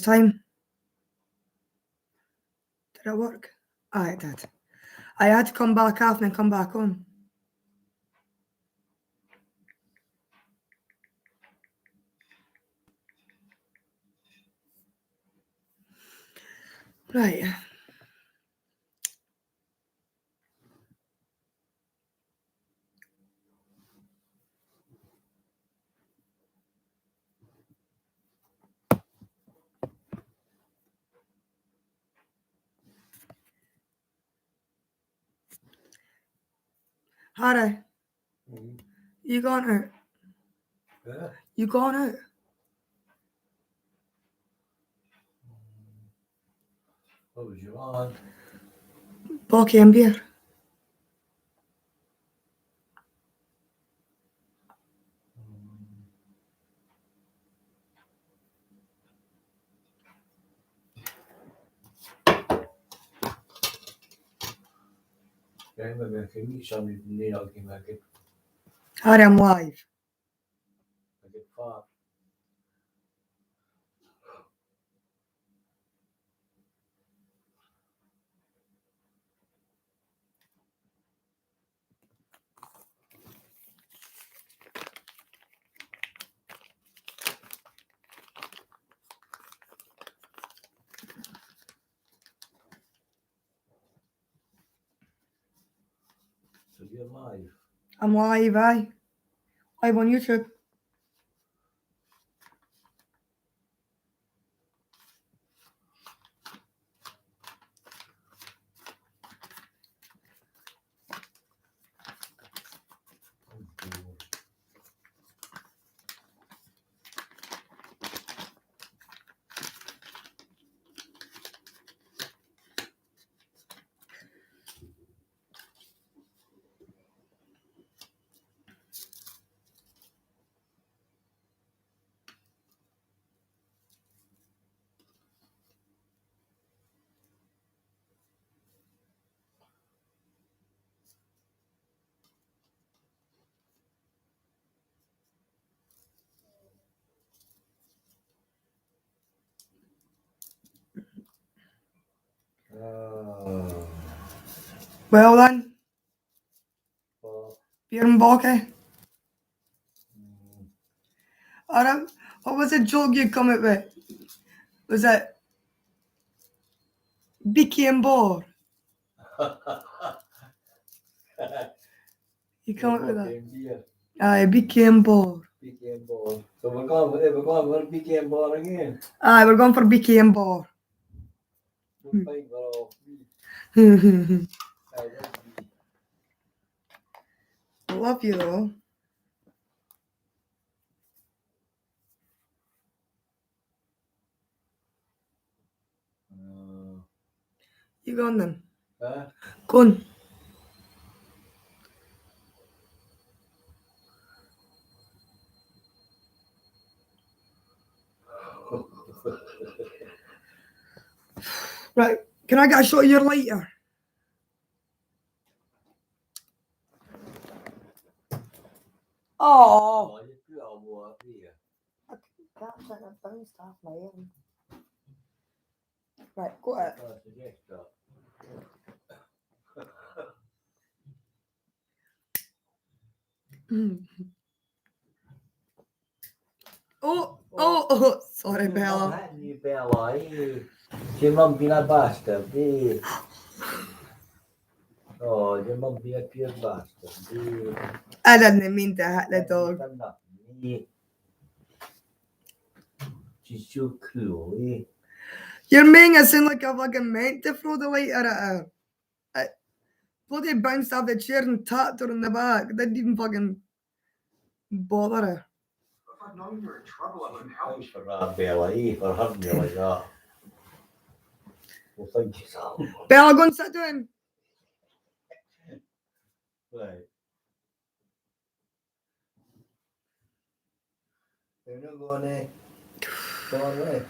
first time. Did it work? Ah, it did. I had to come back off and then come back on. Right. Harry, you gone out? Yeah. You gone out? What was you on? Bucky and beer. Jag var verkligen mycket neddragning med Harry, I'm live. far. So you're live. I'm live, aye. Live on YouTube. Well then, beer and Bucky. What was the joke you come up with? Was it Bicky and Boar? You come up with that? Aye, Bicky and Boar. Bicky and Boar. So we're going for Bicky and Boar again. Aye, we're going for Bicky and Boar. We'll fight for all. I love you though. You go on then. Huh? Go on. Right, can I get a shot of your lighter? Oh. I can't set that down stuff lighting. Right, go ahead. Oh, sorry, Bella. Bella, din bambina basta. Oh, din bambina più basta. I didn't mean to hit the dog. She's so cool, You're making it sound like I fucking meant to throw the lighter at her. I bloody bounced off the chair and tapped her in the back. Didn't even fucking bother her. If I'd known you were in trouble, I would help you. for that, Bella, for hurting you like that. Well, thank you so much. Bella, go and sit down. Right. You're not going to Barley.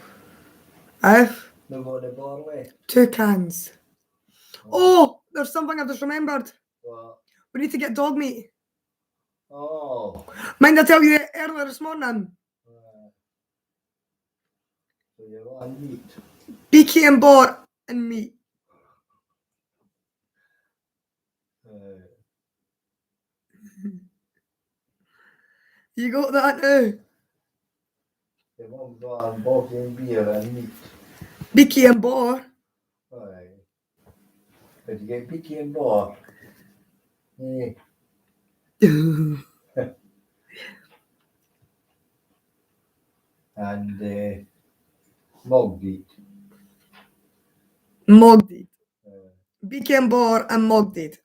I've Not going to Barley. 2 cans. Oh, there's something I just remembered. What? We need to get dog meat. Oh. Mind I tell you earlier this morning? So So you want meat? Beaky and Boar and meat. You got that now? Your mum's on both in beer and meat. Beaky and Boar. Aye. But you get picky and bar. And mug meat. Mugged. Beaky and Boar and mugged. Yeah.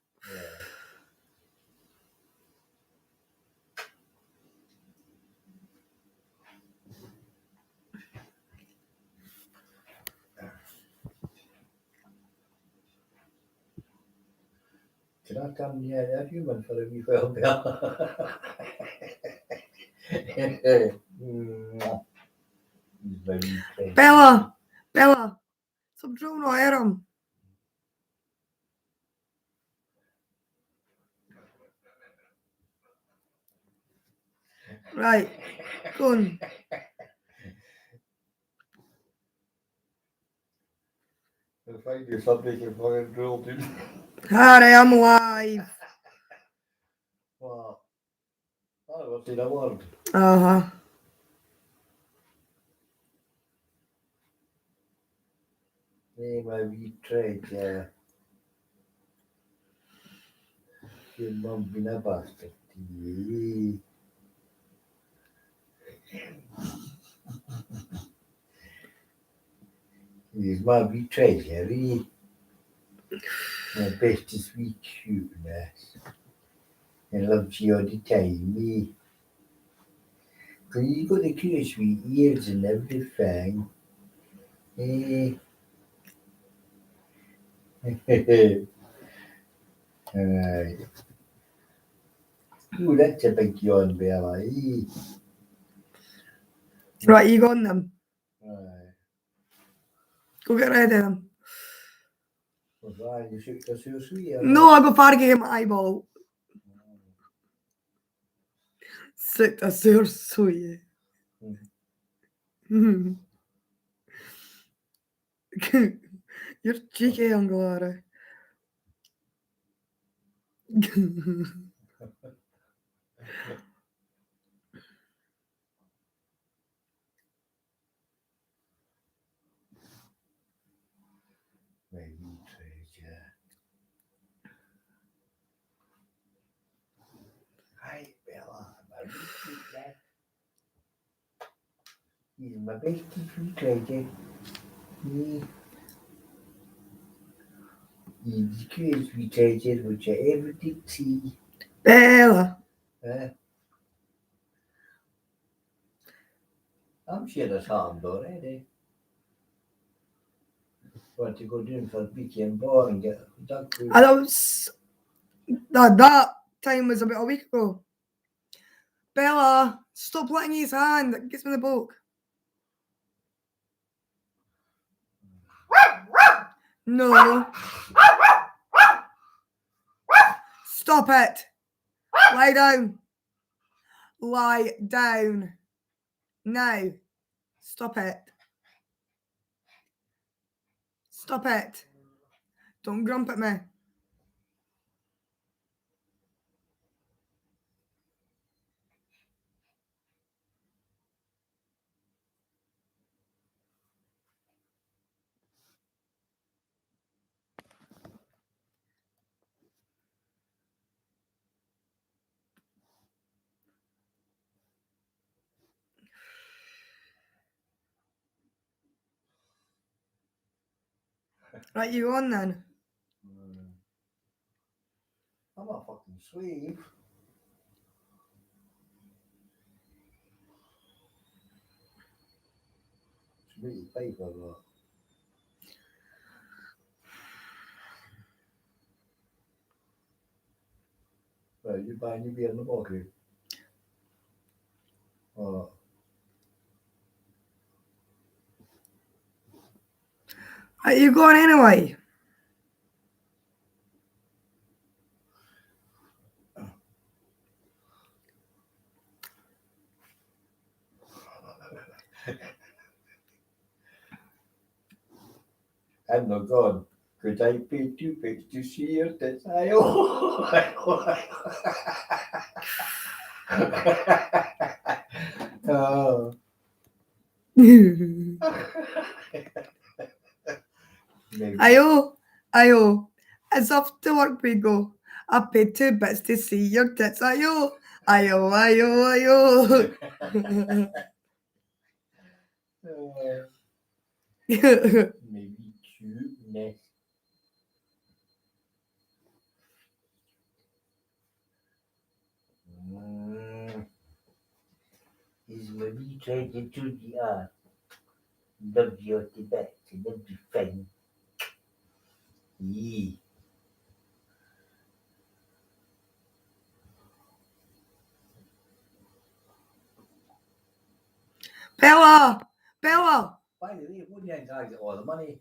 Can I come near that human for a wee while, Bill? He's very crazy. Bella, stop drawing out at him. Right, go on. I'll find you something you fucking drilled in. Harry, I'm alive. Wow. I was in a word. Uh-huh. Nee, maar wie treedt, ja. Je man binnen bastard. Die. He's my betrayed, ja. Wie. My best is sweet cuteness. And loves you all the time, me. Cause you got the cute sweet ears and everything. Alright. Ooh, that's a big yawn, Bella. Right, you got them. Alright. Go get rid of them. What's that? You shoot us your sweet? No, I go far get my eyeball. Sick, that's your sweet. You're cheeky, Anglara. My betrayed, yeah. Hi, Bella. My betrayed, yeah. He's my bestie betrayed, me. He's curious betrayed, which I ever did see. Bella. I'm sure that's harmed already. Want to go down for Beaky and Bar and get dog food? And that time was about a week ago. Bella, stop letting his hand. That gets me the book. No. Stop it. Lie down. Lie down. Now. Stop it. Stop it. Don't grump at me. Right, you on then? I'm a fucking slave. It's really paper, though. Right, you buying your beer in the market? Oh. Are you going anyway? I'm not gone. Could I pay £2 to see your tits? Oh. Maybe. Ayo, ayo. It's off to work we go. I paid 2 bits to see your tits. Ayo, ayo, ayo, ayo. Maybe cuteness. He's maybe trying to do the love your Tibet and everything. Yeah. Bella, Bella. By the way, what do you think I get all the money?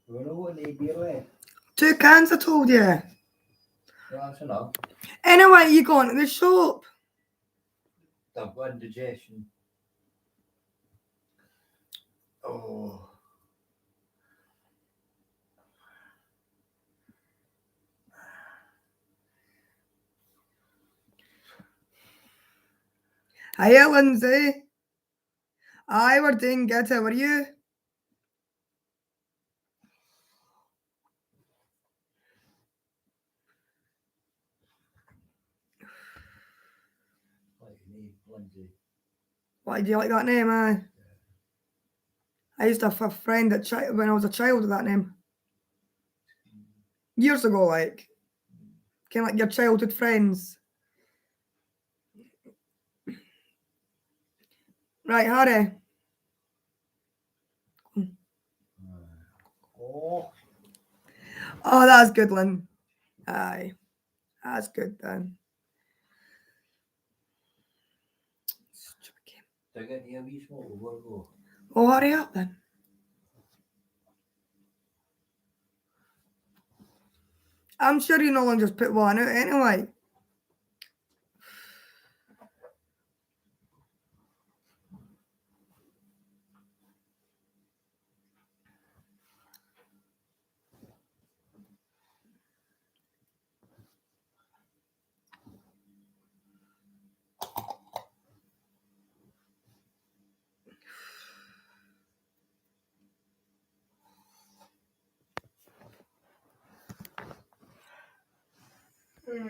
You know what they be away? 2 cans, I told you. That's enough. Anyway, you going to the shop? I've got indigestion. Oh. Hiya, Lindsay. Aye, we're doing good. How are you? Lindsay. Why do you like that name, aye? I used to have a friend that when I was a child with that name. Years ago, like. Kind of like your childhood friends. Right, Harry. Oh. Oh, that's good, Lynn. Aye. That's good then. Do I get the wee smoke or what go? Oh, hurry up then. I'm sure you no longer just put one out anyway. I'm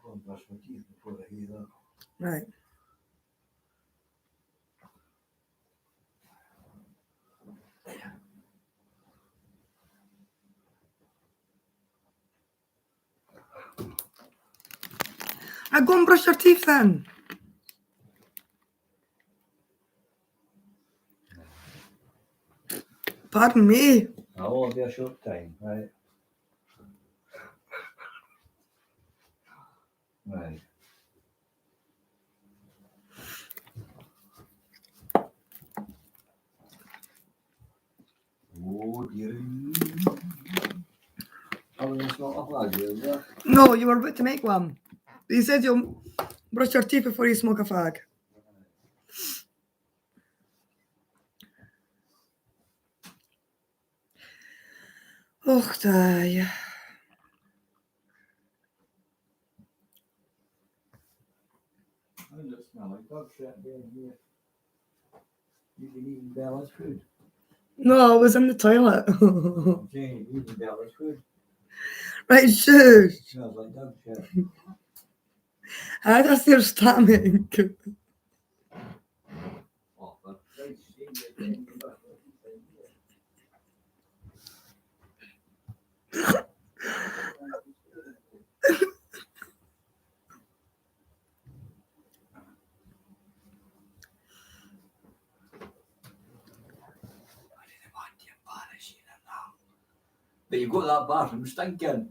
going to brush my teeth before I hear that. Right. Right, go and brush your teeth then. Pardon me. I won't be a short time, right? Right. Oh dear. Oh, that's not a flag, is it? No, you were about to make one. You said you'll brush your teeth before you smoke a fag. Och, die. I just smell like dog shit down here. You've been eating Bella's food. No, I was in the toilet. I'm saying you've eaten Bella's food. Right, shush. It smells like dog shit. That's your stomach. Oh, for Christ's sake, you're getting the But you've got that bathroom stinking.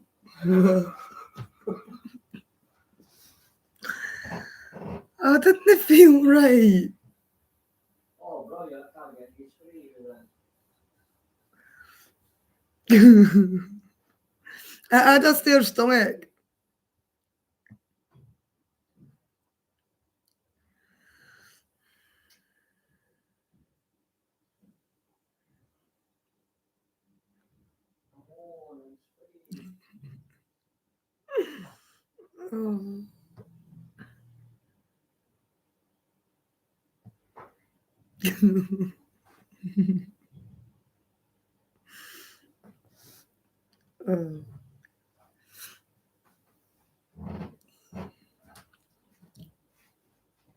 Oh, didn't it feel right? Oh, brilliant. I can't get these free then. I just their stomach. Oh, it's free. Oh. Oh.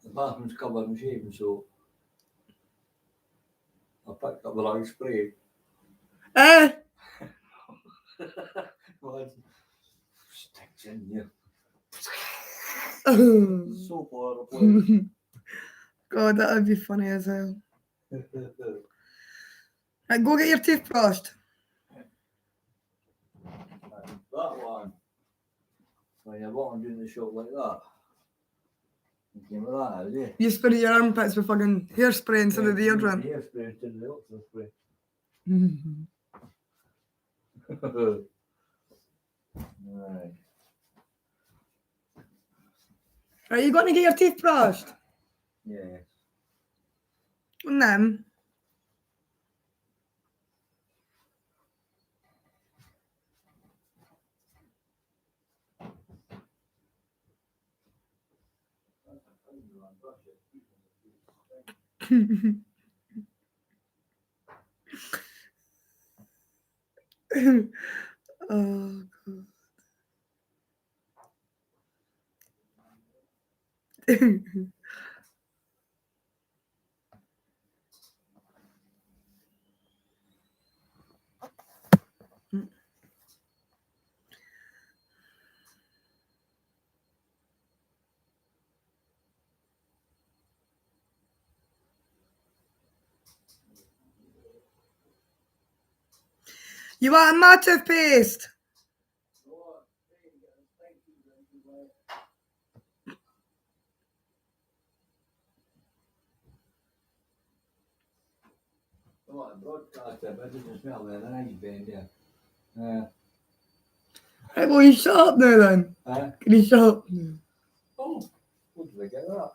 The bathroom's covered in shaving soap. I picked up the wrong spray. Eh? Well, it sticks in you. Oh. Soap all over the place. God, that would be funny as hell. Right, go get your teeth brushed. That one. When you're walking down the shop like that. You came with that, is it? You spray your armpits with fucking hairspray instead of deodorant. Hairspray instead of the oxygen spray. Right. Are you going to get your teeth brushed? Yes. And then? Oh, God. You want my toothpaste? Oh, I broadcast it, but it doesn't smell there. The nice bend there. Right, well, you shut up now then. Can you shut up now? Oh, where did I get that?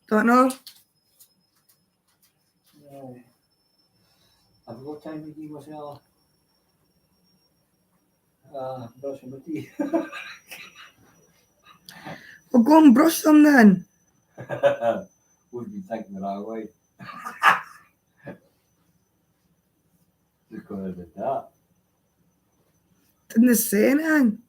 Don't know. I've got time to give myself brushing my teeth. Well, go and brush them then. Would be thinking the wrong way. Just going to did that. Didn't say anything.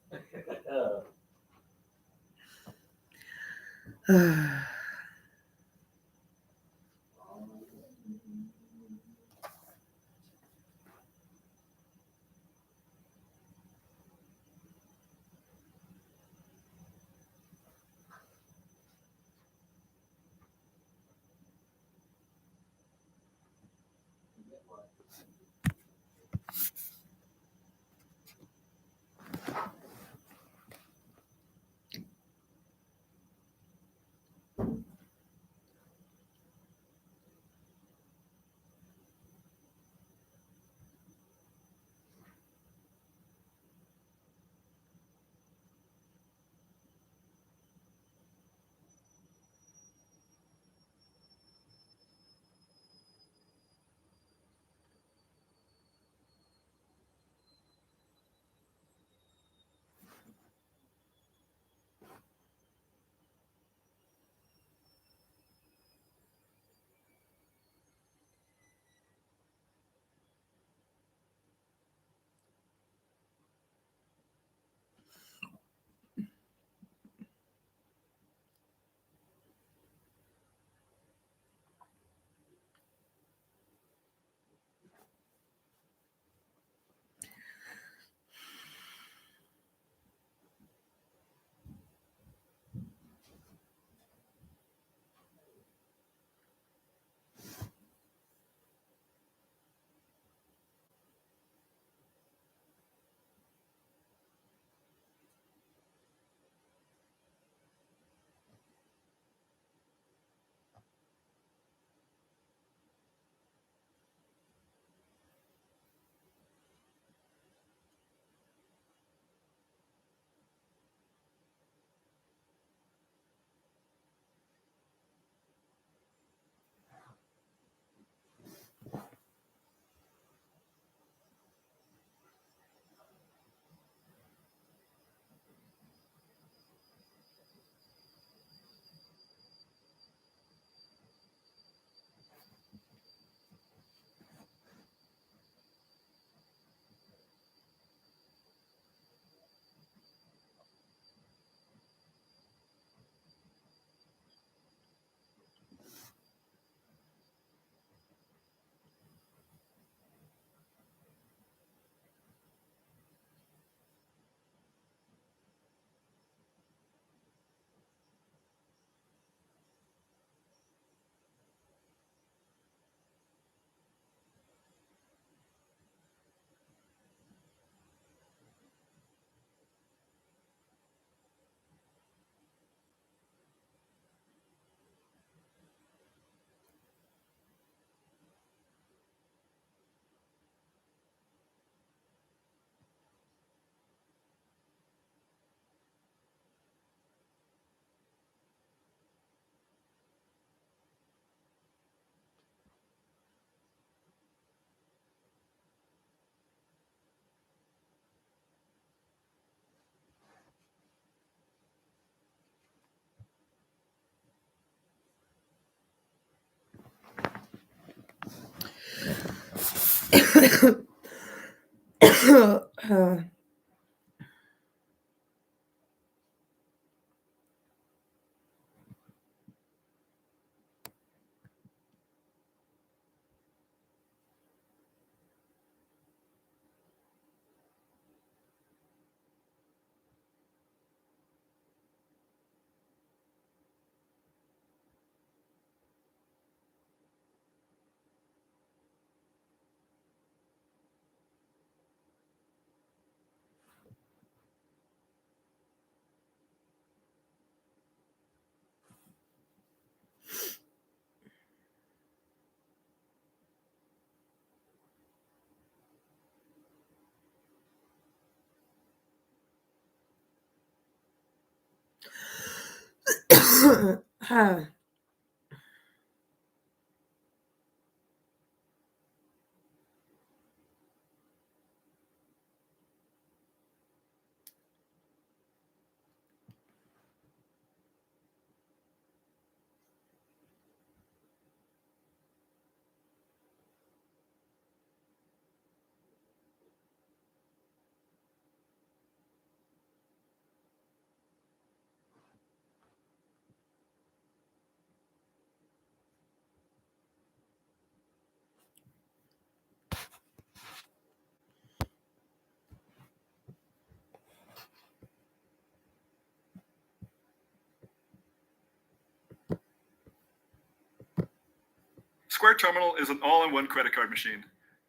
Square Terminal is an all-in-one credit card machine.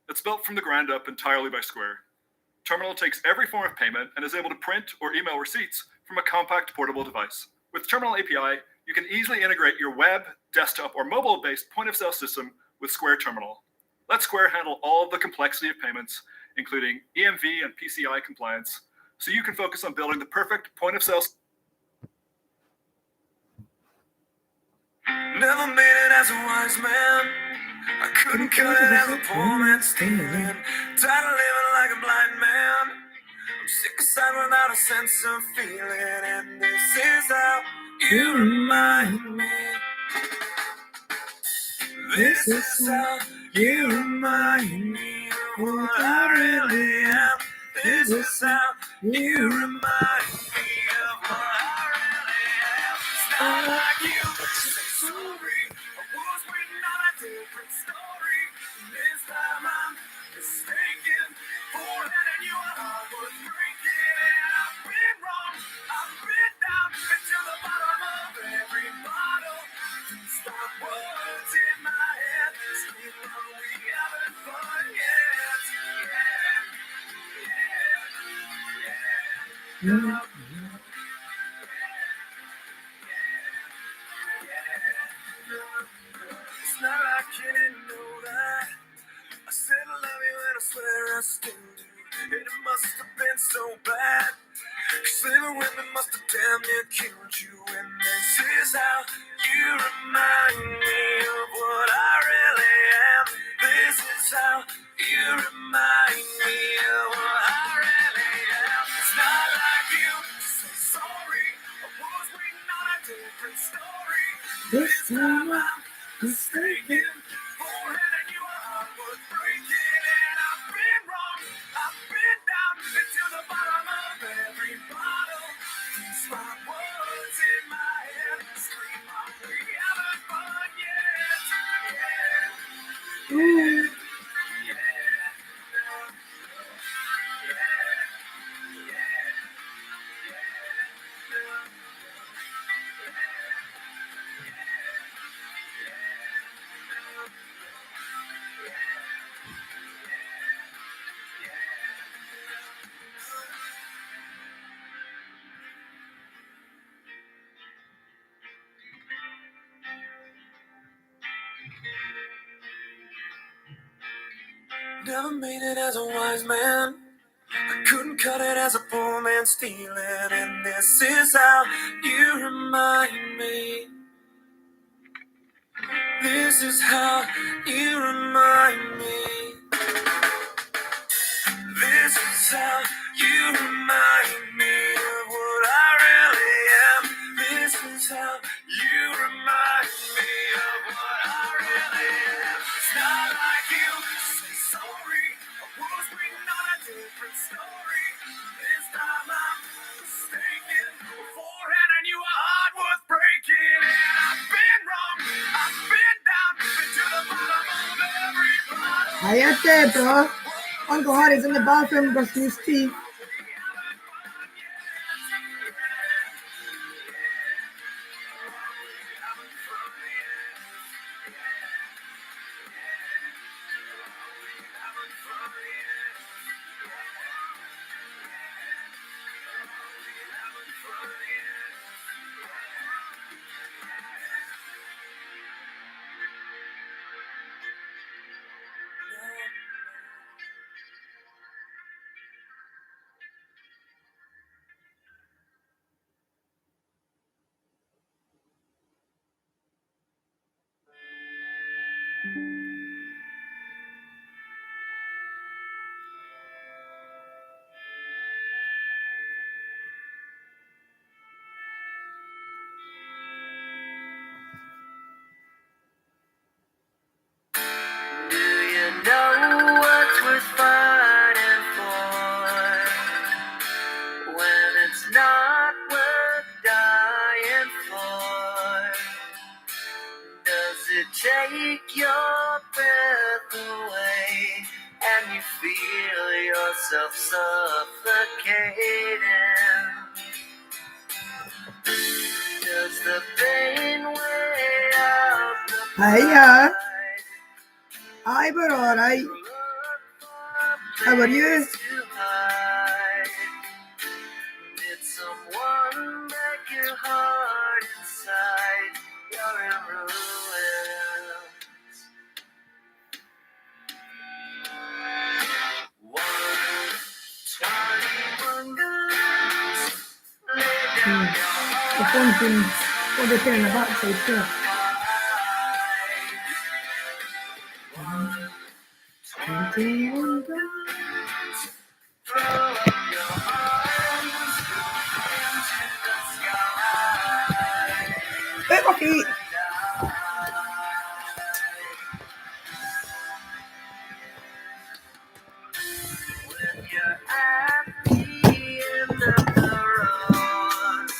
It's built from the ground up entirely by Square. Terminal takes every form of payment and is able to print or email receipts from a compact portable device. With Terminal API, you can easily integrate your web, desktop, or mobile-based point-of-sale system with Square Terminal. Let Square handle all of the complexity of payments, including EMV and PCI compliance, so you can focus on building the perfect point-of-sale. Never made it as a wise man. I couldn't cut it as a poor man stealing. Tired of living like a blind man. I'm sick aside without a sense of feeling. And this is how you remind me. This is how you remind me of what I really am. This is how you remind me of what I really am. It's not like you say sorry. I was waiting on a different story. This time I'm mistaken for letting you out. I was breaking and I've been wrong. I've been down, been to the bottom of every bottle. Stop words in my head. Scream on, we haven't fun yet. Yeah. It's not like you didn't know that. I said I love you and I swear I still do. And it must have been so bad. 'Cause living with me must have damn near killed you. And this is how you remind me of what I really am. This is how you remind me of what I really am. It's not like you say sorry. I was waiting on a different story. This time I'm mistaken for letting you out. I was breaking and I've been wrong. I've been down, been to the bottom of every bottle. Stop words in my head. Scream on, we haven't fun yet. Yeah. Never made it as a wise man. I couldn't cut it as a poor man stealing. And this is how you remind me. This is how you remind me. This is how you remind me of what I really am. This is how you remind me of what I really am. It's not like you say sorry. Hayate, bro. Uncle Hardy's in the bathroom brushing his teeth. Do you know what's worth fighting for when it's not worth dying for? Does it take your breath away and you feel yourself suffocating? Does the pain weigh out the Hiya. pride? Hi, but alright. How are you? Did someone break your heart inside? You're in ruins. 121 guns lay down your The phone's been all the thing in the backside too. 21 guns. Throw up your arms into the sky. Hey, my feet. When you're at the end of the road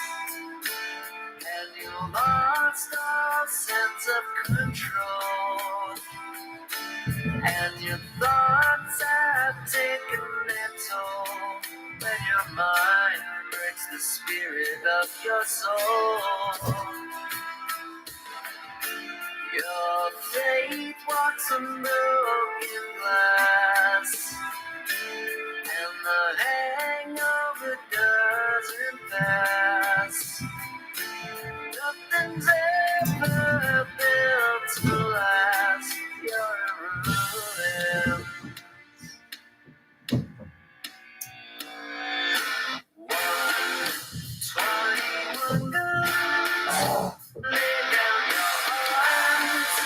and you lost all sense of control, and your thoughts have taken their toll, when your mind breaks the spirit of your soul, your faith walks on broken glass, and the hangover doesn't pass. Nothing's ever built to last. You're a ruin. 121 guns. Lay down your arms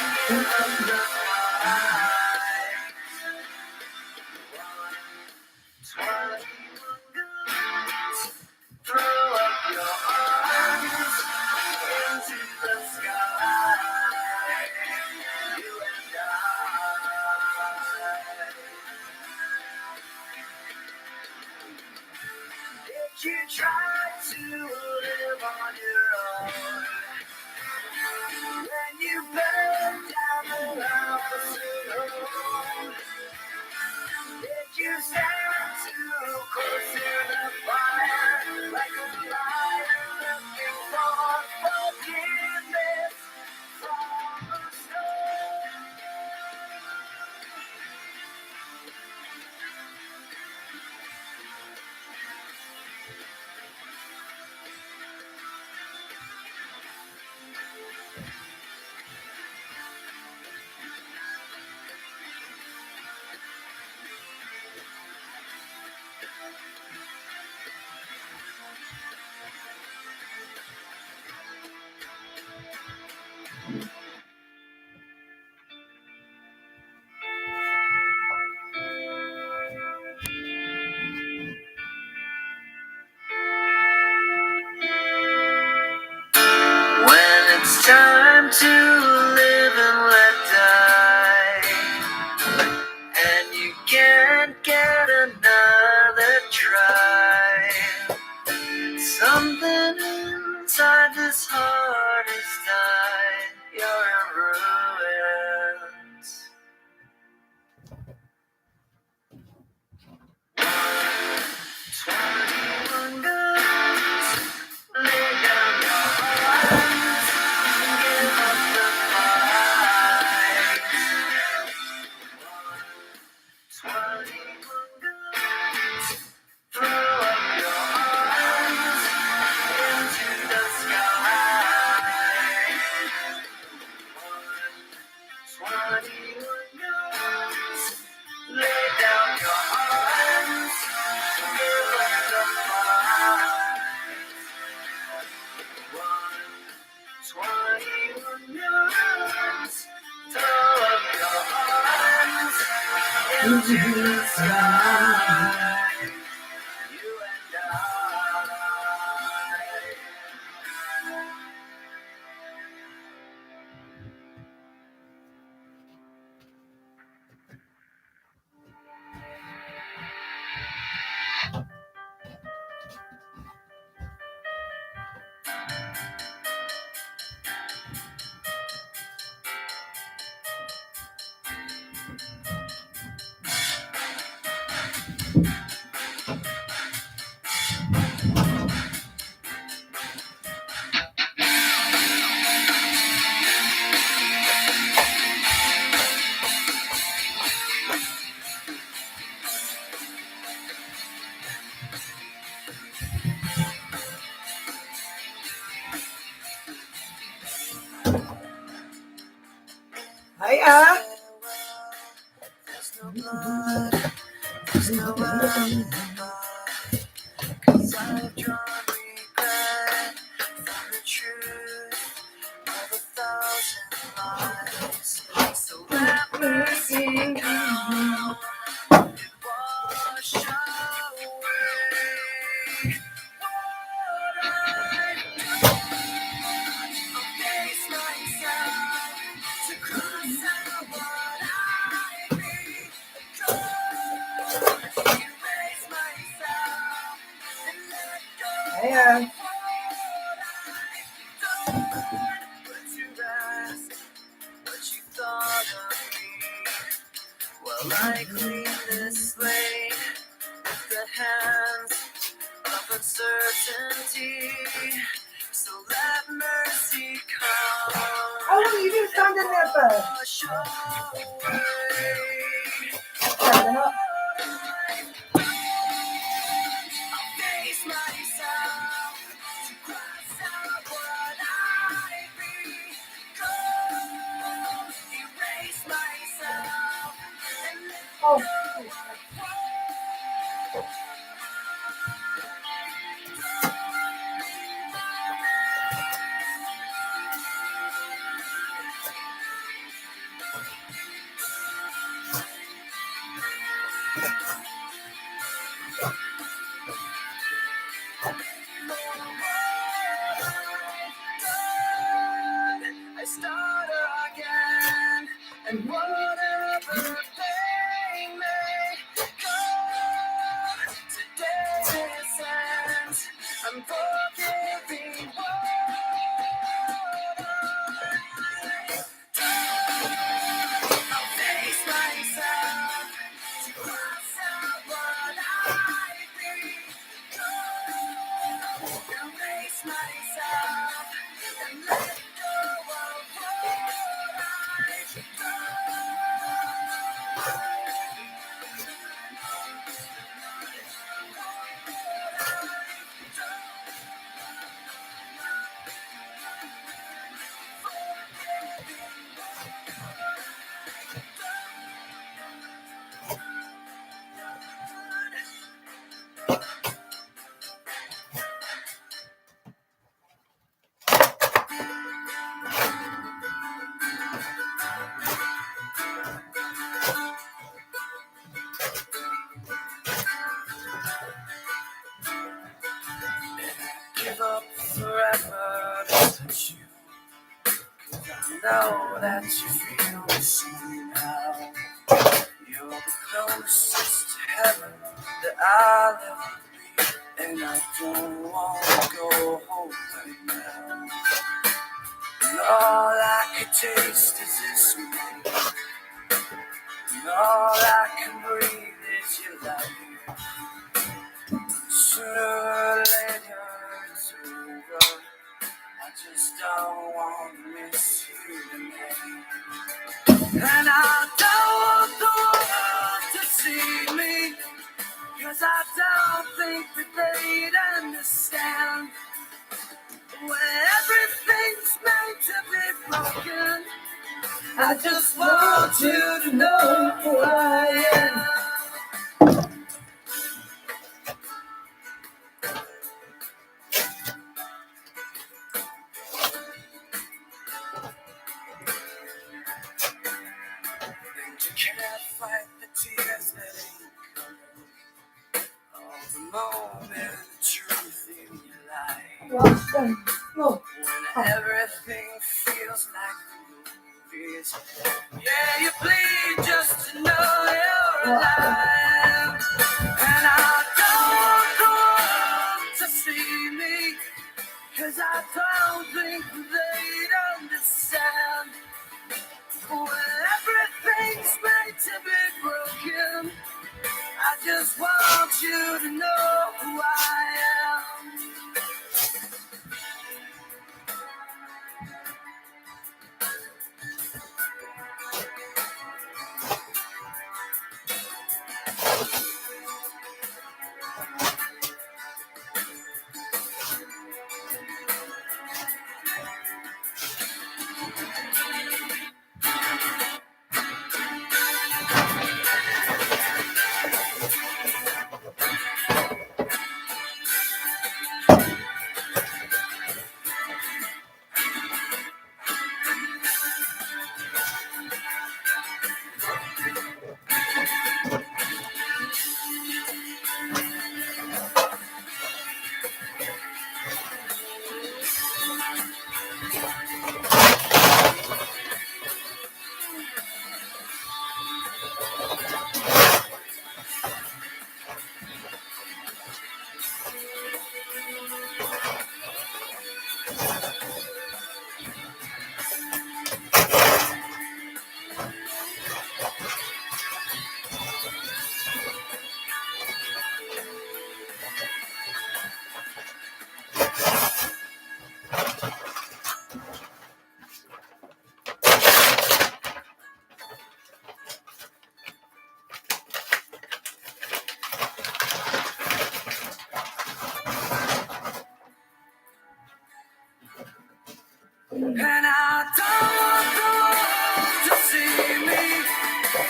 and give up the fight. 121 guns. Throw up your arms into the sky. You and I. Did you try to live on your own? When you burned down the house alone, did you stand too close to the fire, like a liar looking for forgiveness from a stone? When it's time to live and let die, and you can't get another try, something inside this heart has died. You're in ruins. Hiya. There's no blood, there's no alibi, 'cause I've drawn regret from the truth of 1,000 lies. So let mercy come and wash away what I've done. I'll face myself to cross out what I've become. Erase myself and let go Hiya. of what I've done. But to rest what you thought of me. Well, I clean this slate with the hands of uncertainty. So let mercy come. How long have you been standing there for? Wash away Standing up. I'll face myself to cross out what I've become. Erase myself and let Oh. go of I start again, and whatever pain may come, today this ends. I'm forgiving what I've done. I'll face myself to cross out what I've become. Erase myself and let go of what I've give up forever to touch you. 'Cause I know that you feel the same now. You're the closest to heaven that I'll ever be. And I don't want to go home right now. And all I could taste is this moment. And all I can breathe is your light. Sooner or later it's over. I just don't want to miss you tonight. And I don't want the world to see me, 'cause I don't think that they'd understand. When everything's meant to be broken, I just want you to know who I am. And you can't fight the tears everything feels like the movies. Yeah, you bleed just to know you're alive. And I don't want to see me, 'cause I don't think they'd understand. When everything's made to be broken, I just want you to know who I am. And I don't want the world to see me,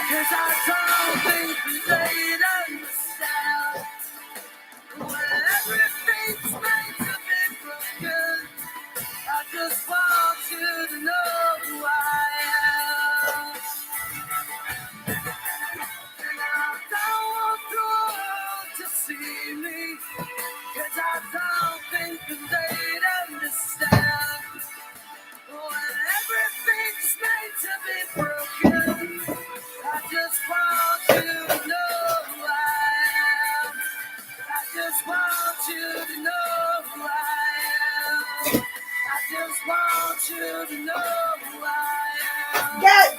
'cause I don't think they'd understand. When everything's made to be broken, I just want you to know who I am. And I don't want the world to see me, 'cause I don't think they'd understand. When everything's made to be broken, I just want you to know who I am. I just want you to know who I am. I just want you to know who I am. Get!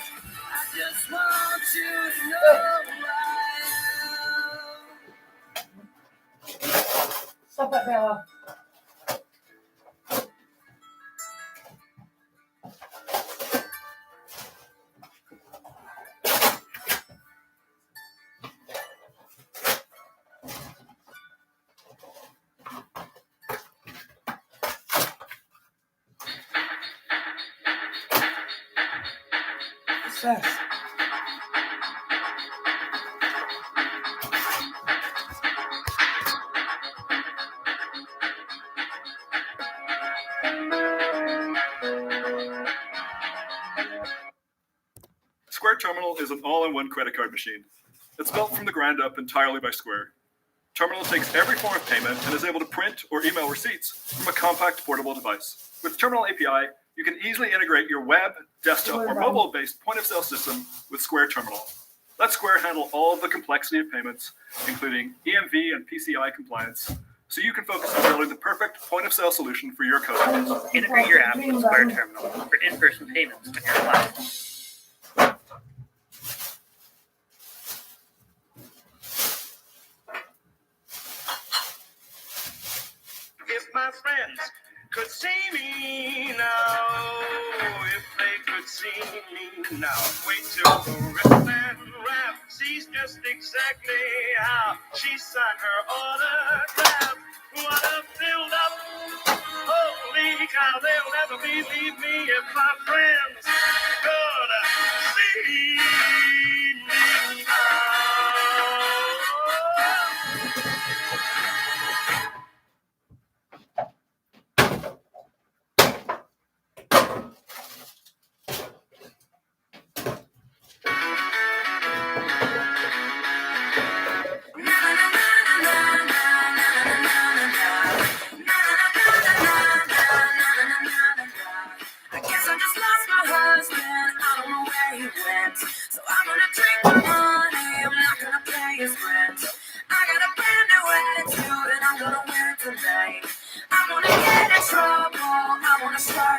I just want you to know who I am. Stop it, Bella. Success. Square Terminal is an all-in-one credit card machine. It's built from the ground up entirely by Square. Terminal takes every form of payment and is able to print or email receipts from a compact portable device. With Terminal API, you can easily integrate your web, desktop, or mobile-based point-of-sale system with Square Terminal. Let Square handle all of the complexity of payments, including EMV and PCI compliance, so you can focus on building the perfect point-of-sale solution for your customers. Integrate your app with Square Terminal for in-person payments on your cloud. If my friends could see me now, if they could see me now, wait till the wristband wrap sees just exactly how she signed her autograph. What a build-up! Holy cow, they'll never believe me if my friends could see me now.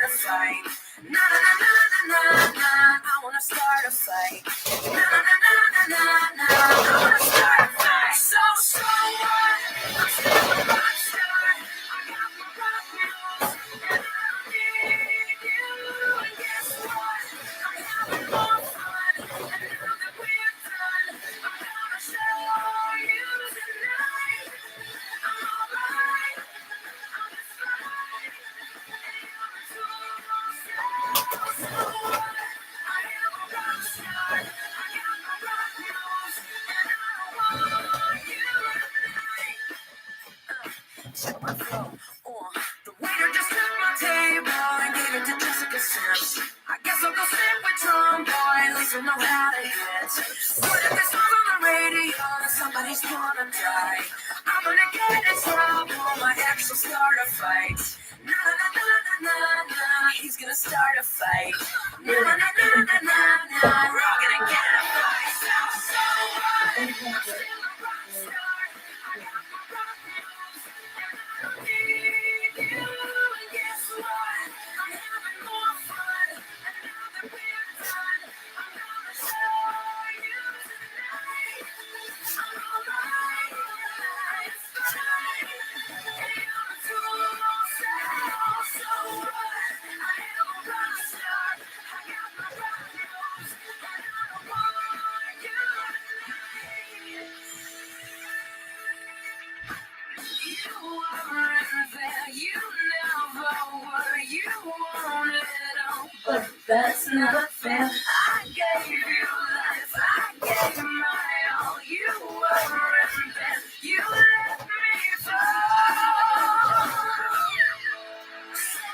start a fight. Na na na na na na na. I wanna start a fight. Na na na na na na na. I wanna start a fight. So what? I'm still a rock star. I got my rock rules, and I don't need you. And guess what? I'm having more fun. And now that we're done, I'm gonna show you tonight. I'm alright. I'm just fine. And you're a total so what? I am a rock star. I got my rock rules, and I don't want you tonight. Check my flow. The waiter just took my table and gave it to Jessica Sims. I guess I'll go sit with Tom Boy, at least I know how to hit. What if this song's on the radio and somebody's gonna die? I'm gonna get in trouble, my ex will start a fight. Na na na na na na, he's gonna start a fight. Na na na na na na na, we're all gonna get in a fight. So what? I'm still a rock star. I got my rock rules, and I don't need you. And guess what? I'm having more fun. And now that we're done, I'm gonna show you tonight. I'm alright. It's fine. And you're a total so what? I am a rock star. I got my rock rules, and I don't want you tonight. You weren't there, you never were, you wanted it all, but that's not fair. I gave you life, I gave my all, you weren't there, you let me fall.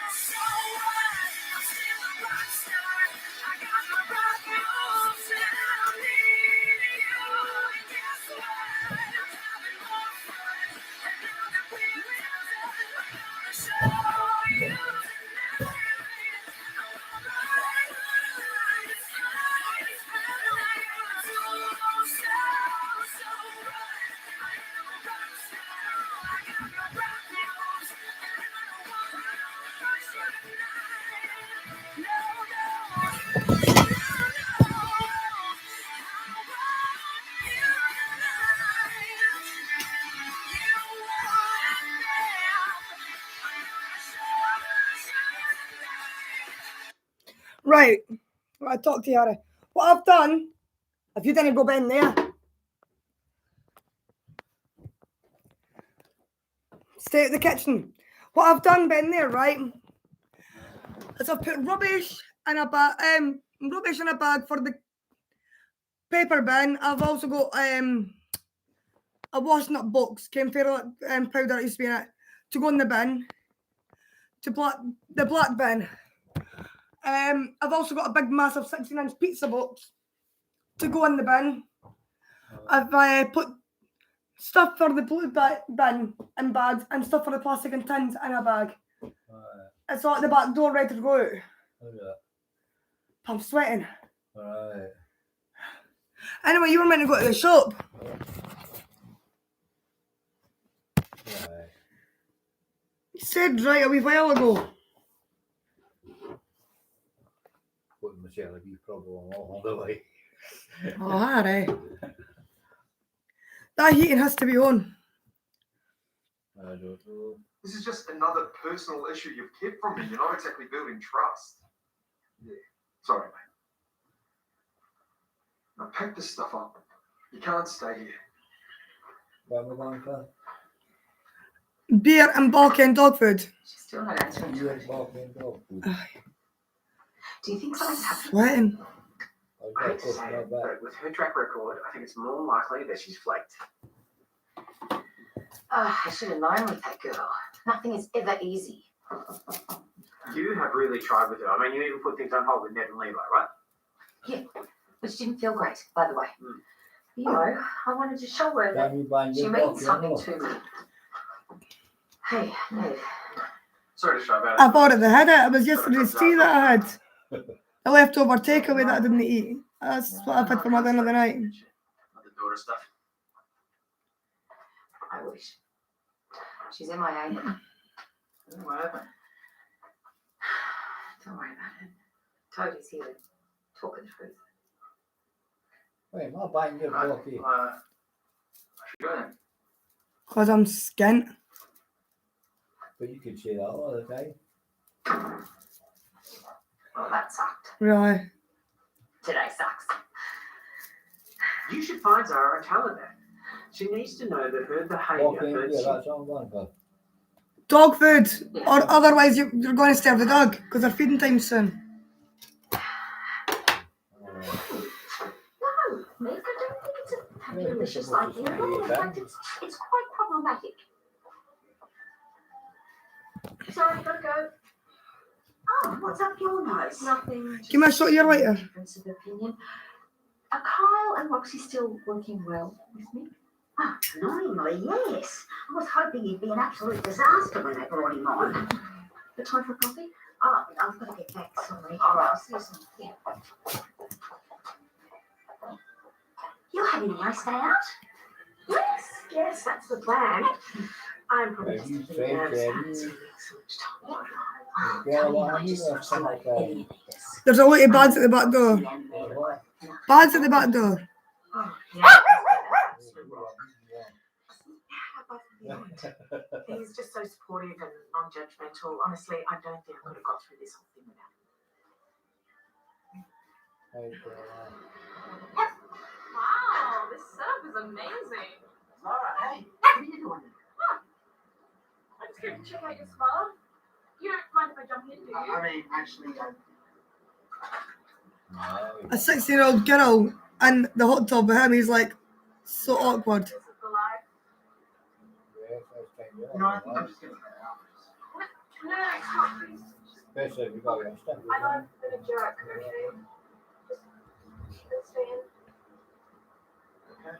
So what? I'm still a rock star, I got my rock moves, and I don't need you, and guess what? I'm having more fun. And now that we're done, I'm gonna show you tonight. I'm alright. It's fine. And I am a total so what? I am a rock star. I got my rock rules, and I don't want to rush you tonight. No, no, no, no. I want you Right. I talked to Yara. What I've done, if you didn't go in there, stay at the kitchen. What I've done in there, right, is I've put rubbish in a bag, for the paper bin. I've also got a washing up box, powder that used to be in it, to go in the bin, the black bin. I've also got a big massive 16-inch pizza box to go in the bin. I've put stuff for the blue bin in bags and stuff for the plastic and tins in a bag. It's all at the back door ready to go out. I'm sweating. Right. Anyway, you were meant to go to the shop. Right. You said right a wee while ago. Putting myself a wee problem along the way. Oh, Harry. That heating has to be on. I don't know. This is just another personal issue you've kept from me. You're not exactly building trust. Yeah. Sorry, mate. Now pack this stuff up. You can't stay here. What am I going for? Beer and bulky and dog food. She's still not answering to You it. ain't walking dog food. Do you think something's happened? Sweating. I've I got hate to this say my it, back. but with her track record, I think it's more likely that she's flaked. I should have known with that girl. Nothing is ever easy. You have really tried with her. I mean, you even put things on hold with Ned and Levi, right? Which didn't feel great, by the way. Mm. You know, I wanted to show her that Can you bind she your means dog, something you to me. Hey, Ned. Sorry to show about it. I've already had it. It was yesterday's tea that I had. A leftover takeaway that I didn't eat. That's what I've had for my dinner the night. Other daughter stuff. I wish. She's MIA. What happened? Don't worry about it. Toadie's here to talk the truth. Wait, am I buying your coffee? Good. Because I'm skint. But you could say that all the time. Well, that sucked. Really. Today sucks. You should find Zara and tell her that. She needs to know that her Walk behaviour in hurts here, you. that's all I'm going for. Dog food. Or otherwise you're going to starve the dog. Because they're feeding time soon. No, Nick, I don't think it's a delicious idea. In fact, it's quite problematic. Sorry, gotta go. Oh, what's up your nose? Nothing. Give me a shot of your lighter. Difference of opinion. Are Kyle and Roxy still working well with me? Oh, annoyingly, yes. I was hoping he'd be an absolute disaster when they brought him on. The time for coffee? Oh, I've got to get back, sorry. All right. I'll see you soon. Yeah. You're having a nice day out? Yes, that's the plan. I'm probably Have you just trained nervous. I Jenny? haven't seen Nick so much time. Oh, Yeah, tell me well, I you just have feel like some, idiots. There's a lot of bags at the back door. What? Bags at the back door. Oh, yeah. He's just so supportive and non-judgmental. Honestly, I don't think I could have got through this whole thing without him. Wow, this setup is amazing. Zara, hey, what are you doing? I'm just going to check out your spa. You don't mind if I jump in, do you? I mean, actually, A 16-year-old girl and the hot tub with him. He's like so awkward. This is the life. no, I think I'm just going to go out. No, come on, please. Especially if you got your stuff. I know I've been a jerk, okay? Just stay in. Okay.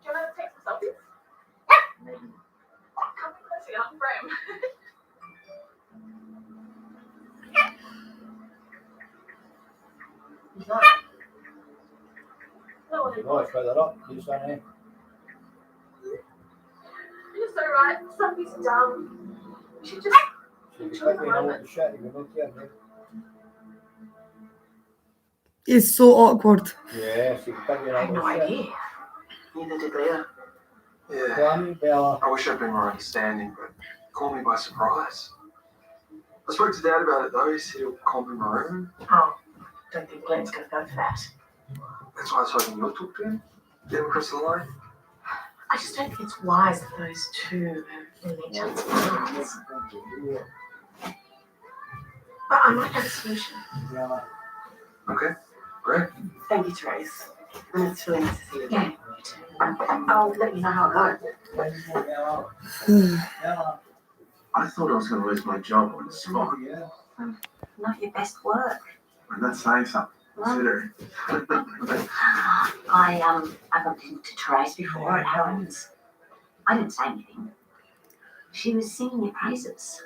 Do you want to take some selfies? Maybe. Come closer, you're not in frame. Who's that? No one Oh, involved. try that up. You stand there. You're so right. Selfies are dumb. We should just So you can you know what the shit you can look here, mate. He's so awkward. Yeah, so you can you I had know no what the shit. idea. Neither did Leah. Yeah. Come, Bella. I wish I'd been more understanding, but it caught me by surprise. I spoke to Dad about it though. He said he'll comp in my room. Oh, don't think Glenn's going to go for that. That's why I was hoping you'll talk to him. Get him across the line. I just don't think it's wise that those two are in each other's lives. But I might have a solution. Yeah. Okay, great. Thank you, Therese. And it's really nice to see you again. I'll let you know how it goes. I thought I was going to lose my job on the spot. Not your best work. And that's saying something. Consider. I bumped into Therese before at Helen's. I didn't say anything. She was singing your praises.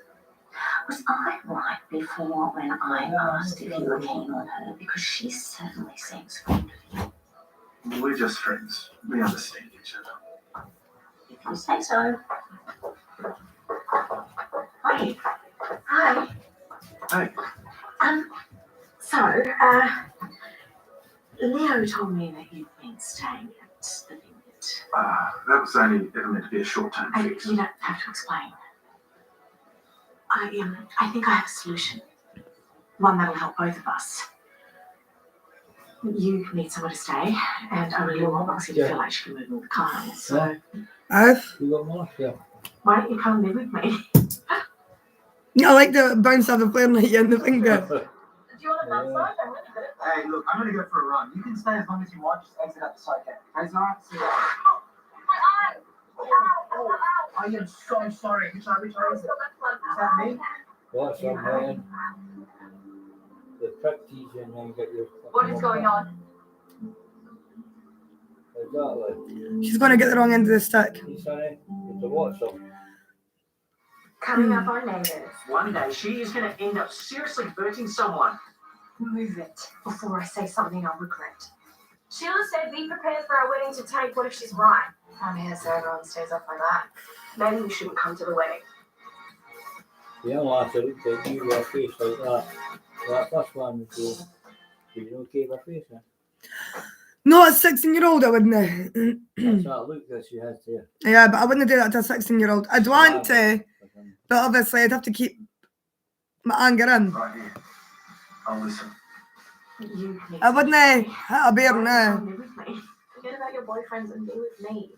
Was I right before when I asked if you were keen on her? Because she certainly seems fond of you. We're just friends. We understand each other. If you say so. Hi. Hi. Hey. So, Leo told me that you've been staying at the Vineyard. That was only ever meant to be a short-term And fix. you don't have to explain. I think I have a solution. One that'll help both of us. You need somewhere to stay, and I really want Roxy to feel like she can move in with Kyle. So I've, You got more? Yeah. why don't you come live with me? I like the bounce of the flare night in the finger. Do you want a massage? I'm really good at Hey, look, I'm gonna go for a run. You can stay as long as you want. Just exit out the side gate. Okay, Zara? See you later. my eye. Ow, ow, ow. I am so sorry. Which eye is it? The left one. Is that me? What's on man? The practice and then get your. What is going on? Exactly. She's going to get the wrong end of the stick. You sonny? With the what's up? Coming up on neighbors. One day she is gonna end up seriously hurting someone. Move it before I say something I'll regret. Sheila said be prepared for our wedding to take. What if she's right? I'm here so everyone stays up like that. Maybe we shouldn't come to the wedding. The last I looked at you with a face like that. That first one, so did you not keep her face in? No, a 16-year-old, I wouldn't. That's that look that she has there. Yeah, but I wouldn't do that to a 16-year-old. I'd want to, but obviously I'd have to keep my anger in. Right here. I'll listen. You need I wouldn't hit a bear Why now, are you with me? Forget about your boyfriends and be with me.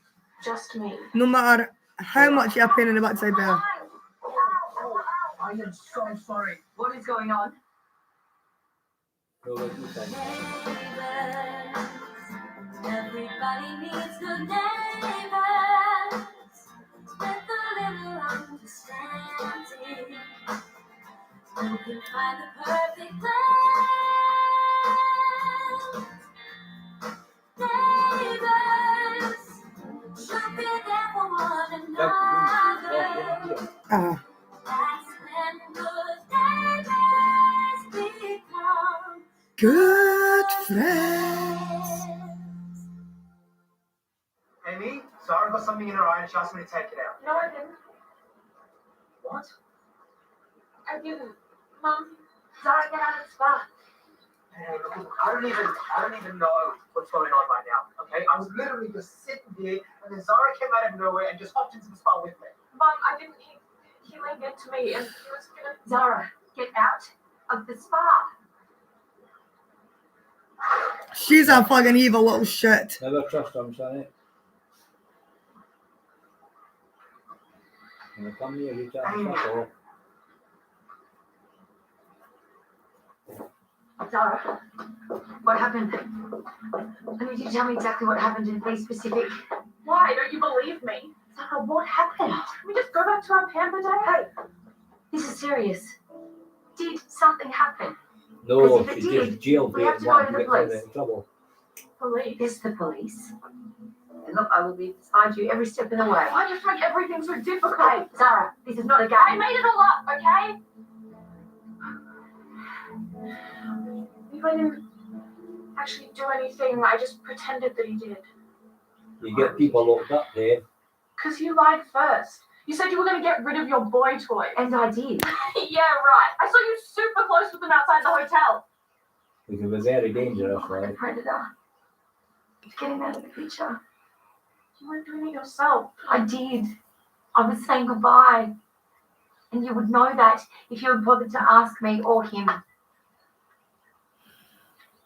Just me. no matter how much you're a pain in the backside there. I am so sorry. What is going on? No, what you think? Everybody needs good neighbors with a little understanding. Who can find the perfect blend? Neighbors should be there for one another. That's when good neighbors become Good friends. Amy, Zara got something in her eye and she asked me to take it out. No, I didn't. What? I didn't. Mum, Zara, get out of the spa. Hey, look, I don't even know what's going on right now, okay? I was literally just sitting here and then Zara came out of nowhere and just hopped into the spa with me. Mum, I didn't. He leaned into me and he was gonna. Zara, get out of the spa. She's a fucking evil little shit. Never trust them, sonny. When they come near you, tell them fuck off. Zara, what happened? I need you to tell me exactly what happened and be specific. Why? Don't you believe me? Zara, what happened? Can we just go back to our pamper day? Hey, this is serious. Did something happen? No, Because if it she did, just jailed we me have and to go wanted to to the get her police. in trouble. Police. It's the police. And look, I will be beside you every step of the way. Why do you have to make everything so difficult? Hey, Zara, this is not a game. I made it all up, okay? If I didn't actually do anything, I just pretended that he did. You get people locked up there. Because you lied first. You said you were going to get rid of your boy toy. And I did. Yeah, right. I saw you super close with them outside the hotel. It can be very dangerous, Like a right? predator. Get him out of the picture. You weren't doing it yourself. I did. I was saying goodbye. And you would know that if you had bothered to ask me or him.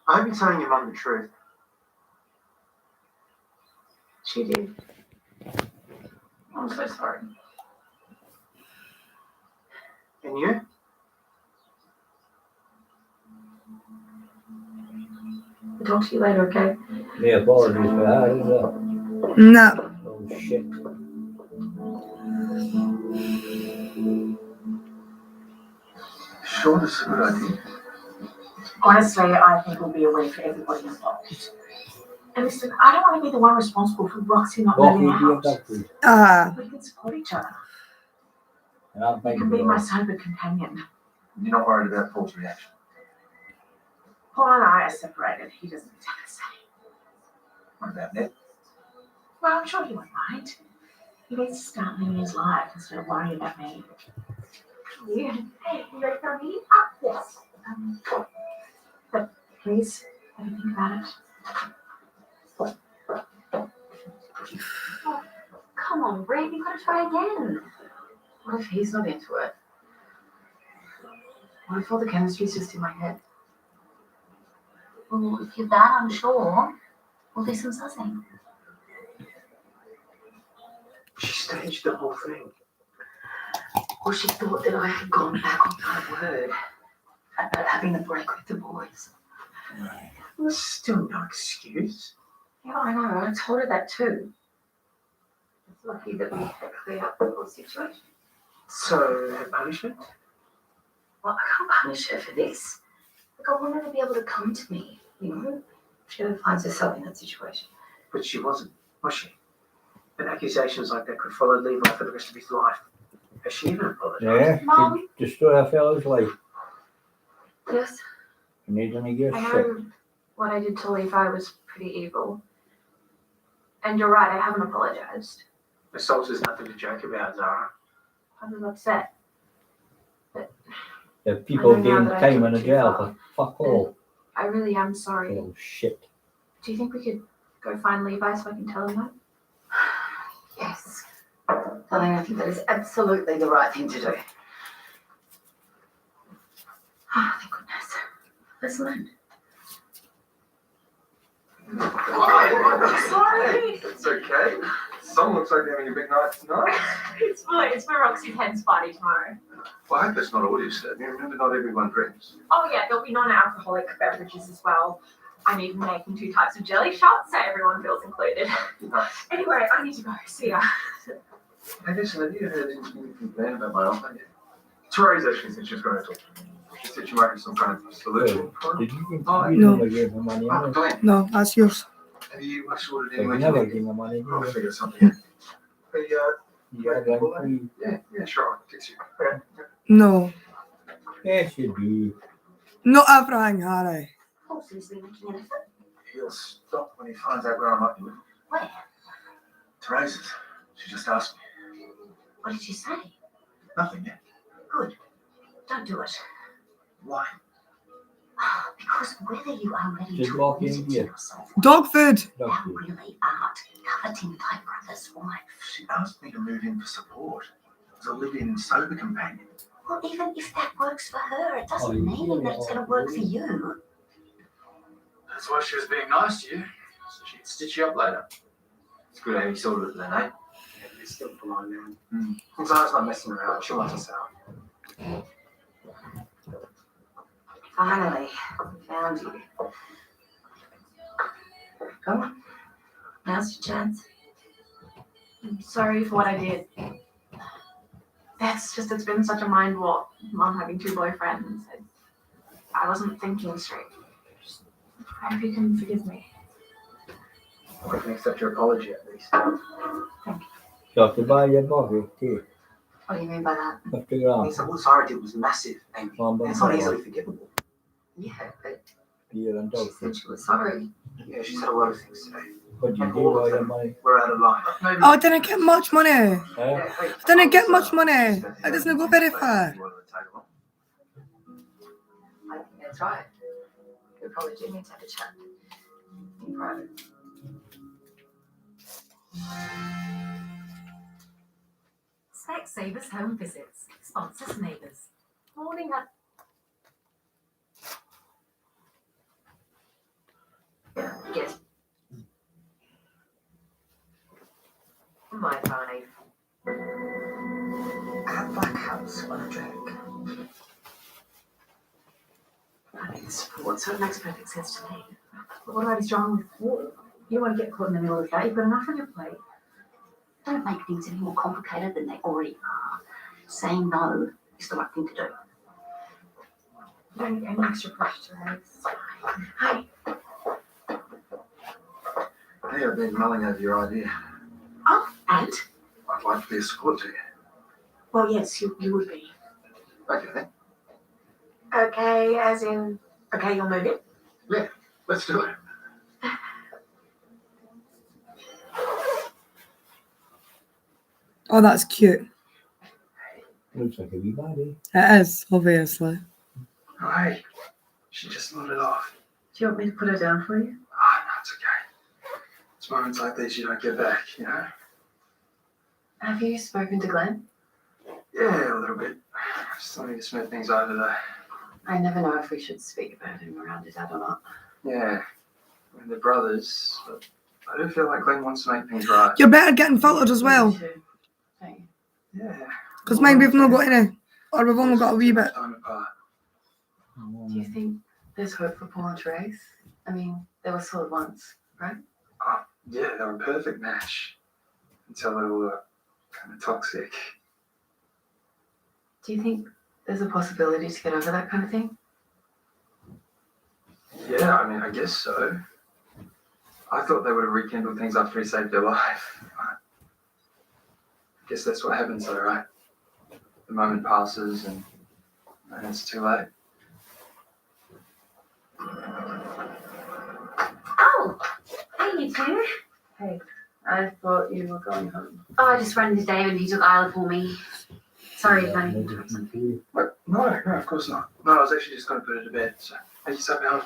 I hope you're telling your mum the truth. She did. I'm so sorry. And you? I'll talk to you later, okay? Me apologies for that, is it? No. Oh shit. Sure, this is a good idea. Honestly, I think it will be a win for everybody involved. And listen, I don't want to be the one responsible for Roxy not What moving we do out. about We can support each other. And I'm You thinking, can be my sober companion. You're not worried about Paul's reaction. Paul and I are separated. He doesn't have a say. What about Ned? Well, I'm sure he won't mind. He needs to start living his life instead of worrying about me. Yeah. Hey, you ready for a meeting? Yes. But please, have a think about it. Oh, come on, Brett, you've got to try again. What if he's not into it? What if all the chemistry's just in my head? Well, if you're that unsure, we'll do some sussing. She staged the whole thing. Or she thought that I had gone back on my word about having a break with the boys. Well, that's still no excuse. Yeah, I know. I told her that too. It's lucky that we had cleared up the whole situation. So, her punishment? Well, I can't punish her for this. Like, I want her to be able to come to me, you know, if she ever finds herself in that situation. But she wasn't, was she? And accusations like that could follow Levi for the rest of his life. Has she even apologized? yeah, Mom. you destroy a fella's life. Yes, You need to give I shit. know what I did to Levi was pretty evil. And you're right, I haven't apologized. Assault is nothing to joke about, Zara. I was upset. There's people I know now getting that I came took in it the too jail far. for fuck all. I really am sorry. Little shit. Do you think we could go find Levi so I can tell him that? Yes. Darling, I think that is absolutely the right thing to do. Oh, thank goodness. Listen. Sorry. It's okay. Someone looks like they're having a big night tonight. It's for Roxy's hen's party tomorrow. Well, I hope that's not all you said. Remember, not everyone drinks. Oh yeah, there'll be non-alcoholic beverages as well. I'm even making 2 types of jelly shots so everyone feels included. Nice. Anyway, I need to go. See ya. Hey, listen, have you heard anything from Glenn about my offer yet? Therese actually said she was going to talk. She said she might have some kind of solution for it. Did you think Oh, you no. never gave her money? Oh, Glenn, No, that's yours. have you sorted You anyone? never give her money. I'll did figure something out. Hey, you? had one free. yeah, sure. I'll text you. Okay. No. Yes, you do. Not everything, Harry. Oh, seriously, making anything? He'll stop when he finds out where I'm up to. Where? Therese's. She just asked me. What did she say? Nothing yet. Good. Don't do it. Why? Because whether you are ready Just to walk in admit it to here. yourself, Dog food. thou really art coveting thy brother's wife. She asked me to move in for support. As a live-in sober companion. Well, even if that works for her, it doesn't you mean that it's going to work for you. That's why she was being nice to you. So she'd stitch you up later. It's good how you sorted it then, eh? Yeah, but it's still blind, man. Zara's not messing around. She'll want us out. Finally, found you. Come on. Now's your chance. I'm sorry for what I did. It's been such a mind warp. Mom having 2 boyfriends. I wasn't thinking straight. I hope you can forgive me. I can accept your apology at least. You have to buy your body too. What do you mean by that? 50 grams. Lisa, what Zara did was massive, Amy. It's not easily forgivable. Yeah, but Beer and she dog said food. she was sorry. Yeah, she said a lot of things today. But you And do all all of your them money. were out of line. Oh, I didn't get much money. Eh? Yeah, hey, I didn't get much so, money. she spent It the doesn't go other very place far. you wanted to take her on. I think that's right. We probably do need to have a chat in private. Specsavers Home Visits sponsors Neighbours. Morning up. Yes. My five. At Black House on a drink. I mean, support, so it makes perfect sense to me. But what about his drama with Paul? You don't want to get caught in the middle of that. You've got enough on your plate. Don't make things any more complicated than they already are. Saying no is the right thing to do. You don't need any extra pressure to raise. Hey, Hey, I've been mulling over your idea. oh, and? I'd like to be a support to you. Well, yes, you would be. Okay then. Okay, as in, okay, you'll move in? Let's do it. Oh, that's cute. Looks like a wee body. It is, obviously. Oh, hey. She just nodded off. Do you want me to put her down for you? Ah, no, it's okay. It's moments like these you don't get back, you know? Have you spoken to Glenn? Yeah, a little bit. Still need to smooth things over though. I never know if we should speak about him around his dad or not. Yeah. I mean, they're brothers, but I do feel like Glenn wants to make things right. You're better getting filtered as well. Me too. Don't you? Yeah. Because mine, we've not got any. Or we've only got a wee bit. Time apart. Do you think there's hope for Paul and Therese? I mean, they were solid once, right? Yeah, they're a perfect match. Until they were kind of toxic. Do you think there's a possibility to get over that kind of thing? Yeah, I mean, I guess so. I thought they would have rekindled things after he saved their life. I guess that's what happens though, right? The moment passes and it's too late. Oh, hey, you two. Hey, I thought you were going home. Oh, I just ran into Dave and he took Isla for me. Sorry if I Maybe interrupted some something. food. No, of course not. No, I was actually just going to put her to bed. So, thank you so much.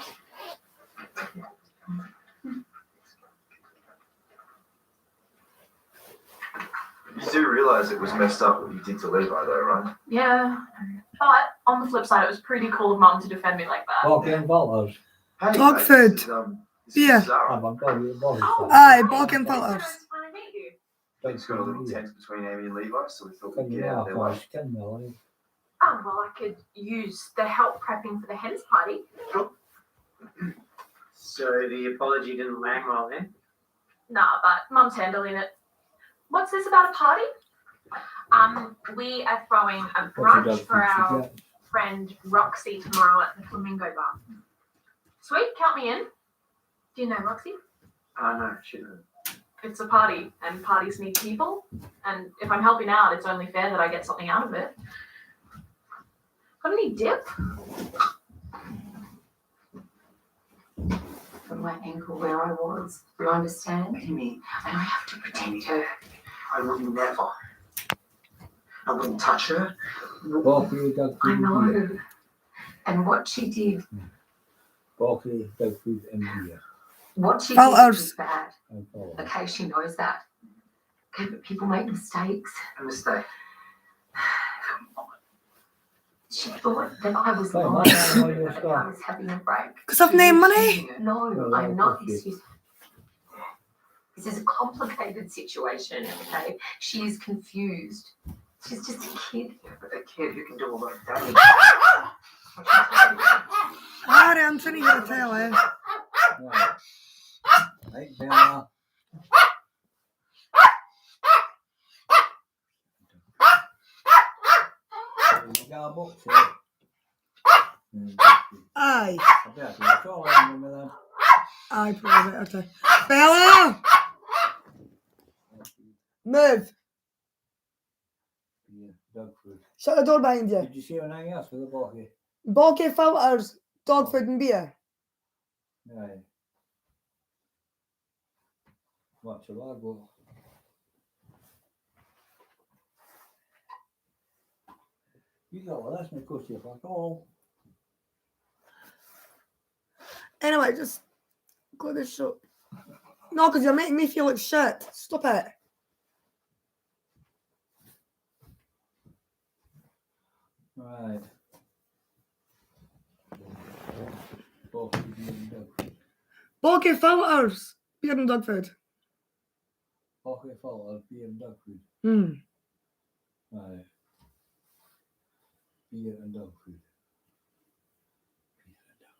You do realise it was messed up what you did to Levi, though, right? Yeah. But on the flip side, it was pretty cool of Mum to defend me like that. Balkan Valters. Hey, Dog mate, food. this is Yeah. Zara. I'm a body. Aye, Balkan Filters. Nice to meet you. Things got a little tense between Amy and Levi, so we thought Can we'd you get out now? of their way. Guys, can you? Oh, well, I could use the help prepping for the hens party. So the apology didn't land well then? Nah, but Mum's handling it. What's this about a party? We are throwing a brunch for our friend Roxy tomorrow at the Flamingo Bar. Sweet, count me in. Do you know Roxy? No, she didn't. It's a party, and parties need people. And if I'm helping out, it's only fair that I get something out of it. Got any dip? From my ankle where I was. You understand? Amy, I don't have to pretend to. I would never. I wouldn't touch her. Balky dog I food. know. And what she did, Balky dog food and beer. what she Well, did was bad. And follow. Okay, she knows that. Okay, but people make mistakes. A mistake. She thought that I was Hey, lying, my man, what you that I start? was having a break. Because I've named money. No, Well, I'm not. okay. Excuse me. This is a complicated situation, okay? She is confused. She's just a kid. But a kid who can do all that damage. Harry, I'm trying to get a tail, eh? Right. Right, Bella. You got a box here. Aye. I bet you're calling me with them. Aye, probably better to. Bella! Move. Yeah, dog food. Shut the door behind you. Did you see anything else with the Balky? Bulky Filters, dog food and beer. Right. What's a log go? You got well, that's my coast fuck all. Anyway, just go this show. No, because you're making me feel like shit. Stop it. Right. Balky beer and dog food. Bulky Filters, beer and dog food. Balky follow beer and dog food. Right. Beer and dog food. Beer and dog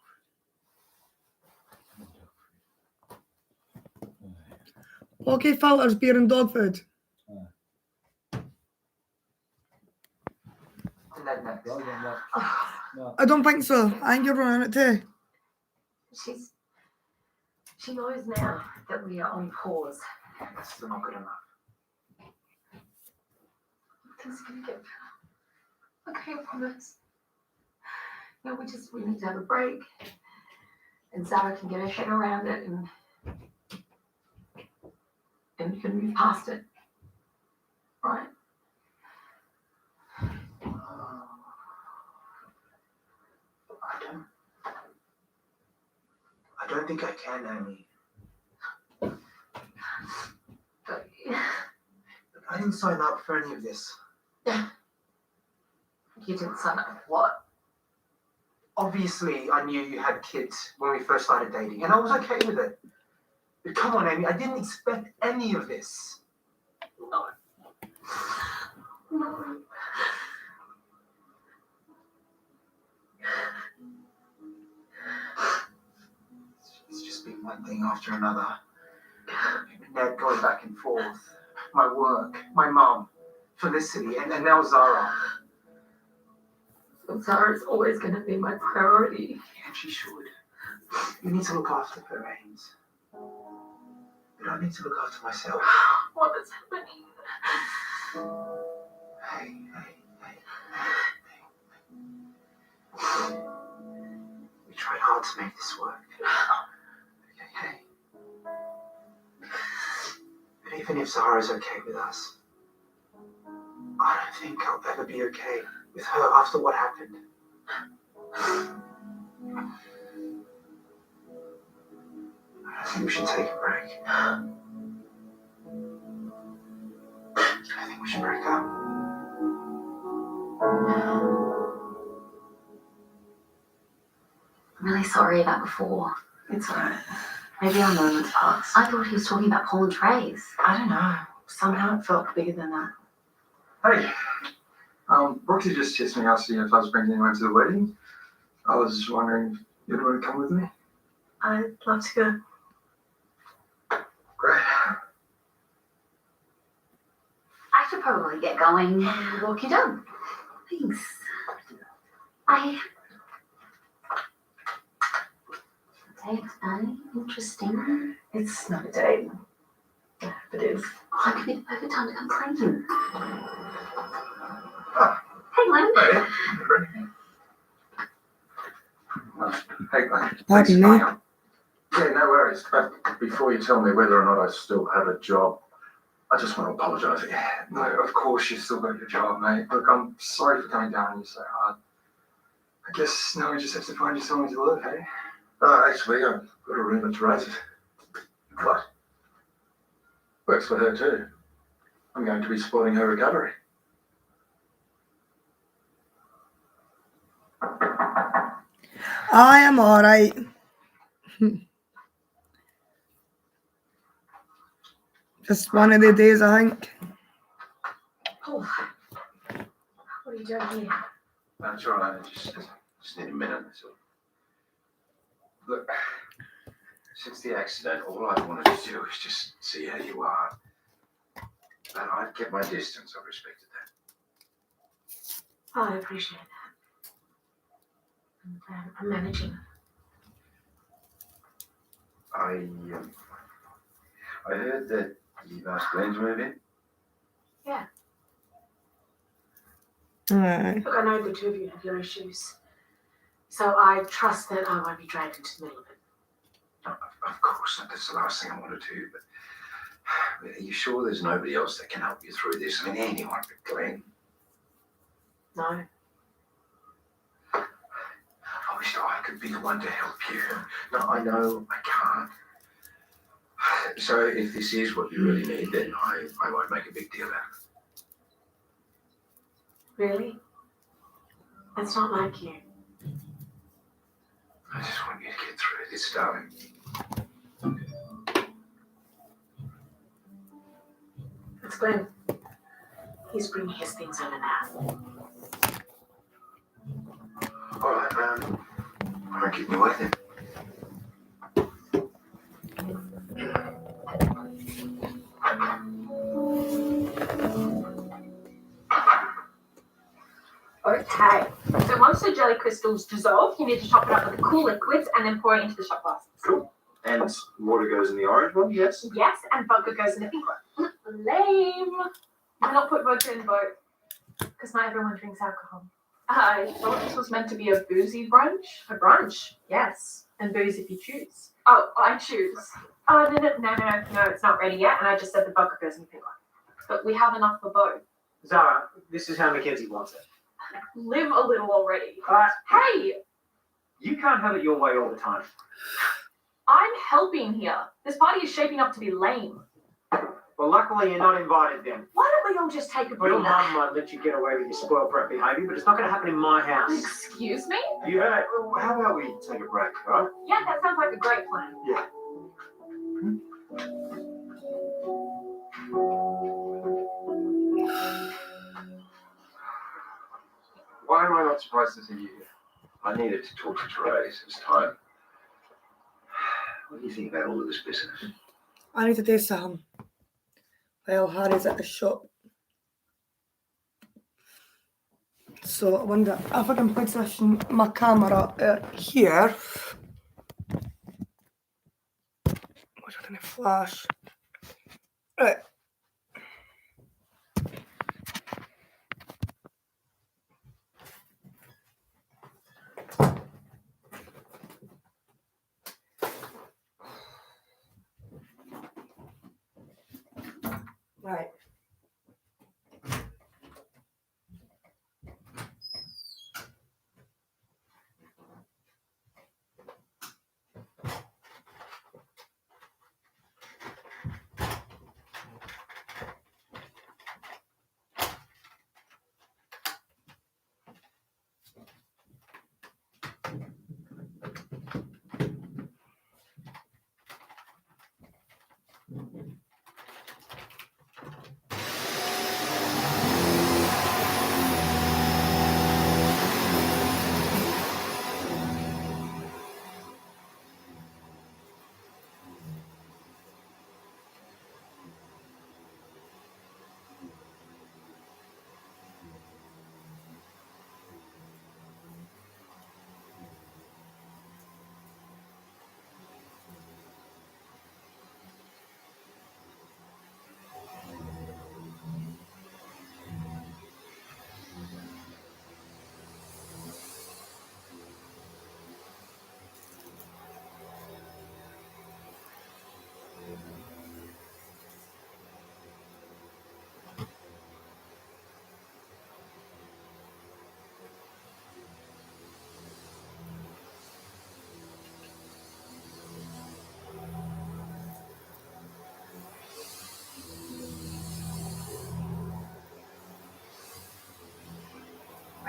food. Right. Bulky Filters, beer and dog food. Ned next. Well done, Max. No. I don't think so. I think you're running it too. She knows now that we are on pause. That's still not good enough. Things are gonna get better. Okay, I promise. You know, we need to have a break. And Zara can get her head around it and we can move past it. Right? I don't think I can, Amy. But, I didn't sign up for any of this. you didn't sign up for what? Obviously, I knew you had kids when we first started dating, and I was okay with it. But come on, Amy, I didn't expect any of this. No. No. It's just been one thing after another. Ned going back and forth. My work, my mum, Felicity, and now Zara. But Zara's always going to be my priority. And she should. You need to look after her, Ames. But I need to look after myself. What is happening? Hey. We tried hard to make this work. Okay. But even if Zara's okay with us, I don't think I'll ever be okay. with her after what happened. I think we should take a break. I think we should break up. I'm really sorry about before. It's alright. Maybe our moments pass. I thought he was talking about Paul and Trace. I don't know. Somehow it felt bigger than that. Hey, Roxy just texted me asking if I was bringing anyone to the wedding. I was wondering if you'd want to come with me. I'd love to go. Great. I should probably get going and walk you down. Thanks. Date, interesting. It's not a date. Yeah, it is. Oh, it could be the perfect time to come clean. Hey, Glenn. Hey, Glenn. Pardon me. Yeah, no worries. But before you tell me whether or not I still have a job, I just want to apologise again. No, of course you've still got your job, mate. Look, I'm sorry for coming down on you so hard. I guess now we just have to find you somewhere to live, hey? Actually, I've got a room at Teresa's. What? Works for her too. I'm going to be supporting her recovery. I am alright. Just one of the days, I think. Oh, what are you doing here? That's all right. I just need a minute. So, look, since the accident, all I wanted to do is just see how you are. And I've kept my distance. I've respected that. Oh, I appreciate that. I'm managing. I heard that you've asked Glenn to move in. Alright. Look, I know the two of you have your issues. So I trust that I won't be dragged into the middle of it. Of course, that's the last thing I want to do, but are you sure there's nobody else that can help you through this? I mean, anyone but Glenn. No. I wish I could be the one to help you. No, I know I can't. So if this is what you really need, then I won't make a big deal out of it. Really? It's not like you. I just want you to get through this, darling. It's Glenn. He's bringing his things over now. All right, I won't keep me waiting. Okay. So once the jelly crystals dissolve, you need to top it up with the cool liquids and then pour it into the shot glasses. Cool. And water goes in the orange one, yes? Yes, and vodka goes in the pink one. Lame. Why not put vodka in both? Because not everyone drinks alcohol. I thought this was meant to be a boozy brunch. A brunch? Yes. And booze if you choose. Oh, I choose. Oh, no, it's not ready yet. And I just said the vodka goes in the pink one. But we have enough for both. Zara, this is how Mackenzie wants it. Live a little already. Hey, You can't have it your way all the time. I'm helping here. This party is shaping up to be lame. Well, luckily you're not invited then. Why don't we all just take a Your breather? mum might let you get away with your spoiled brat behaviour, but it's not going to happen in my house. Excuse me? Yeah, how about we take a break, all right? Yeah, that sounds like a great plan. Yeah. Why am I not surprised to see you here? I needed to talk to Therese. It's time. What do you think about all of this business? I need to do something. Well, Harry's at the shop. So I wonder if I can position my camera here. Which I didn't flash. Right. Right.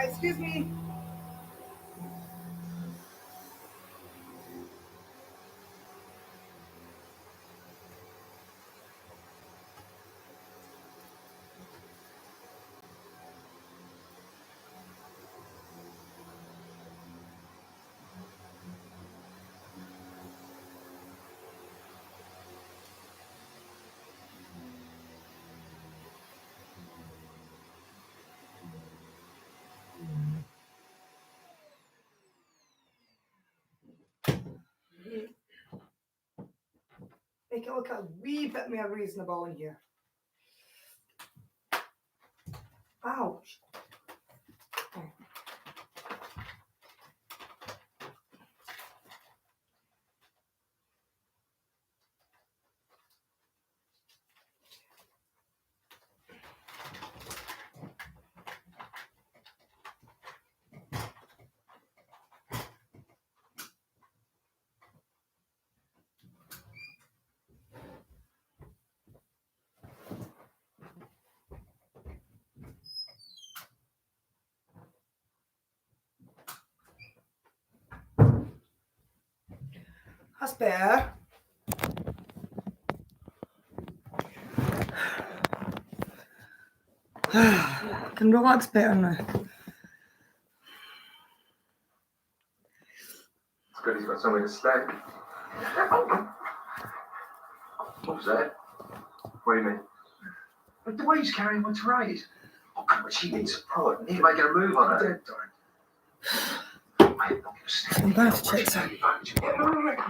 Excuse me. Make it look a wee bit more reasonable in here. Ouch. Okay. That's better. Can relax better now. It's good he's got somewhere to stay. What was that? What do you mean? But the way he's carrying on to raid. Oh, come on, she needs support. We need to make a move on her. I'm going to check that.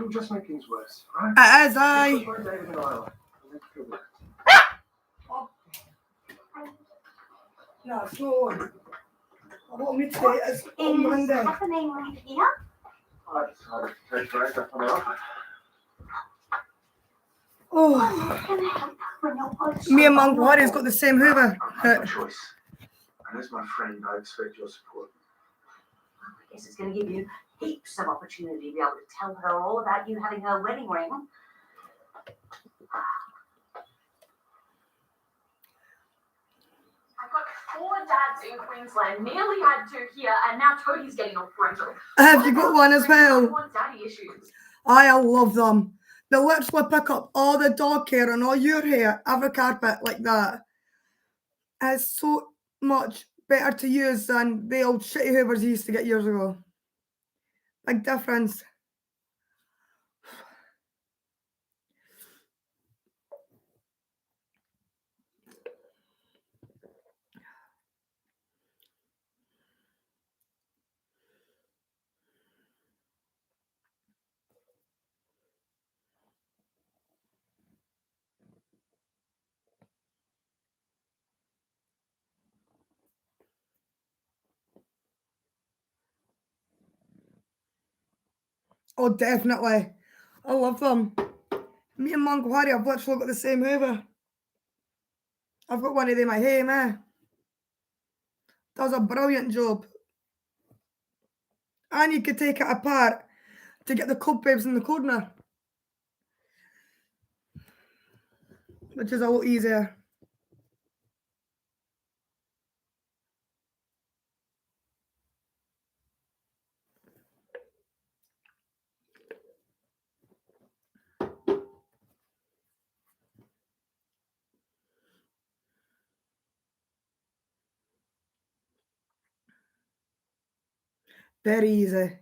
We'll just make things worse, right? As I. David and I. No, it's not on. I want me to say it's on Monday. What's happening here? I decided to take Grace up on the offer. Oh, Can I help when you're both me and Monk Warrior's got the same Hoover. I have no choice. And as my friend, I expect your support. I guess it's going to give you heaps of opportunity to be able to tell her all about you having her wedding ring. I've got 4 dads in Queensland, nearly had 2 here, and now Toadie's getting all parental. Have you got one as well? Want daddy issues. I love them. They literally pick up all the dog hair and all your hair, every carpet like that. It's so much better to use than the old shitty Hoovers you used to get years ago. Big difference. Oh, definitely. I love them. Me and Monk Warrior have literally got the same Hoover. I've got one of them at home, eh? Does a brilliant job. And you could take it apart to get the cobwebs in the corner, which is a lot easier. Very easy.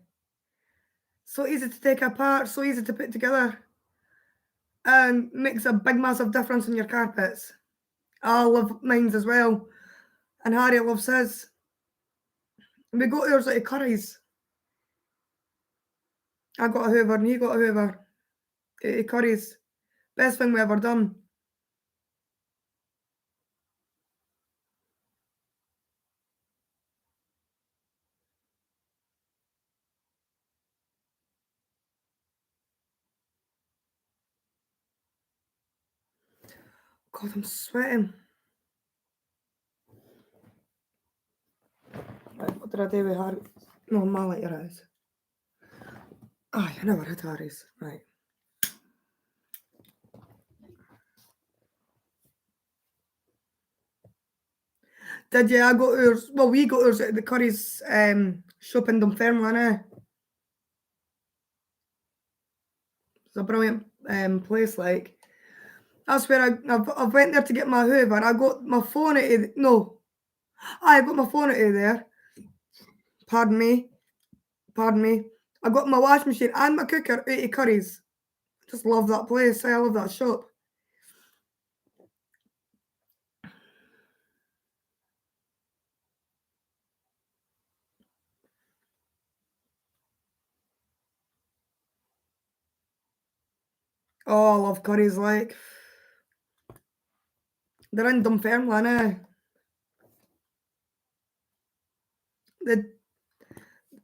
So easy to take apart, so easy to put together. And makes a big, massive difference in your carpets. I love mine as well. And Harry loves his. We got ours at Curry's. I got a Hoover and he got a Hoover. At Curry's. Best thing we ever done. God, I'm sweating. Right, what did I do with Harry? No, my lighter is. Oh, you never had Harry's. Right. Did you? I got ours. Well, we got ours at the Curry's shop in Dunfermline. It's a brilliant place. Like, that's where I went there to get my Hoover. I got my phone out of I got my phone out of there. Pardon me. I got my washing machine and my cooker out of Curry's. Just love that place. I love that shop. Oh, I love Curry's. Like, they're in Dunfermline.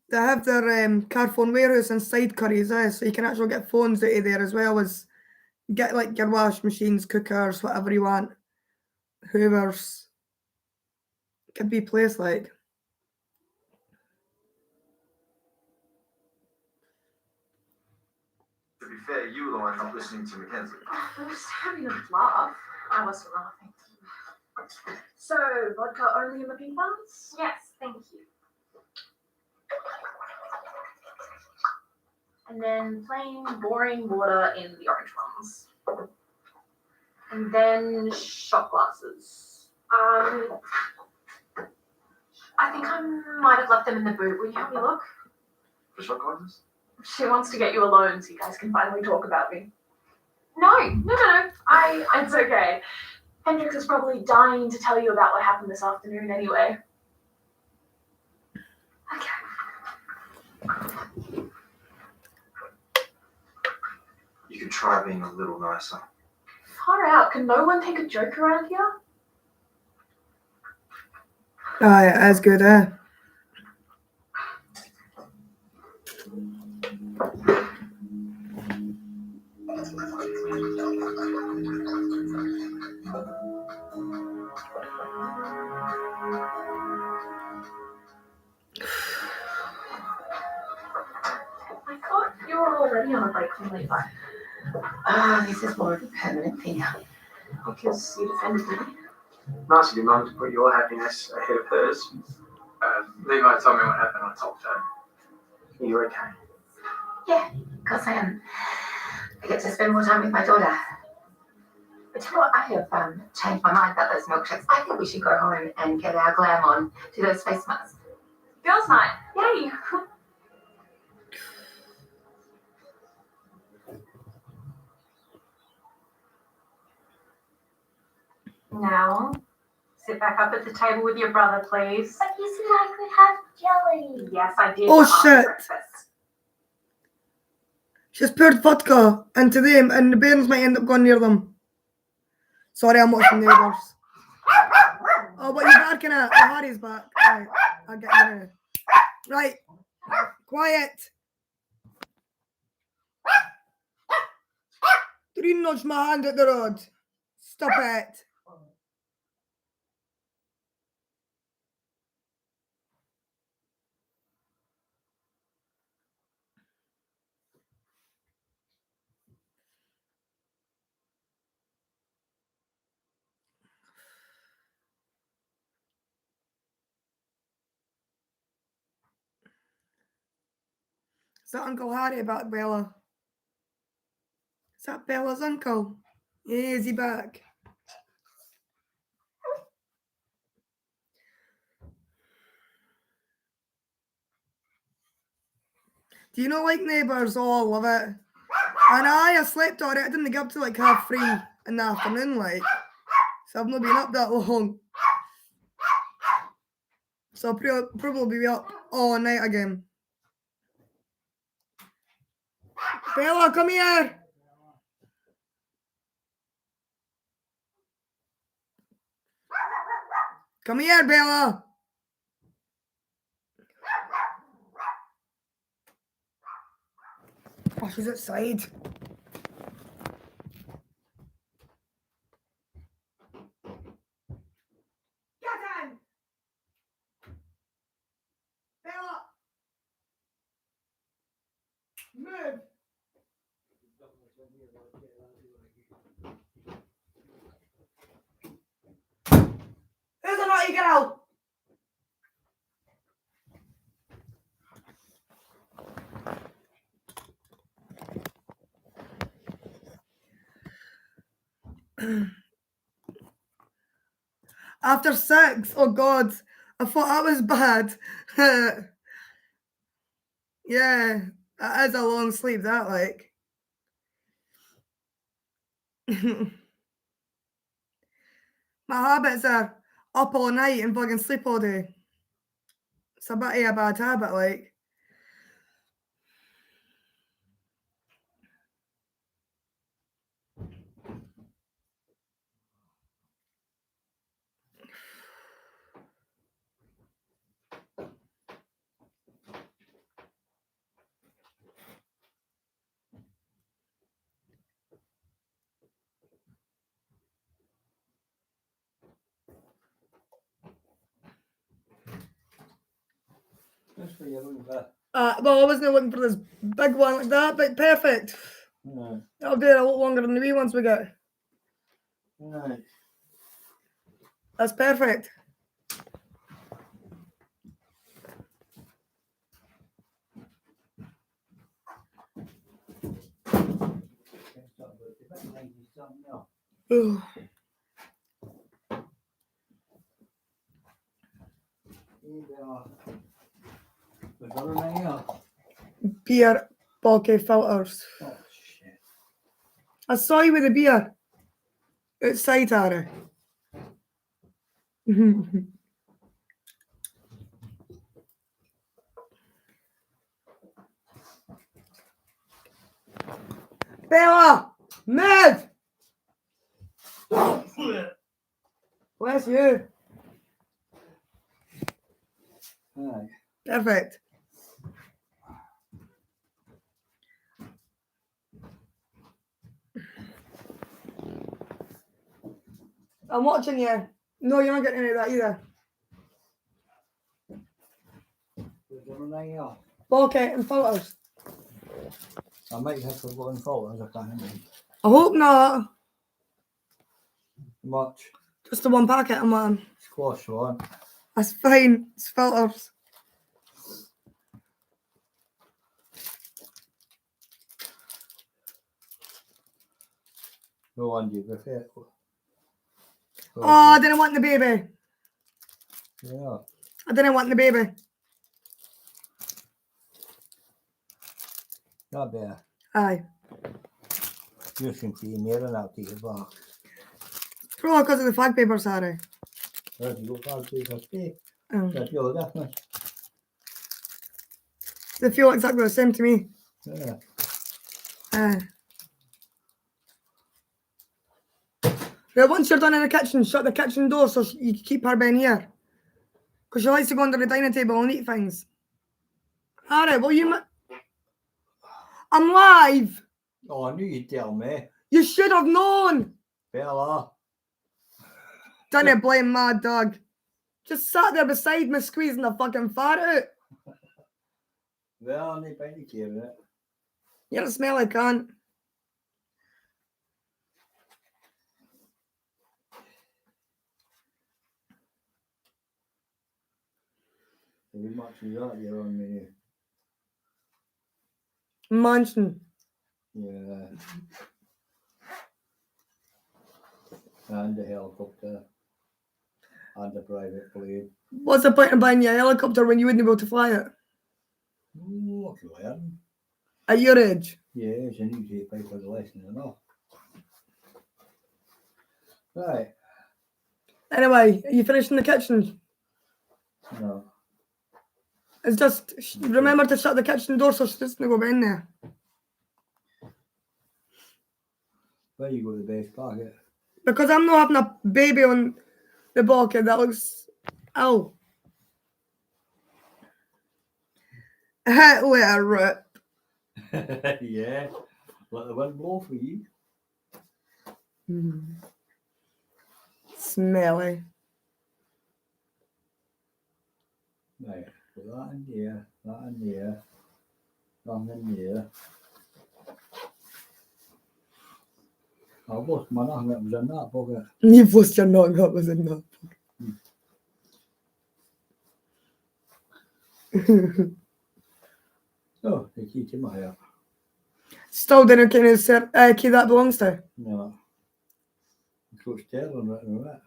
They have their Carphone warehouse inside Curry's, so you can actually get phones out of there as well as get like your wash machines, cookers, whatever you want, Hoovers. Could be a place like. To be fair, you were the one not listening to Mackenzie. We were just having a laugh. I wasn't laughing. So, vodka only in the pink ones? Yes, thank you. And then plain, boring water in the orange ones. And then shot glasses. I think I might have left them in the boot. Will you help me look? For shot glasses? She wants to get you alone so you guys can finally talk about me. No. It's okay. Hendrix is probably dying to tell you about what happened this afternoon anyway. Okay. You could try being a little nicer. Far out. Can no one take a joke around here? Yeah, that's good, I thought you were already on a break from Levi. This is more of a permanent thing. Because you defended me. Nice of your mum to put your happiness ahead of hers. Levi told me what happened on Top Show. Are you okay? Yeah, because I am. I get to spend more time with my daughter. But you know what? I have changed my mind about those milkshakes. I think we should go home and get our glam on, do those face masks. Girls' night. Yay! Now, sit back up at the table with your brother, please. But you said I could have jelly. Yes, I did. Oh, after shit. breakfast. She's poured vodka into them, and the bairns might end up going near them. Sorry, I'm watching Neighbours. Oh, what are you barking at? Oh, Harry's back. Right, I'll get you now. Right, quiet. Do you nudge my hand at the road? Stop it. Is that Uncle Harry back, Bella? Is that Bella's uncle? Yeah, is he back? Do you not like Neighbours? Oh, I love it. And I slept already. I didn't get up to like 3:30 in the afternoon, like. So I've not been up that long. So I'll probably be up all night again. Bella, come here. Come here, Bella. Oh, she's outside. Get in. Bella. Move. Who's a naughty girl. After 6, oh God, I thought that was bad. Yeah, that is a long sleep, that like. My habits are up all night and fucking sleep all day. It's a bit of a bad habit, like. That's what you're looking for. Well, I wasn't looking for this big one like that, but perfect. No. That'll do it a lot longer than the wee ones we got. No. That's perfect. Ugh. Beer bokeh filters. Oh shit. I saw you with a beer outside, Harry. Bella, move! Bless you. Aye. Perfect. I'm watching you. No, you're not getting any of that either. Bokeh and filters. I might have to go and photos, I can't remember. I hope not. Much. Just the one packet, man. Squash one. That's fine. It's filters. No one you prefer. Oh, I didn't want the baby. Yeah. I didn't want the baby. Not bad. Aye. You can see near and out to your back. Probably because of the flag papers, Harry. There's your back to your speak. Oh. That's your difference. They feel exactly the same to me. Yeah. Right, once you're done in the kitchen, shut the kitchen door so you can keep her in here. Because she likes to go under the dining table and eat things. Alright, well I'm live. Oh, I knew you'd tell me. You should have known. Bella. Don't blame Mad Dog. Just sat there beside me squeezing the fucking fart out. Well, I need to care of it. You're a smelly cunt. How much is that you're on me? Mansion. Yeah. And a helicopter. And a private plane. What's the point of buying you a helicopter when you wouldn't be able to fly it? Oh, I can learn. At your age? Yes, you need to pay for the lesson enough. Right. Anyway, are you finished in the kitchen? No. It's just, remember to shut the kitchen door so she doesn't go in there. Where you got the best packet? Because I'm not having a baby on the bucket. That looks... Ow. Let her rip. Yeah. Let the wind blow for you. Smelly. Right. Put that in there. That in there. That in there. I've lost my nothing that was in that bucket. You've lost your nothing that was in that bucket. Oh, they keep him out. Still didn't ken his key that belongs to. No. It's got sterling written on it.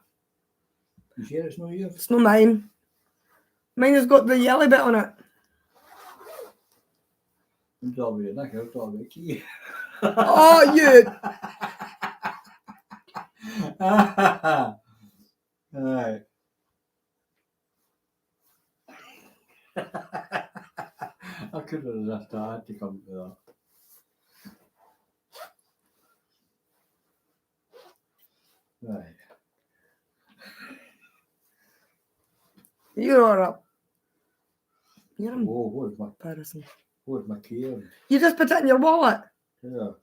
You sure it's not yours? It's not mine. Mine has got the yellow bit on it. I'm talking about Nick, I'm talking about key. Oh, you. Right. I couldn't resist that. I had to come to that. Right. You're all up. You're Whoa, where's my embarrassing. key? You just put it in your wallet. Yeah.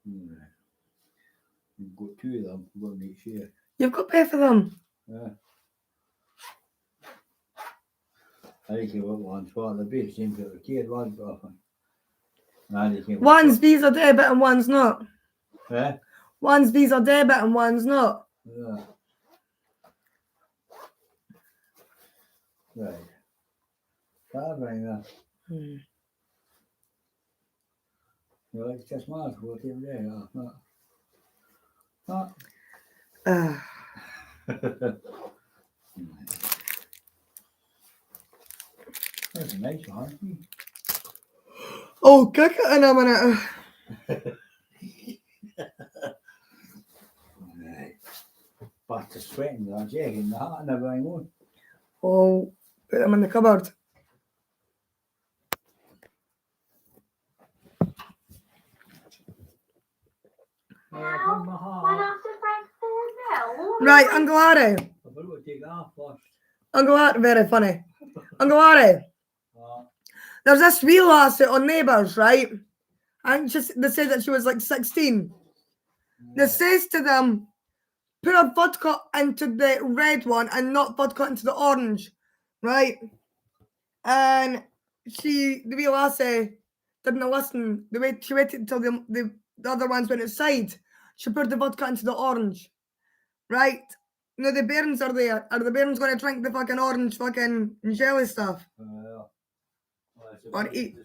Right. You've got two of them. We're going to need share. You've got both of them. Yeah. I think you want one spot. The base seems to have kid one's often. One's Visa debit and one's not. Yeah. One's Visa debit and one's not. Yeah. Right. That right there. You like just miles for him there, not. That's a nice one. Oh, kick it in a minute. Right. Back to sweating, that jacket and the hat and everything on. Oh, put them in the cupboard. One after breakfast. No. Right, Uncle Harry. I better take that off first. Uncle Harry, very funny. Uncle Harry. There's this wee lassie on Neighbours, right? And they said that she was like 16. They says to them, put a vodka into the red one and not vodka into the orange, right? And the wee lassie didn't listen. She waited until the other ones went outside. She put the vodka into the orange, right? Now the bairns are there. Are the bairns going to drink the fucking orange fucking jelly stuff? Or eat?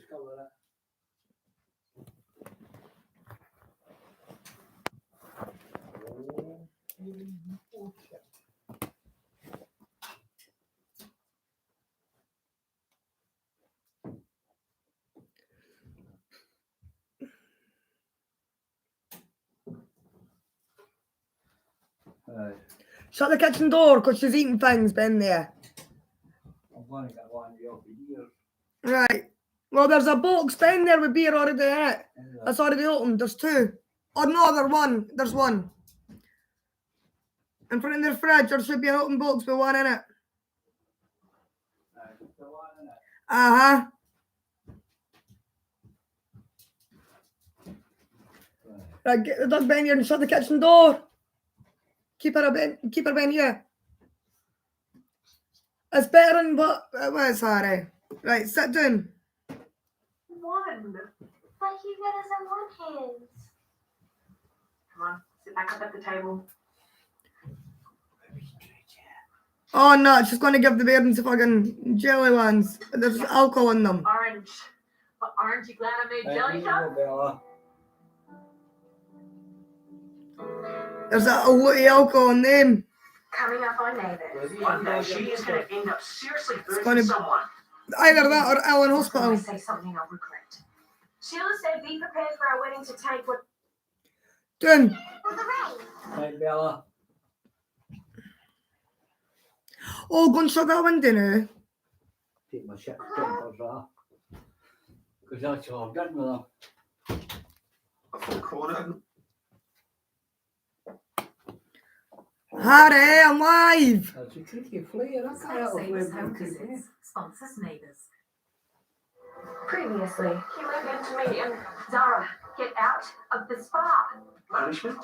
Shut the kitchen door because she's eating things, been there. I'm going to get one of the off the ears. Right. Well, there's a box been there with beer already in it. That's already opened. There's two. Or no, there's one. There's one. In front of the fridge, there should be an open box with one in it. Uh-huh. Right, get the dog behind here and shut the kitchen door. Keep her behind here. It's better than what it was, Harry. Right, sit down. One. But he doesn't want his. Come on, sit back up at the table. Oh no, she's going to give the bairns the fucking jelly ones. There's alcohol in them. Orange. But aren't you glad I made jelly shot? There's a lot of alcohol in them. Coming up on Neighbours. One day she is going to end up seriously gonna- hurting someone. Either that or Ellen Hospital. Say something I'll regret. Sheila said be prepared for our wedding to take what... Doing. Right, Bella. Oh, go and shut that window now. Take my shit jumpers off. Because that's all I've done with them. I thought corner. Harry, I'm live. That's a tricky flare. That's Savers Home Visits sponsors Neighbours. Previously, he went into me and Zara, get out of the spa. Punishment?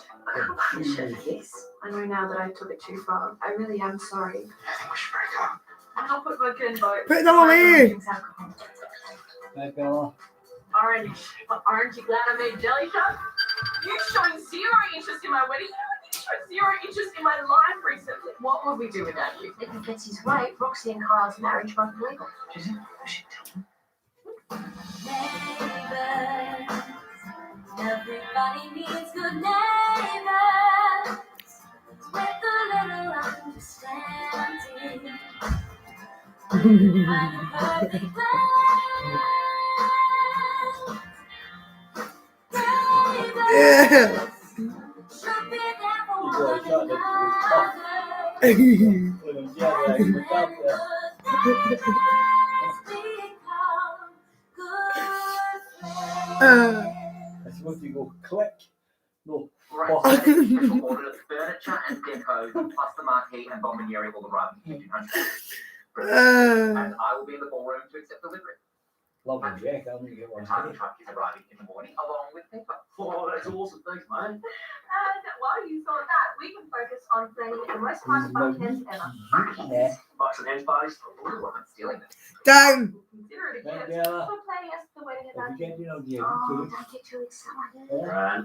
Yes. I know now that I took it too far. I really am sorry. I think we should break up. I'll put my gun boat. Put them away. Right, Bella. Orange. But aren't you glad I made jelly shot? You're showing zero interest in my wedding. show zero interest in my life recently. What would we do without you? If he gets his way, Roxy and Kyle's marriage won't be legal. Do you think we should tell him? Everybody needs good neighbors with a little understanding. Find a perfect blend. Yeah. Should be there for You one got a shot another. When I'm jealous, I'm up there. That's supposed to go click. No. Right, Oh. so that is official order. Furniture and deco, plus the marquee and bomboniere will arrive at 1500. And I will be in the ballroom to accept delivery. Lovely, Jack. I'm going to get one. The time truck is arriving in the morning, along with paper. Oh, that's awesome. Thanks, mate. And while you thought that, we can focus on planning the most fun weekends ever. Yeah. Bucks and hand parties. Oh, I'm stealing it. Down. Consider it a Thank gift. you. We're planning us the wedding If you event. get, you know, the Oh, cake. don't get too excited. Right.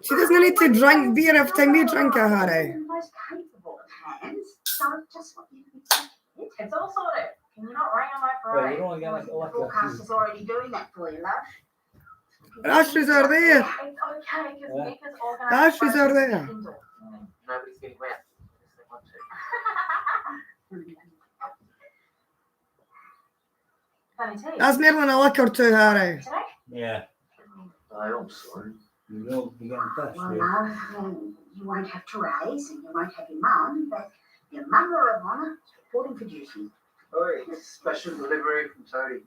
She doesn't need to drink beer every time you drink it, Harry. The most capable of hands. So just what you need. It's all sorted. Can you not rain on my Well, parade? you don't get like a The liquor. forecaster's already doing that for you, love. The ashes are there. It's okay, because Yeah. Nick has The organised. ashes are there. indoor. Nobody's getting wet. Unless they want to. Funny tea. That's nearly a liquor too, Harry. Today? Yeah. I'm sorry. You know, you getting pissed, Well, yeah. no, you won't have Therese and you won't have your mum, but your mother of honour is reporting for duty. Oi, special delivery from Tony.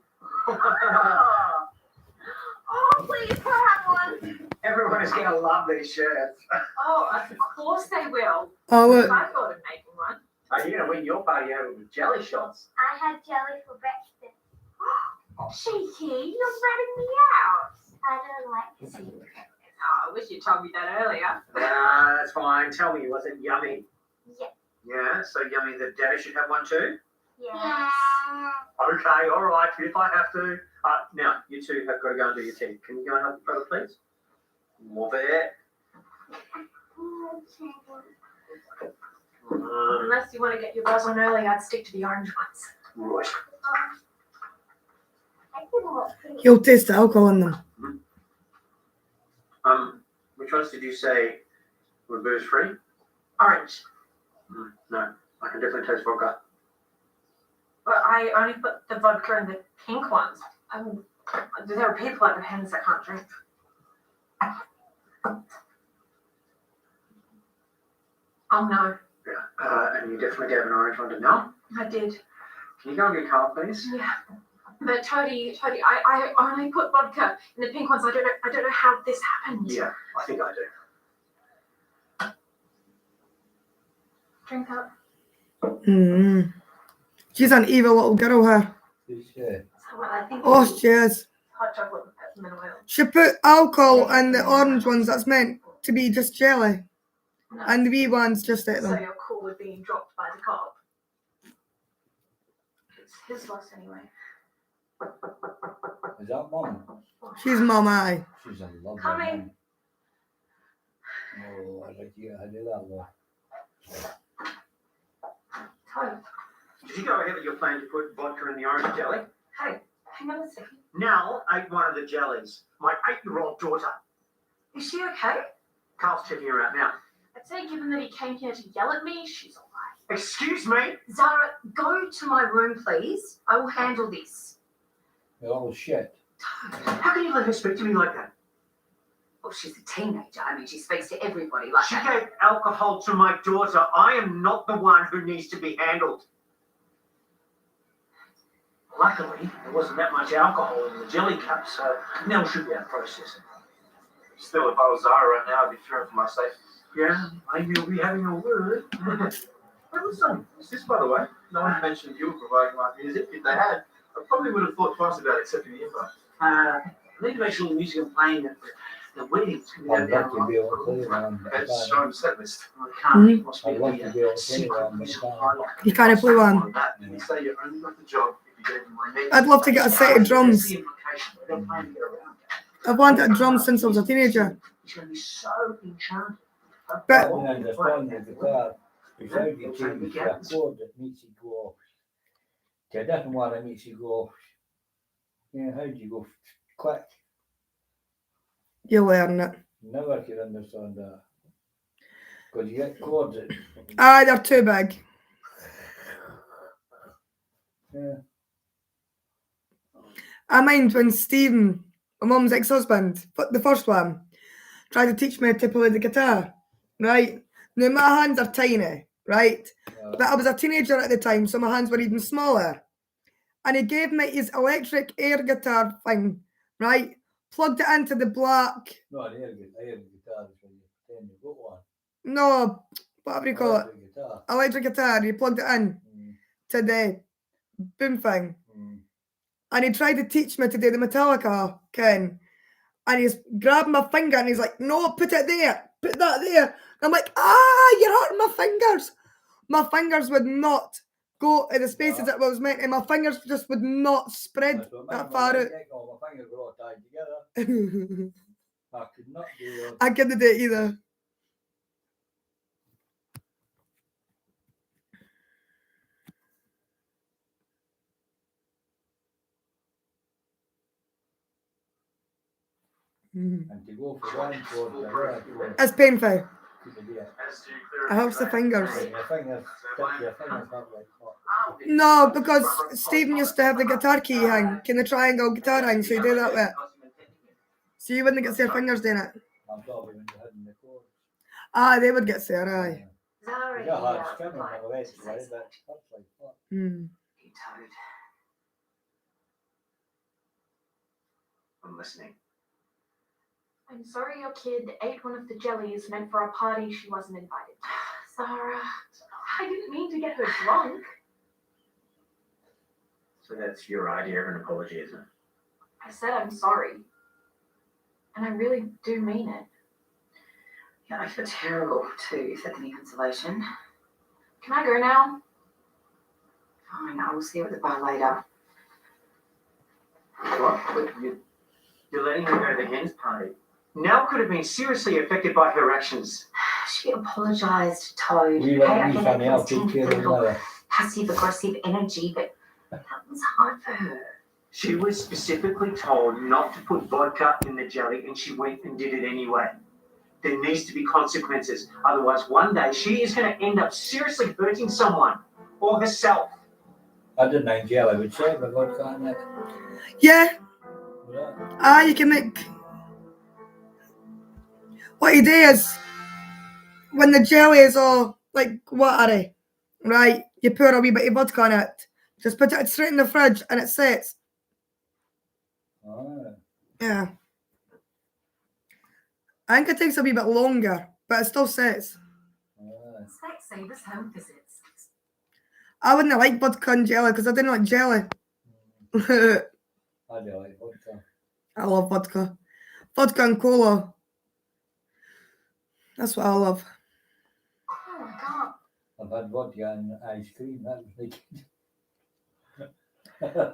Oh, please, can I have one? Everyone is gonna love these shirts. Oh, of course they will. Oh, look. I thought of making one. Are you gonna win your party over with jelly shots? I had jelly for breakfast. Cheeky, you're ratting me out. I don't like to see it. Oh, I wish you told me that earlier. That's fine. Tell me, was it yummy? Yeah. Yeah, so yummy that Daddy should have one too? Yeah. Okay, all right, if I have to. Now, you two have got to go and do your tea. Can you go and help your brother, please? Love it. Unless you want to get your buzz on early, I'd stick to the orange ones. Right. He'll taste the alcohol in them. Which ones did you say were booze free? Orange. No, I can definitely taste vodka. But I only put the vodka in the pink ones. There are people at the hands that can't drink. Oh no, Yeah. And you definitely gave an orange one to Mel. I did. Can you go and get Carl, please? Yeah. But Toadie, I only put vodka in the pink ones. I don't know how this happened. Yeah, I think I do. Drink up. Mm. She's an evil little girl, her. So what I think. Oh, she is. Hot chocolate with peppermint oil. She put alcohol in the orange ones that's meant to be just jelly. No. And the wee ones just at So them. you're cool with being dropped by the cop. It's his loss anyway. Is that mum? She's mum, aye. She's a lovely Coming. mum. Oh, I'd like to get her to do that one. Toad, Did you go ahead with your plan to put vodka in the orange jelly? hey, hang on a second. Nell ate one of the jellies. My 8-year-old daughter. Is she okay? Carl's checking her out now. I'd say given that he came here to yell at me, she's alright. Excuse me? Zara, go to my room, please. I will handle this. Oh, shit. How can you let her speak to me like that? Well, she's a teenager. I mean, she speaks to everybody like She that. gave alcohol to my daughter. I am not the one who needs to be handled. Luckily, there wasn't that much alcohol in the jelly cup, so Nell should be able to process it. Still, if I was Zara right now, I'd be fearing for my safety. Yeah, maybe you'll be having a word. Hey, listen, is this, by the way? No one mentioned you were providing live music. If they had, I probably would have thought twice about accepting the invite. I need to make sure the music I'm playing at the wedding's going to I'd love to be able to play one, but I It's can't. showing set list. I can't. It must be I'd love to be able to play secret one, but I musical can't. highlight. You can't play one. And you say you only got the job if you gave them remaining. I'd love to get a set of drums. That's the implication. They don't plan to get around that. I've wanted drums since I was a teenager. He's going to be so enchanted. But I don't understand the guitar. It's how you change the chord that makes it go off. To a different one that makes it go off. Yeah, how do you go quick? you learn it. Never could understand that. Because you get chords that. Aye, they're too big. Yeah. I mind when Stephen, my mum's ex-husband, the first one, tried to teach me to play the guitar, right? Now my hands are tiny, right? But I was a teenager at the time, so my hands were even smaller. And he gave me his electric air guitar thing, right? Plugged it into the black. No, an air guitar is when you pretend you've got one. No, whatever you call it. Electric guitar. Electric guitar. He plugged it in to the boom thing. And he tried to teach me to do the Metallica, Ken. And he's grabbing my finger and he's like, no, put it there. Put that there. And I'm like, you're hurting my fingers. My fingers would not go in the spaces that was meant, and my fingers just would not spread that far out. My fingers were all tied together. I could not do that. I couldn't do it either. And to go for one chord, the other chord. It's painful. Couldn't do it. It hurts the fingers. Your fingers hurt like hot. No, because Stephen used to have the guitar key hang, the triangle guitar hang, so you do that with. So you wouldn't get your fingers doing it. I'm probably when you're hitting the chords. They would get sore, aye. You got hard strumming on the west side, but it hurts like hot. You toad. I'm listening. I'm sorry your kid ate one of the jellies meant for a party she wasn't invited to. Zara. I didn't mean to get her drunk. So that's your idea of an apology, isn't it? I said I'm sorry. And I really do mean it. Yeah, I feel terrible too, if that's any consolation. Can I go now? Fine, I will see you at the bar later. What? You're letting her go to the hens party? Nell could have been seriously affected by her actions. She apologised, Toad. You let me funny, I'll take care of it later. Passive-aggressive energy, but that was hard for her. She was specifically told not to put vodka in the jelly, and she went and did it anyway. There needs to be consequences. Otherwise, one day she is going to end up seriously hurting someone or herself. I didn't mind jelly, would you? But vodka in it. Yeah. Yeah. You can make. What you do is, when the jelly is all like watery, right? You pour a wee bit of vodka on it. Just put it straight in the fridge and it sets. Oh. Yeah. I think it takes a wee bit longer, but it still sets. Specsavers home visits. I wouldn't like vodka and jelly because I didn't like jelly. I do like vodka. I love vodka. Vodka and cola. That's what I love. Oh my god. I've had vodka and ice cream. That was like.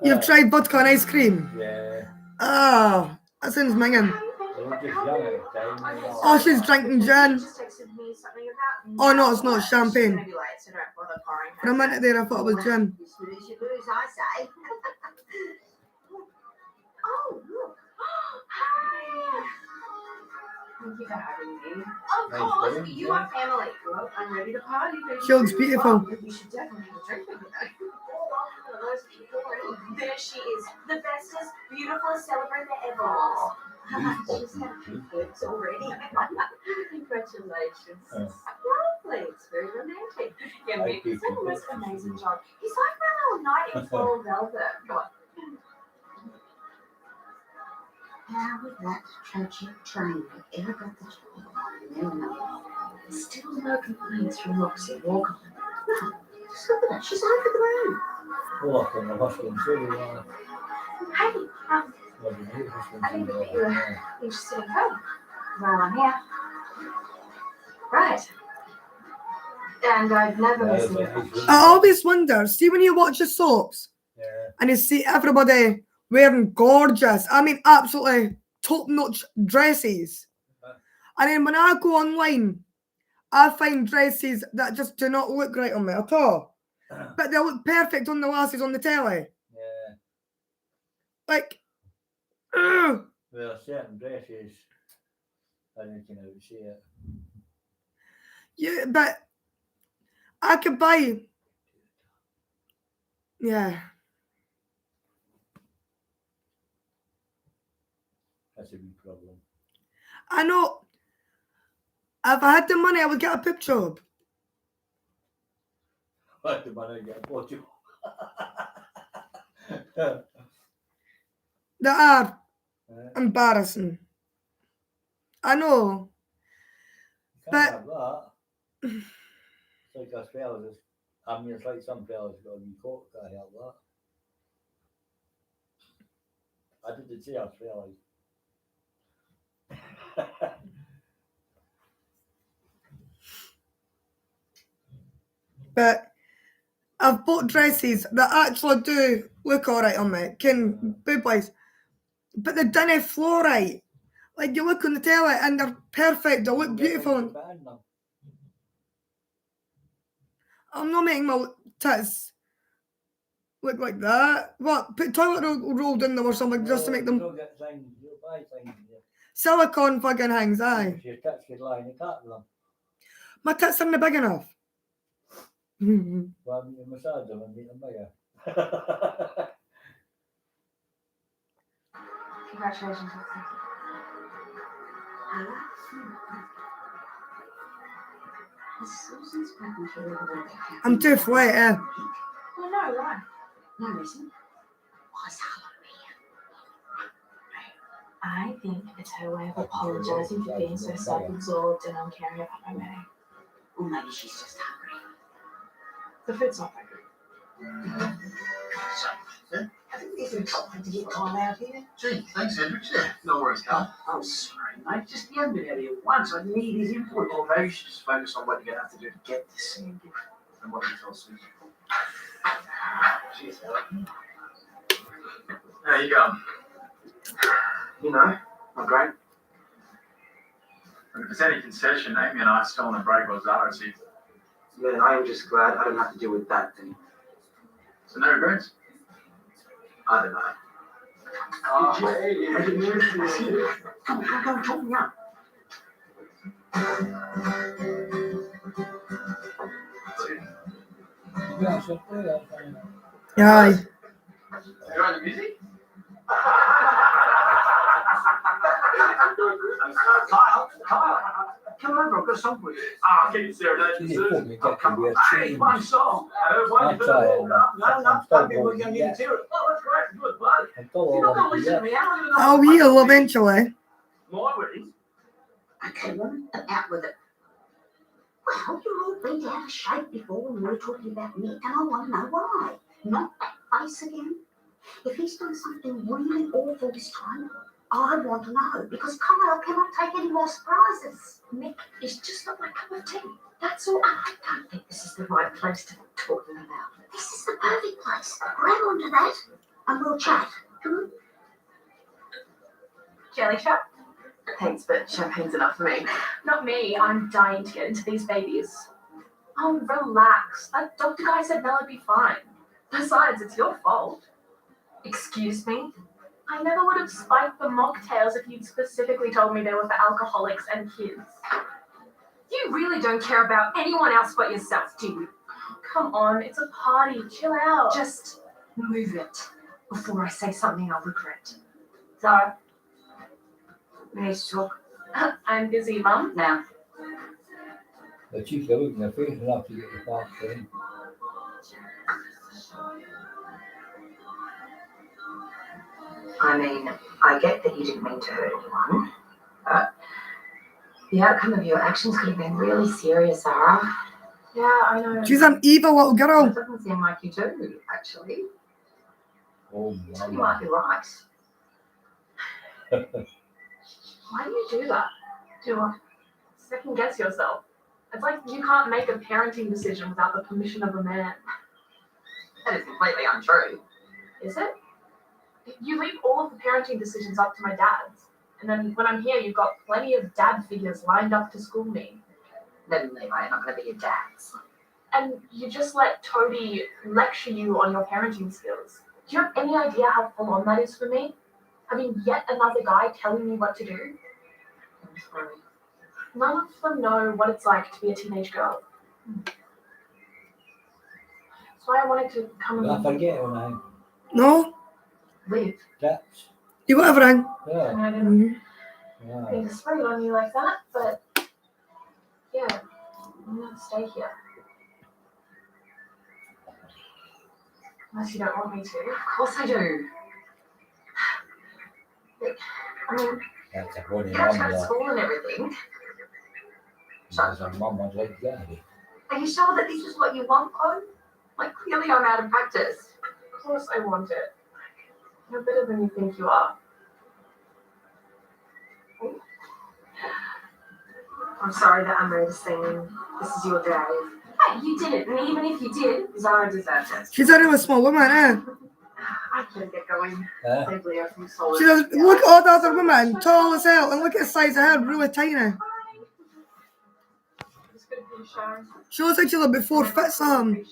You've tried vodka and ice cream? Yeah. Ah, that sounds minging. They were just young at the time. Oh, she's drinking gin. Just texted me something about. Oh no, it's not champagne. It's gonna be late, so don't bother pouring. For a minute there, I thought it was gin. You snooze, you lose, I say. Oh, look. Hi. Thank you for having me. Of Nice course, going, you yeah. are family. Well, I'm ready to party. baby. She looks beautiful. Well, we should definitely have a drink with her. There she is, the bestest, beautifulest celebrant there ever was. She's had a few flirts already. Congratulations. Yeah. Lovely. It's very romantic. Yeah, I Mick do has done the think most that's amazing job. He's like that little knight in floral velvet. What? How would that tragic train have ever got the job? Never know. Still no complaints from Roxy Walker. No, just look at that. She's over the moon. Oh, I can have been silly. Hey, I didn't think you were interested in code. Well, I'm here. Right. And I've never listened to I always wonder, see when you watch the soaps Yeah. and you see everybody wearing gorgeous, I mean absolutely top-notch dresses. And then when I go online I find dresses that just do not look right on me at all. But they look perfect on the lasses on the telly. Yeah. Like, ugh. There are certain dresses I can see it. Yeah, but I could buy. Yeah. That's a big problem. I know. If I had the money, I would get a pip job. I had the money to get a blowjob. That are embarrassing. I know. You can't But have that. It's like us fellas. I mean, it's like some fellas got a wee coat, can't help that. I didn't say us fellas. But I've bought dresses that actually do look alright on me, can boob wise, but they don't flow right. Like you look on the telly and they're perfect, they look beautiful. I'm not making my tits look like that. What? Put toilet roll in them or something just to make them. Silicone fucking hangs, aye. Your tits could lie in the cat with them. My tits aren't big enough. Well, you massage them and make them bigger. Congratulations. I'm too flat, eh? Well, no, why? No reason. What's I think it's her way of apologizing for being so self-absorbed and uncaring about my wedding. Or maybe she's just hungry. The food's not very good. I think these are something to get on out here. Gee, thanks, Hendrix. Yeah, no worries, Carl. Oh, sorry, mate. Just he hasn't been out here once. I need his input. Well, maybe you should just focus on what you're going to have to do to get this singing gift and what you tell Susan. Cheers, Helen. How you going? You know, not great. If it's any concession, Amy and I are still on a break while Zara's here. Man, I am just glad I don't have to deal with that thing. So no regrets? I don't know. Come on, talk me up. Aye. You on the music? Kyle, come over, I've got a song for you. Ah, keep it serenade. Hey, one song. One for the wall. No, maybe we're going to need to hear it. Oh, that's great. Good, buddy. You're not going to listen to me. I will eventually. My wedding? Okay, woman, out with it. Well, you're all bent out of shape before when we were talking about Nick, and I want to know why. Not that face again. If he's done something really awful this time, I want to know, because Kyle cannot take any more surprises. Nick is just not my cup of tea. That's all. I don't think this is the right place to be talking about. This is the perfect place. Grab onto that, and we'll chat. Come on. Jelly shot? Thanks, but champagne's enough for me. Not me. I'm dying to get into these babies. Oh, relax. That doctor guy said Mel'd be fine. Besides, it's your fault. Excuse me? I never would have spiked the mocktails if you'd specifically told me they were for alcoholics and kids. You really don't care about anyone else but yourself, do you? Come on, it's a party. Chill out. Just move it before I say something I'll regret. Zara, We need to talk I'm busy, Mum. now. But she's got in her face enough to get the fast thing. I mean, I get that you didn't mean to hurt anyone, but the outcome of your actions could have been really serious, Zara. Yeah, I know. She's an evil little girl. It doesn't seem like you do, actually. Oh, You might be right. Why do you do that? Do what? Second guess yourself. It's like you can't make a parenting decision without the permission of a man. That is completely untrue. Is it? You leave all of the parenting decisions up to my dad's. And then when I'm here, you've got plenty of dad figures lined up to school me. then Levi, not going to be your dad's. And you just let Toby lecture you on your parenting skills. Do you have any idea how full on that is for me? Having yet another guy telling me what to do? I'm sorry. None of them know what it's like to be a teenage girl. That's why I wanted to come I and forget when I No? Leave. tips. You got everything? Yeah. I didn't Yeah. mean to spring it on you like that, but yeah, I'm gonna stay here. Unless you don't want me to. Of course I do. I mean, That's a funny You have to mum go to though. school and everything. Because her mum was like daddy. Are you sure that this is what you want, though? Like, clearly I'm out of practice. of course I want it. You're better than you think you are. I'm sorry that I'm noticing. This is your day. Hey, you did it, and even if you did, Zara deserves it. She's a really small woman, eh? I can get going. Huh? Save Leo from solar. She does. Look at all the other women, tall as hell, and look at the size of her, really tiny. It's good for you, Sharon. She looks like she's a bit 4 foot something.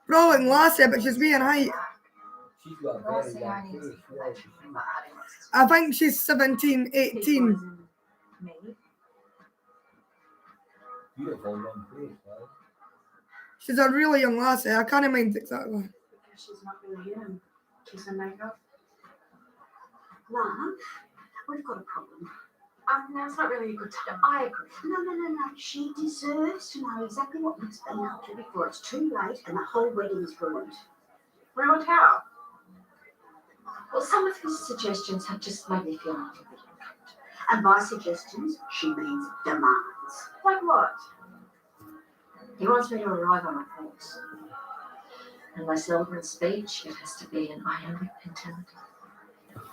Probably looking Lassie, but she's wee in height. She's got a very young face. Yeah, she's I think she's 17, 18. beautiful young face, right? She's a really young lassie. I can't mind exactly. Because she's not really here and kiss her makeup. Love, we've got a problem. Now's not really a good time. I agree. No. She deserves to know exactly what Nick's been up to before it's too late and the whole wedding is ruined. Ruined how? Well, some of his suggestions have just made me feel like a bit uncomfortable. And by suggestions, she means demands. Like what? He wants me to arrive on a horse. And my celebrant speech, it has to be an Iambic pentameter.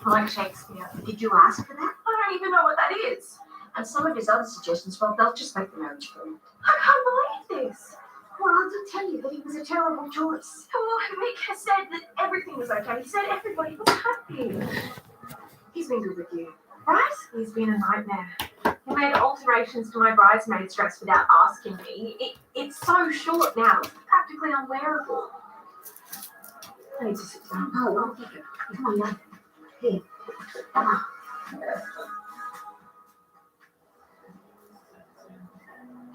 Like Shakespeare. Did you ask for that? I don't even know what that is. And some of his other suggestions, well, they'll just make the marriage ruined. I can't believe this. Well, I'll tell you that it was a terrible choice. Oh, Mick has said that everything was okay. He said everybody was happy. He's been good with you. Right? He's been a nightmare. He made alterations to my bridesmaid's dress without asking me. It's so short now. It's practically unwearable. I need to sit down. Oh, I'll take it. Come on, love. Here. Come on.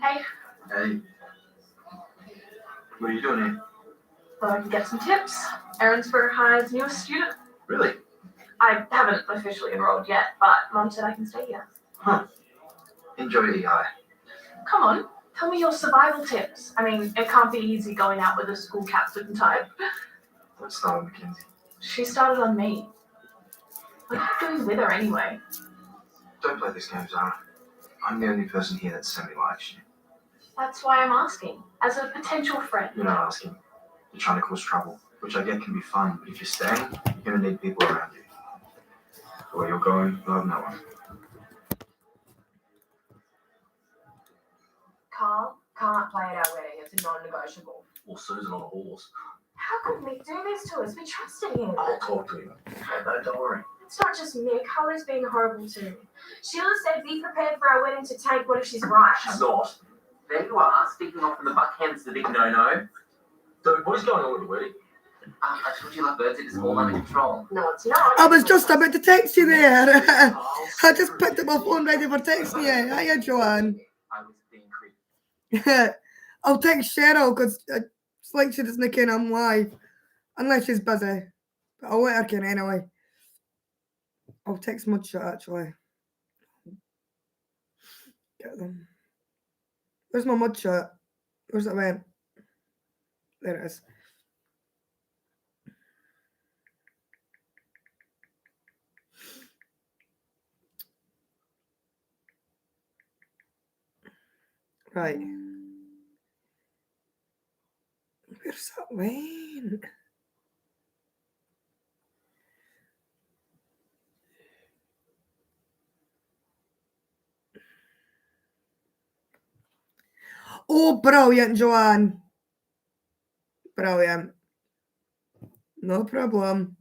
Hey, Hey. What are you doing here? thought I could get some tips. Erinsborough High's newest student. Really? I haven't officially enrolled yet, but Mom said I can stay here. Huh. Enjoy EI. Come on, tell me your survival tips. I mean, it can't be easy going out with a school captain type. Let's start with Mackenzie. She started on me. What are you doing with her anyway? Don't play this game, Zara. I'm the only person here that semi-likes you. That's why I'm asking. As a potential friend. You're not asking. You're trying to cause trouble, which I get can be fun, but if you're staying, you're going to need people around you. Where you're going, you'll have no one. Carl can't play at our wedding. It's a non-negotiable. Or Susan on a horse. How could Mick do this to us? We trusted him. I'll talk to him. No, don't worry. It's not just Mick. Holly's being horrible too. Sheila said be prepared for our wedding to take. What if she's right? She's not. There you are, speaking off from the buckhands, the big no-no. Dude, what is going on with the wedding? I told you like birds, it is all under control. No, it's not. I was just about to text you there. I just picked up my phone ready for texting you. Hiya, Joanne. I was being creepy. I'll text Cheryl because it's like she doesn't care I'm live. Unless she's busy. But I'll let her ken anyway. I'll text Mudshot actually. Get them. Where's my Mudshot? Where's it went? There it is. Right. Where's that went? Oh, brilliant, Joanne. Brilliant. No problem.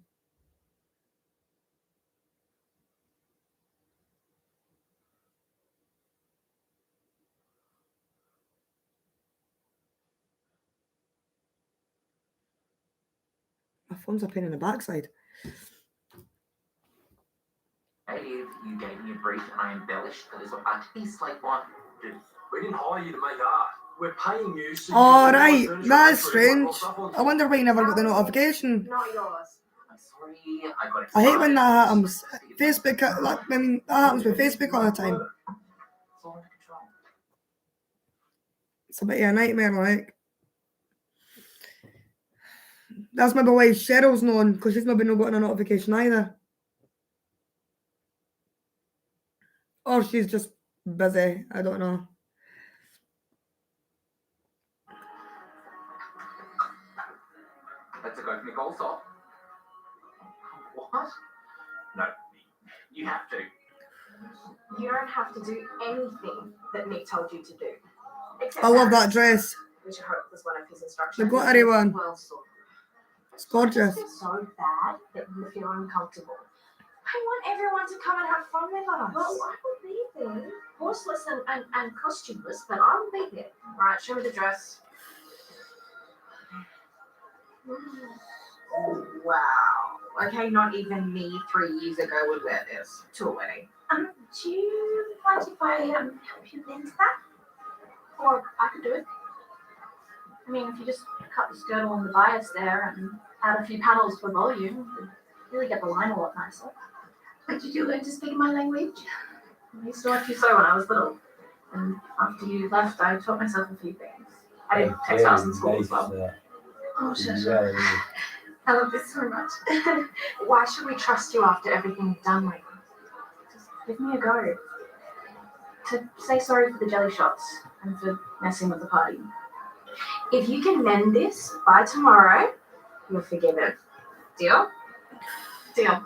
phone's a pain in the backside. If you gave me a brief and I embellished a little, I'd be like one. Dude, we didn't hire you to make art. We're paying you. So All right, that's strange. I wonder why you never got the notification. Not yours. I'm sorry, I got I hate when excited. that happens. Facebook, like, I mean, that happens with Facebook all the time. It's all under control. It's a bit of a nightmare, like. That's maybe why Cheryl's known, because she's maybe not gotten a notification either. Or she's just busy, I don't know. That's a go for me, also. What? No, you have to. You don't have to do anything that Nick told you to do. Except I love that dress. which I hope was one of his The instructions. glittery one. Well, sort of. It's gorgeous. It's so bad that you feel uncomfortable. I want everyone to come and have fun with us. Well, I will be there. Horseless and costumeless, but I will be there. Right, show me the dress. Oh, wow. Okay, not even me 3 years ago would wear this to a wedding. Do you mind if I help you bend that? Or I could do it. I mean, if you just cut the skirt along the bias there and add a few panels for volume, you'd really get the line a lot nicer. But did you learn to speak my language? I used to watch you sew when I was little. And after you left, I taught myself a few things. I did textiles in school as well. Oh, shit. I love this so much. Why should we trust you after everything you've done lately? Just give me a go. To say sorry for the jelly shots and for messing with the party. If you can mend this by tomorrow, you're forgiven. Deal? Deal.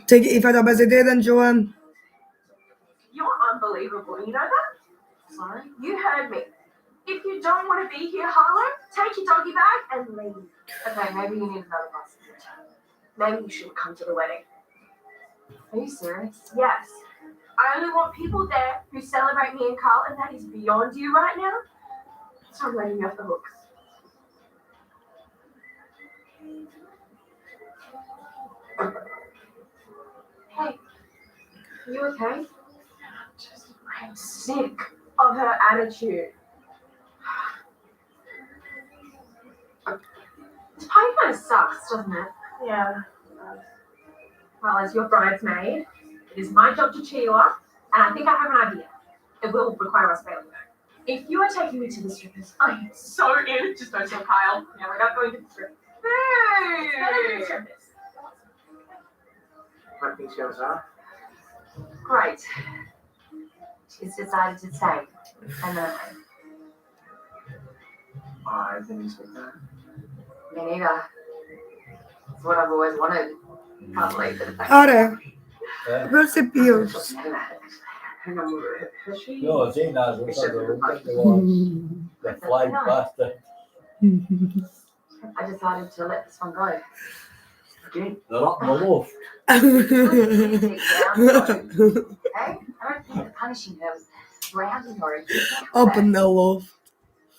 Take it if I had a busy day then, Joanne. You're unbelievable, you know that? Sorry? You heard me. If you don't want to be here, Harlow, take your doggy bag and leave. Okay, maybe you need another bus. Maybe you shouldn't come to the wedding. Are you serious? Yes. I only want people there who celebrate me and Carl, and that is beyond you right now. So I'm letting you off the hooks. Hey, you okay? I'm sick of her attitude. This party kind of sucks, doesn't it? Yeah. Well, as your bridesmaid, it is my job to cheer you up, and I think I have an idea. It will require us bailing back. If you are taking me to the strippers, I am so in. Just don't tell Kyle. Yeah, we're not going to the strippers. Hey! It's better than the strippers. What things goes on? Great. She's decided to stay. And then I didn't expect that. me neither. It's what I've always wanted. Can't believe it. Alright. Where's the bills? Hang on, has she? No, I think that's what the ones. The flying bastard. I decided to let this one go. Again? They're up in the loft. Hey, I don't think the punishing her was grounding her. Up in the loft.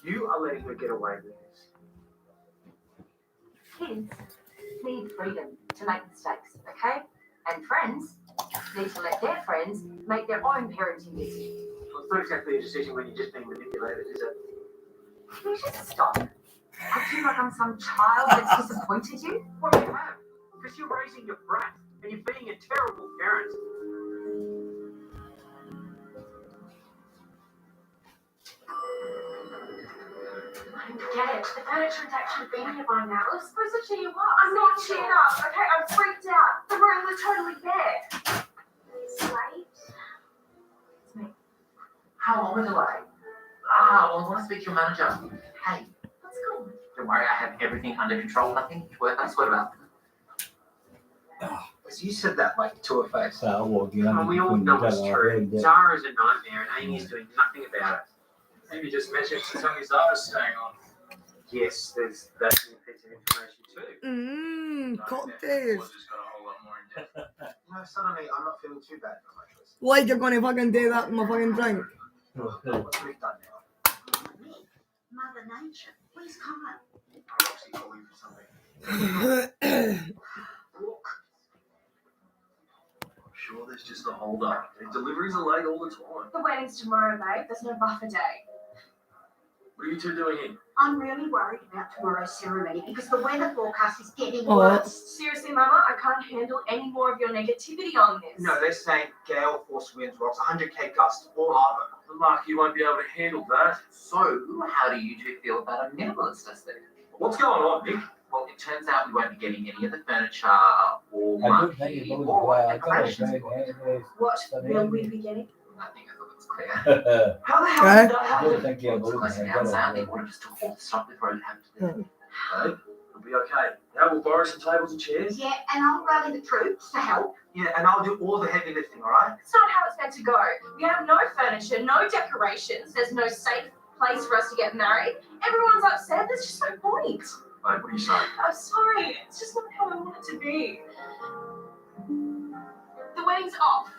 You are letting her get away with this. Kids need freedom to make mistakes, okay? And friends need to let their friends make their own parenting decisions. Well, it's not exactly a decision when you're just being manipulated, is it? Can you just stop? I feel like I'm some child that's disappointed you. Well, you have. Because you're raising your brat and you're being a terrible parent. I don't get it. The furniture has actually been here by now. We're supposed to cheer you up. I'm not cheered up, okay? I'm freaked out. The room was totally bare. Slate? It's me. How old are they? I want to speak to your manager. Hey, What's going on? don't worry, I have everything under control. Nothing to work. I swear about it. You said that like to her face. So I walk in And we all and know it's true. you Zara's a nightmare and Amy's doing nothing about it. Maybe just mention to tell me Zara's staying on. Yes, that's a piece of information too. Cocktails. Just got a whole lot more in depth. No, suddenly I'm not feeling too bad for my choice. Like you're gonna fucking do that in my fucking drink. What's Rick done now? Mother Nature. Where's Kyle? I'm actually calling for something. Look. I'm sure there's just a hold up. Deliveries are late all the time. The wedding's tomorrow, babe. There's no buffer day. What are you two doing here? I'm really worried about tomorrow's ceremony because the weather forecast is getting Oh. worse. Seriously, Mama, I can't handle any more of your negativity on this. No, they're saying gale force winds, rocks, 100k gusts, all over. Mark, you won't be able to handle that. So, how do you two feel about a minimalist aesthetic? What's going on, Nick? Well, it turns out we won't be getting any of the furniture or I don't think marquee you're going or to decorations. What will we be getting? I think I thought it was clear. How the hell Okay. did that I happen? don't think you're Well, going closing to down sound, it would have just took all the stuff we've already had to do. Hey, it'll be okay. Now we'll borrow some tables and chairs. Yeah, and I'll rally the troops to help. Yeah, and I'll do all the heavy lifting, alright? It's not how it's meant to go. We have no furniture, no decorations. There's no safe place for us to get married. Everyone's upset. There's just no point. Mate, what are you saying? I'm sorry. It's just not how I want it to be. The wedding's off.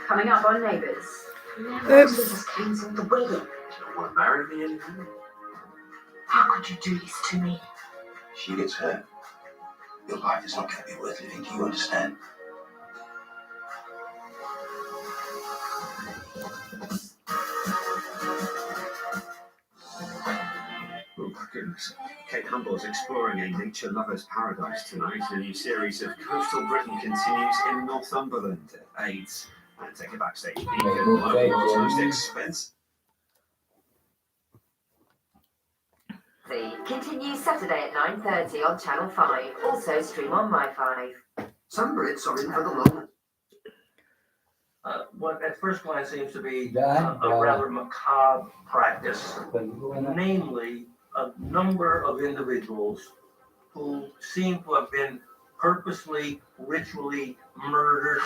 Coming up on Neighbours. Oops. Just cancelled the wedding. You don't want to marry me anymore? How could you do this to me? She gets hurt. Your life is not going to be worth living. Do you understand? Oh my goodness. Kate Humble is exploring a nature lover's paradise tonight. A new series of Coastal Britain continues in Northumberland. AIDS. And take a backstage peek at one of the world's most expensive. Continues Saturday at 9:30 on Channel 5. Also stream on My5. Some Brits are in for the moment. What at first glance seems to be Dan, a rather macabre practice, namely namely a number of individuals who seem to have been purposely, ritually murdered.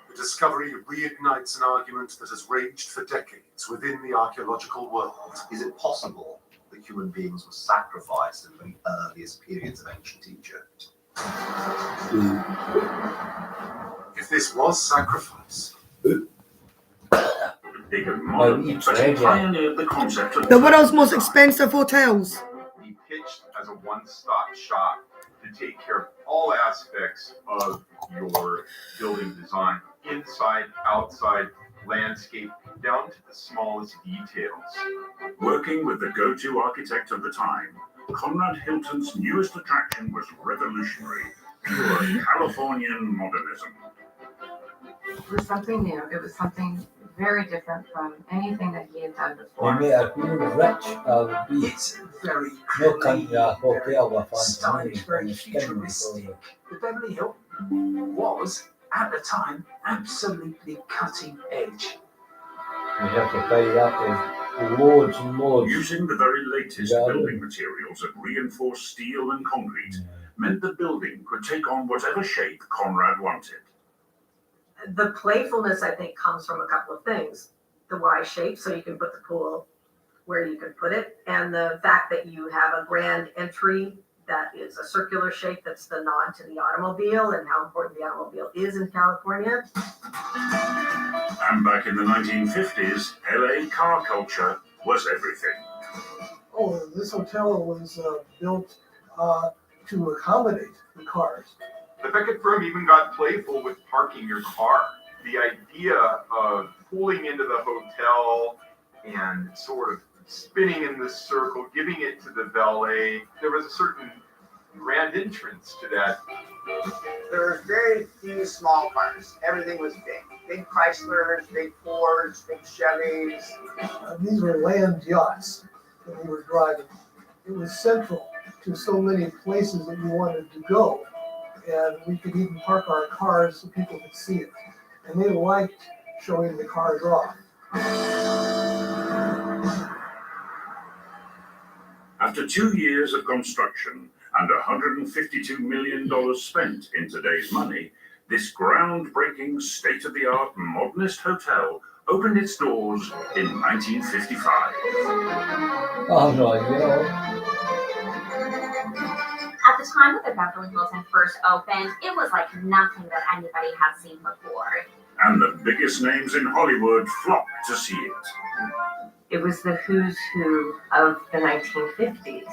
The discovery reignites an argument that has raged for decades within the archaeological world. Is it possible that human beings were sacrificed in the very earliest periods of ancient Egypt? If this was sacrifice, Pioneered the concept of The world's most expensive hotels. Be pitched as a one-stop shop to take care of all aspects of your building design, inside, outside, landscape, down to the smallest details. Working with the go-to architect of the time, Conrad Hilton's newest attraction was revolutionary, pure Californian modernism. It was something new. It was something very different from anything that he had done before. you made a feel rich of beef. It's very No country hotel with stylish, very futuristic. The Beverly Hilton was, at the time, absolutely cutting edge. You have to pay up with loads and loads. Using the very latest building materials of reinforced steel and concrete meant the building could take on whatever shape Conrad wanted. The playfulness, I think, comes from a couple of things. The Y shape, so you can put the pool where you can put it, and the fact that you have a grand entry that is a circular shape that's the nod to the automobile and how important the automobile is in California. And back in the 1950s, LA car culture was everything. Oh, this hotel was built to accommodate the cars. The Beckett firm even got playful with parking your car. The idea of pulling into the hotel and sort of spinning in this circle, giving it to the valet, there was a certain grand entrance to that. There were very few small cars. Everything was big. Big Chryslers, big Fords, big Chevys. These were land yachts that we were driving. It was central to so many places that we wanted to go. And we could even park our cars so people could see it. And they liked showing the cars off. After 2 years of construction and $152 million spent in today's money, this groundbreaking, state-of-the-art modernist hotel opened its doors in 1955. Oh no, you know. At At the time that the Beverly Hilton first opened, it was like nothing that anybody had seen before. And the biggest names in Hollywood flocked to see it. It was the who's who of the 1950s.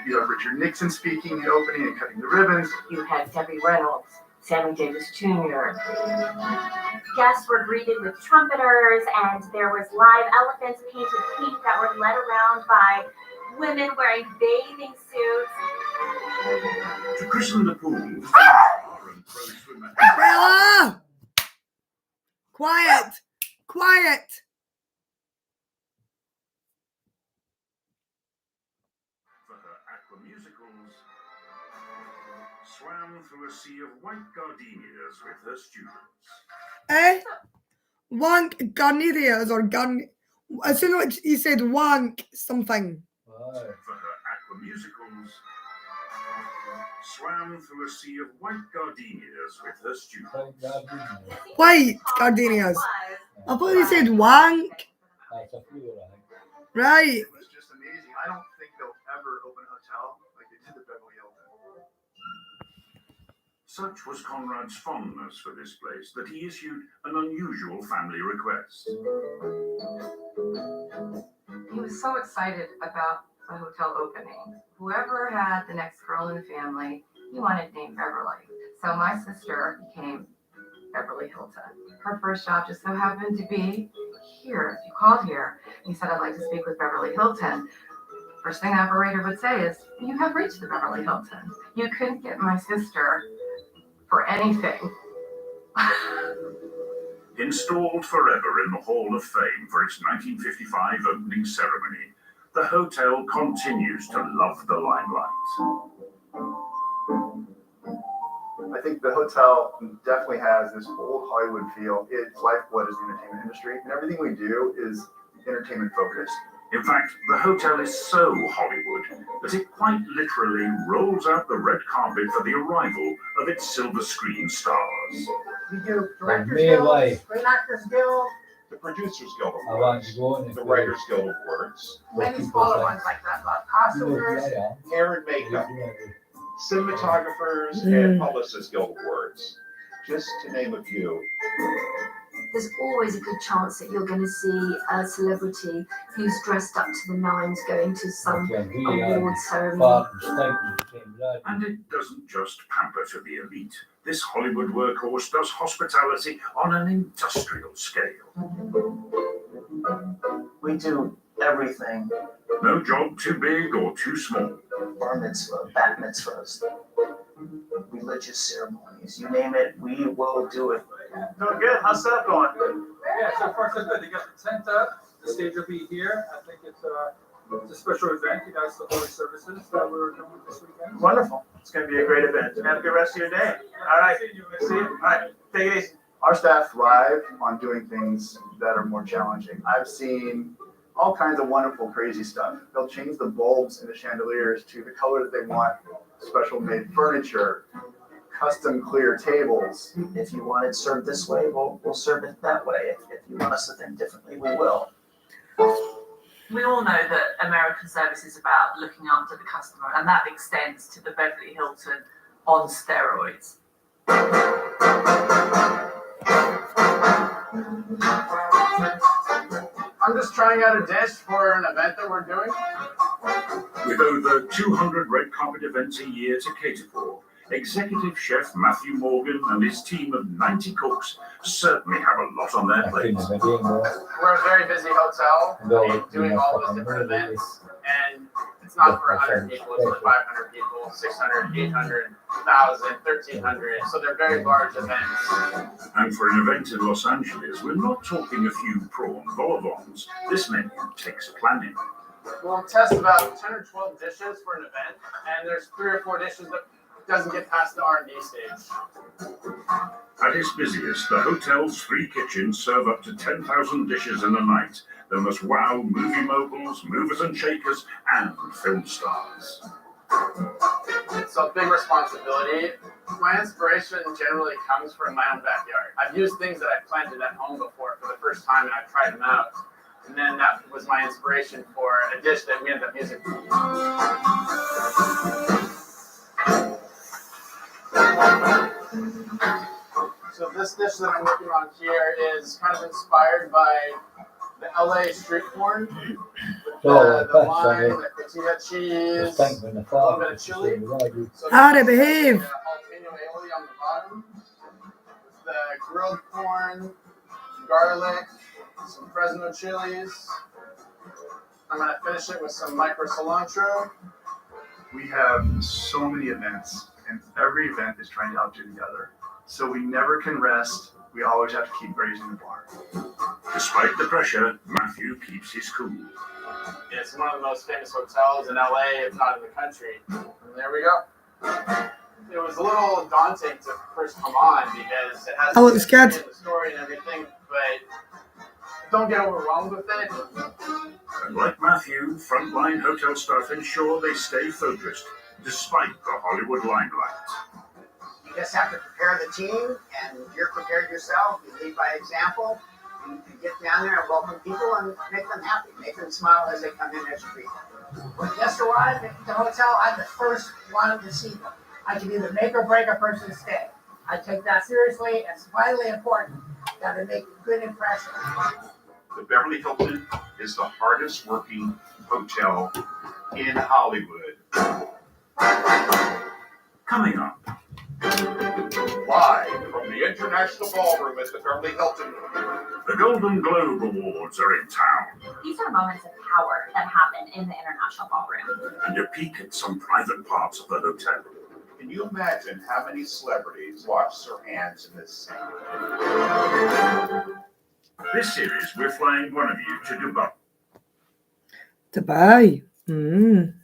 You have Richard Nixon speaking and opening and cutting the ribbons. You had Debbie Reynolds, Sammy Davis Jr. Guests were greeted with trumpeters, and there was live elephants painted pink that were led around by women wearing bathing suits. To christen the pool, Bella! Quiet! Quiet! for her aqua musicals, swam through a sea of white gardenias with her students. Wank gardenias or gun. As soon as you said wank something. For her aqua musicals, swam through a sea of white gardenias with her students. White gardenias. I thought you said wank. Right. It was just amazing. I don't think they'll ever open a hotel like they did the Beverly Hilton. Such was Conrad's fondness for this place that he issued an unusual family request. He was so excited about the hotel opening. Whoever had the next girl in the family, he wanted named Beverly. So my sister became Beverly Hilton. Her first job just so happened to be here. You called here. And you said, I'd like to speak with Beverly Hilton. First thing the operator would say is, you have reached the Beverly Hilton. You couldn't get my sister for anything. Installed forever in the Hall of Fame for its 1955 opening ceremony, the hotel continues to love the limelight. I think the hotel definitely has this old Hollywood feel. Its lifeblood is the entertainment industry, and everything we do is entertainment focused. In fact, the hotel is so Hollywood that it quite literally rolls out the red carpet for the arrival of its silver screen stars. We do Directors Guild, Screen Actors Guild, The Producers Guild of I Words, the Writers Guild of Words, many smaller ones like that, like costumers. hair and makeup, cinematographers, and Publicists Guild of Words, just to name a few. There's always a good chance that you're going to see a celebrity who's dressed up to the nines going to some award ceremony. And it doesn't just pamper to the elite. This Hollywood workhorse does hospitality on an industrial scale. We do everything. No job too big or too small. Bar mitzvah, bat mitzvahs, religious ceremonies, you name it, we will do it. Doing good. How's that going? Yeah, so far so good. They got the tent up. The stage will be here. I think it's a special event. You guys, the holy services that we're doing this weekend. Wonderful. It's going to be a great event. Have a good rest of your day. All right. See you. All right. Take it easy. Our staff thrive on doing things that are more challenging. I've seen all kinds of wonderful, crazy stuff. They'll change the bulbs in the chandeliers to the color that they want, special made furniture, custom clear tables. If you want it served this way, we'll serve it that way. If you want us to think differently, we will. We all know that American service is about looking after the customer, and that extends to the Beverly Hilton on steroids. I'm just trying out a dish for an event that we're doing. With over 200 red carpet events a year to cater for, Executive Chef Matthew Morgan and his team of 90 cooks certainly have a lot on their plates. We're a very busy hotel doing all those different events, and it's not for 100 people, it's for 500 people, 600, 800, 1,000, 1,300, so they're very large events. And for an event in Los Angeles, we're not talking a few prawn vol au vents. This menu takes planning. We'll test about 10 or 12 dishes for an event, and there's 3 or 4 dishes that doesn't get past the R&D stage. At its busiest, the hotel's 3 kitchens serve up to 10,000 dishes in a night that must wow movie moguls, movers and shakers, and film stars. It's a big responsibility. My inspiration generally comes from my own backyard. I've used things that I planted at home before for the first time, and I've tried them out. And then that was my inspiration for a dish that we ended up using. So this dish that I'm working on here is kind of inspired by the LA street corn with the lime, the cotija cheese, a little bit of chili. So How to behave. jalapeno aioli on the bottom with the grilled corn, garlic, some Fresno chilies. I'm gonna finish it with some micro cilantro. We have so many events, and every event is trying to outdo the other. So we never can rest. We always have to keep raising the bar. Despite the pressure, Matthew keeps his cool. It's one of the most famous hotels in LA, if not in the country. And there we go. It was a little daunting to first come on because it has was scared. the story and everything, but don't get overwhelmed with it. And like Matthew, frontline hotel staff ensure they stay focused, despite the Hollywood limelight. You just have to prepare the team, and you're prepared yourself. You lead by example. You get down there and welcome people and make them happy. Make them smile as they come in as you greet them. When guests arrive at the hotel, I'm the first one to see them. I can either make or break a person's stay. I take that seriously. It's vitally important that they make a good impression. The Beverly Hilton is the hardest working hotel in Hollywood. Coming up. Live from the International Ballroom at the Beverly Hilton. The Golden Globe Awards are in town. These are moments of power that happen in the International Ballroom. And you peek at some private parts of the hotel. Can you imagine how many celebrities wash their hands in this scene? This series, we're flying one of you to Dubai. Dubai. Mm.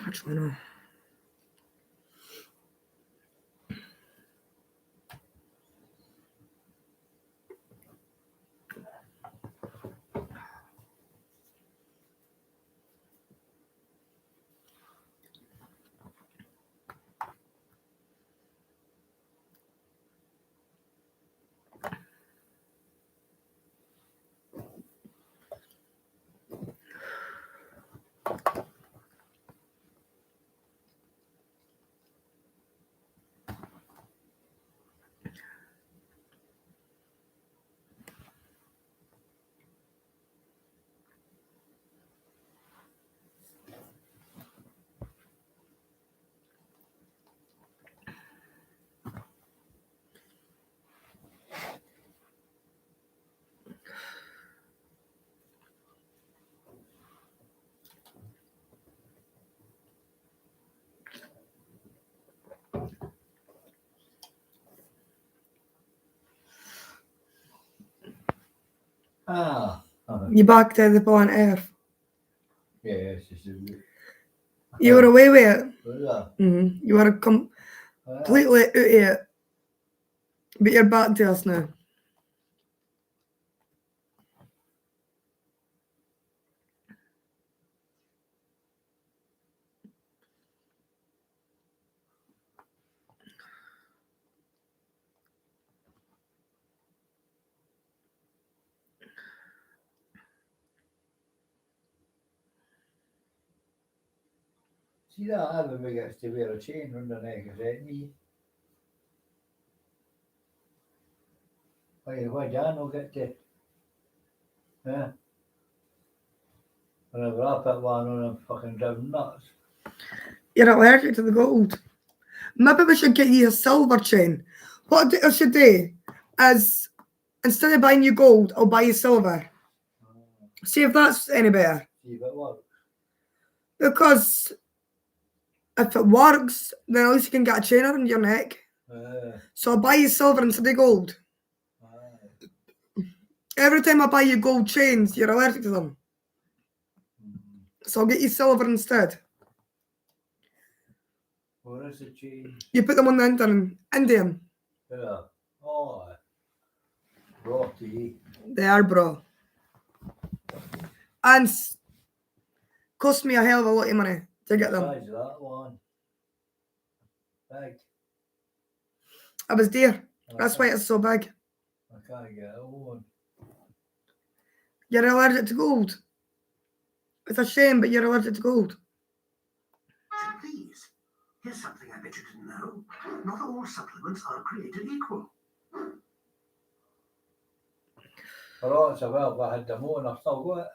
Which one? You back to the planet Earth. Yeah, it's just a bit. You were away with it. Was You were completely out of it. But you're back to us now. See that everybody gets to wear a chain around their neck, is that me? Why Dan get to? Yeah. Whenever I put one on, I'm fucking driving nuts. You're allergic to the gold. Maybe we should get you a silver chain. What I should do is, instead of buying you gold, I'll buy you silver. See if that's any better. See if it works. Because if it works, then at least you can get a chain around your neck. So I'll buy you silver instead of gold. Every time I buy you gold chains, you're allergic to them. So I'll get you silver instead. What is the chain? You put them on the Indian. Yeah. Oh. Bro, They are, bro. And cost me a hell of a lot of money to get them. Besides that one. Big. I was dear. That's why it's so big. I can't get it on. You're allergic to gold. It's a shame, but you're allergic to gold. Please, here's something I bet you didn't know. Not all supplements are created equal. Oh, it's a well, if I had them on, I've still got it.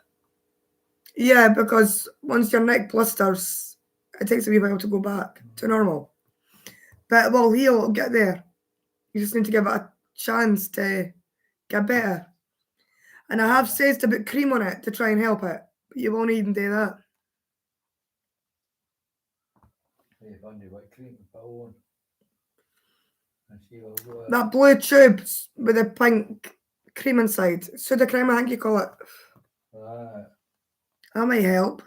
Yeah, because once your neck blisters, it takes a wee while to go back to normal. But it will heal, it'll get there. You just need to give it a chance to get better. And I have said to put cream on it to try and help it, but you won't even do that. See if I what cream to put on. And see what I'll go That blue tube with the pink cream inside, Sudocrem, I think you call it. Right. That might help.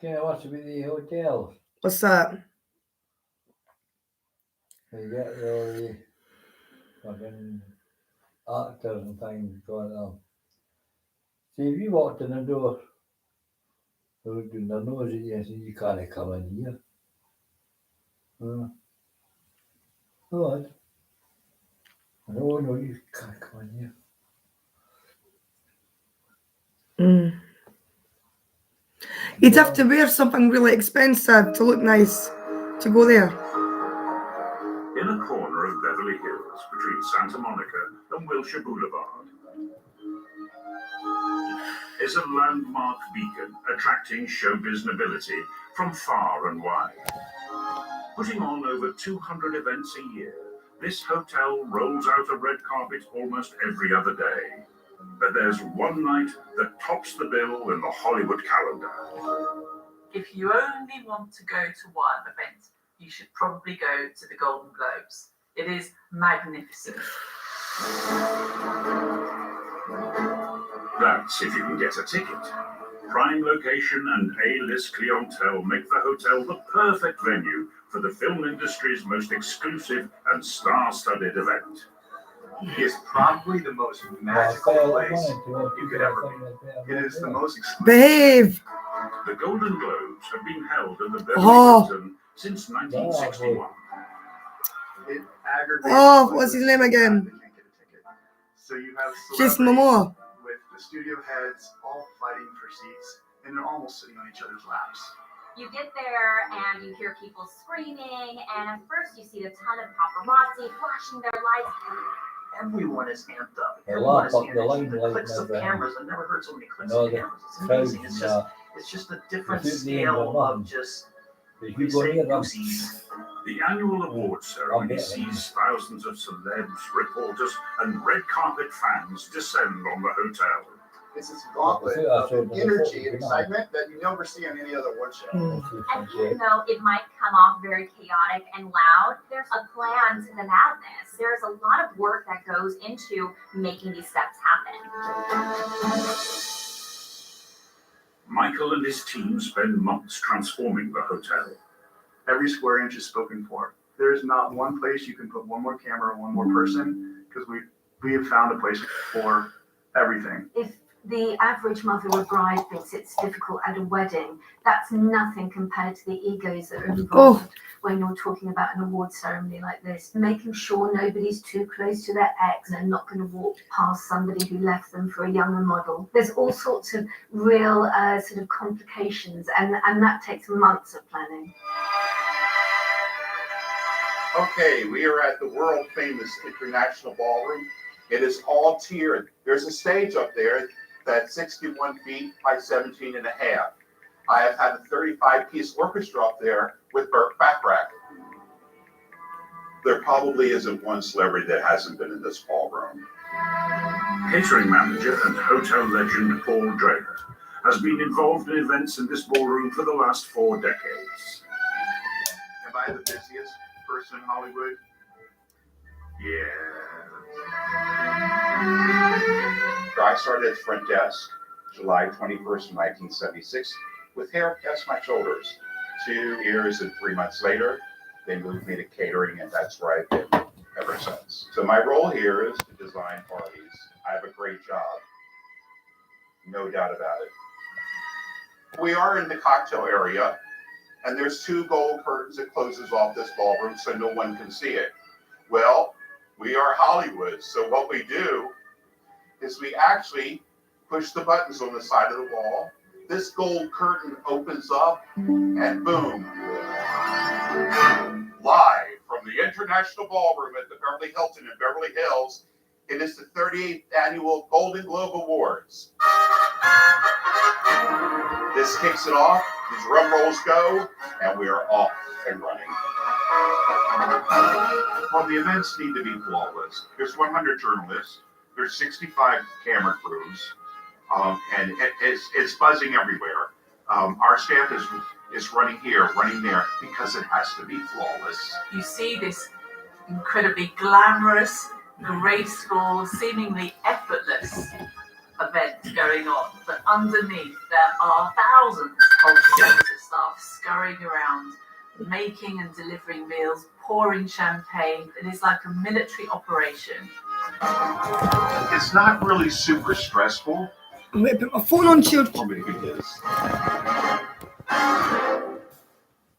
Okay, what's with the hotels? What's that? They get all the fucking actors and things going on. See, if you walked in the door, they were doing their nose at you and said, you can't come in here. What? No, you can't come in here. You'd have to wear something really expensive to look nice to go there. In a corner of Beverly Hills between Santa Monica and Wilshire Boulevard is a landmark beacon attracting showbiz nobility from far and wide. Putting on over 200 events a year, this hotel rolls out a red carpet almost every other day. But there's one night that tops the bill in the Hollywood calendar. If you only want to go to one event, you should probably go to the Golden Globes. It is magnificent. That's if you can get a ticket. Prime location and A-list clientele make the hotel the perfect venue for the film industry's most exclusive and star-studded event. It's probably the most magical place you could ever be. It is the most exclusive. Behave! The Golden Globes have been held at the Beverly Oh. Hilton since 1961. It aggravates. Oh, what's his name again? So you have Jason celebrities Momoa. with the studio heads all fighting for seats, and they're almost sitting on each other's laps. You get there and you hear people screaming, and at first you see a ton of paparazzi flashing their lights. Everyone is amped up. They Everyone laugh is up the energy. line The like clicks of never cameras. I've never heard so many clicks No, of the cameras. It's crowds amazing. It's just a different shoot the end of scale one. of just If we you go say near them, goosies. The annual awards ceremony sees thousands of celebs, reporters, and red carpet fans descend on the hotel. It's this gauntlet of energy and excitement that you never see on any other award show. And even though it might come off very chaotic and loud, there's a plan to the madness. There's a lot of work that goes into making these steps happen. Michael and his team spend months transforming the hotel. Every square inch is spoken for. There's not one place you can put one more camera, one more person, because we have found a place for everything. If the average mother or bride thinks it's difficult at a wedding, that's nothing compared to the egos that are involved when you're talking about an award ceremony like this. Making sure nobody's too close to their ex and not going to walk past somebody who left them for a younger model. There's all sorts of real sort of complications, and that takes months of planning. Okay, we are at the world famous International Ballroom. It is all tiered. There's a stage up there that's 61 feet by 17 and a half. I have had a 35-piece orchestra up there with Burt Bacharach. There probably isn't one celebrity that hasn't been in this ballroom. Catering manager and hotel legend Paul Draper has been involved in events in this ballroom for the last 4 decades. Am I the busiest person in Hollywood? I started at the front desk July 21st, 1976, with hair past my shoulders. 2 years and 3 months later, they moved me to catering, and that's where I've been ever since. So my role here is to design parties. I have a great job, no doubt about it. We are in the cocktail area, and there's 2 gold curtains that closes off this ballroom so no one can see it. Well, we are Hollywood, so what we do is we actually push the buttons on the side of the wall. This gold curtain opens up, and boom. Live from the International Ballroom at the Beverly Hilton in Beverly Hills, it is the 38th Annual Golden Globe Awards. This kicks it off, the drum rolls go, and we are off and running. Well, the events need to be flawless. There's 100 journalists, there's 65 camera crews, and it's buzzing everywhere. Our staff is running here, running there, because it has to be flawless. You see this incredibly glamorous, graceful, seemingly effortless event going on, but underneath there are thousands of service staff scurrying around, making and delivering meals, pouring champagne. It is like a military operation. It's not really super stressful. I'm going to put my phone on shield. Or maybe it is.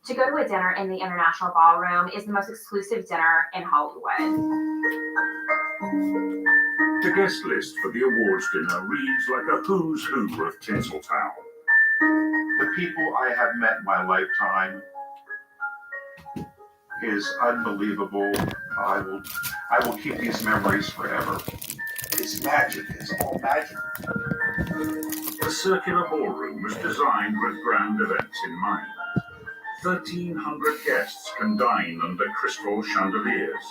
To go to a dinner in the International Ballroom is the most exclusive dinner in Hollywood. The guest list for the awards dinner reads like a who's who of Tinseltown. The people I have met in my lifetime is unbelievable. I will keep these memories forever. It's magic. It's all magic. The circular ballroom was designed with grand events in mind. 1,300 guests can dine under crystal chandeliers.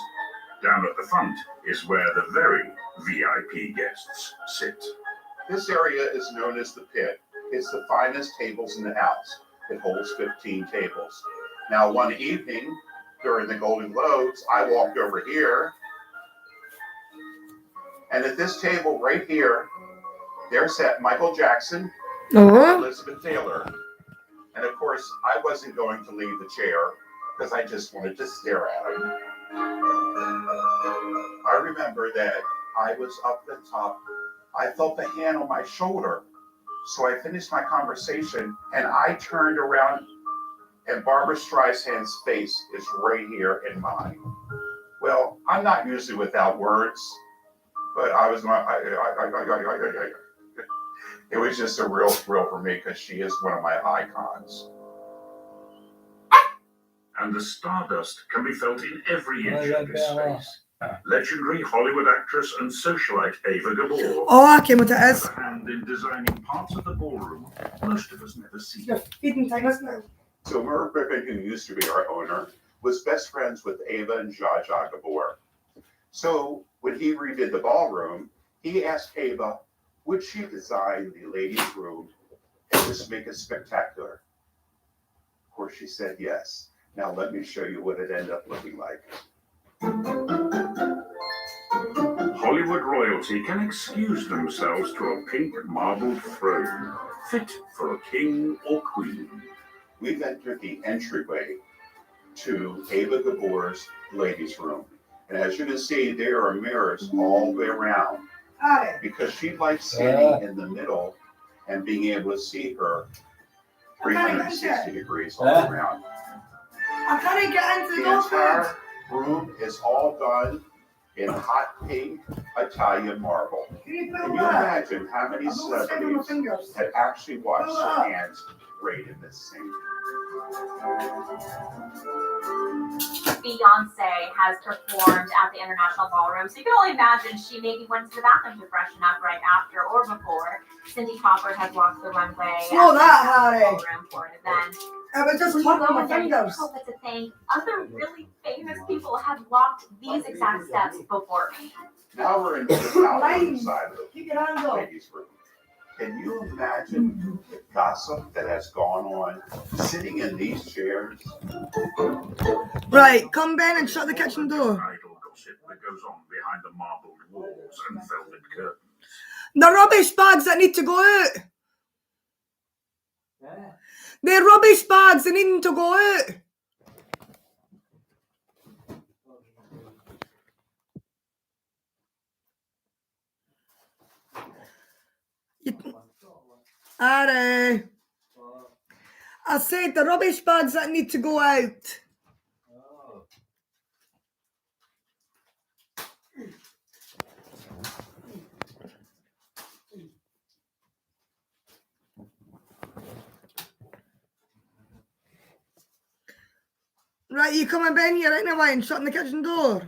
Down at the front is where the very VIP guests sit. This area is known as the Pit. It's the finest tables in the house. It holds 15 tables. Now, one evening during the Golden Globes, I walked over here, and at this table right here, there sat Michael Jackson and Elizabeth Taylor. And of course, I wasn't going to leave the chair because I just wanted to stare at him. I remember that I was up the top. I felt the hand on my shoulder. So I finished my conversation and I turned around, and Barbra Streisand's face is right here in mine. Well, I'm not usually without words, but I was not. It was just a real thrill for me because she is one of my icons. And the stardust can be felt in every inch of this space. Legendary Hollywood actress and socialite Ava Gabor. Oh, I came with it as. And in designing parts of the ballroom most of us never see. You're feeding time, isn't it? So Merv Griffin, who used to be our owner, was best friends with Ava and Zsa Zsa Gabor. So when he redid the ballroom, he asked Ava, would she design the ladies' room and just make it spectacular? Of course, she said yes. Now let me show you what it ended up looking like. Hollywood royalty can excuse themselves to a pink marble throne, fit for a king or queen. We've entered the entryway to Ava Gabor's ladies' room. And as you can see, there are mirrors all the way around. Because she likes standing in the middle and being able to see her 360 degrees all around. I can't get into The those entire room is all done in hot pink Italian marble. Can you imagine how many celebrities had actually washed their hands right in this sink? Beyonce has performed at the International Ballroom, so you can only imagine she maybe went to the bathroom to freshen up right after or before. Cindy Crawford has walked the runway Slow at that, the Harry. Ballroom for an event. I was just When you talking go my in there, you fingers. also get to think other really famous people have walked these exact steps before me. Now we're into the Mine. side of Keep your hands the up. ladies' room. Can you imagine the gossip that has gone on sitting in these chairs? Right, come Ben and shut the kitchen door. Idle gossip that goes on behind the marbled walls and velvet curtains. The rubbish bags that need to go out. The rubbish bags that need to go out. Harry. I said the rubbish bags that need to go out. Right, you come and Ben here right now and shutting the kitchen door.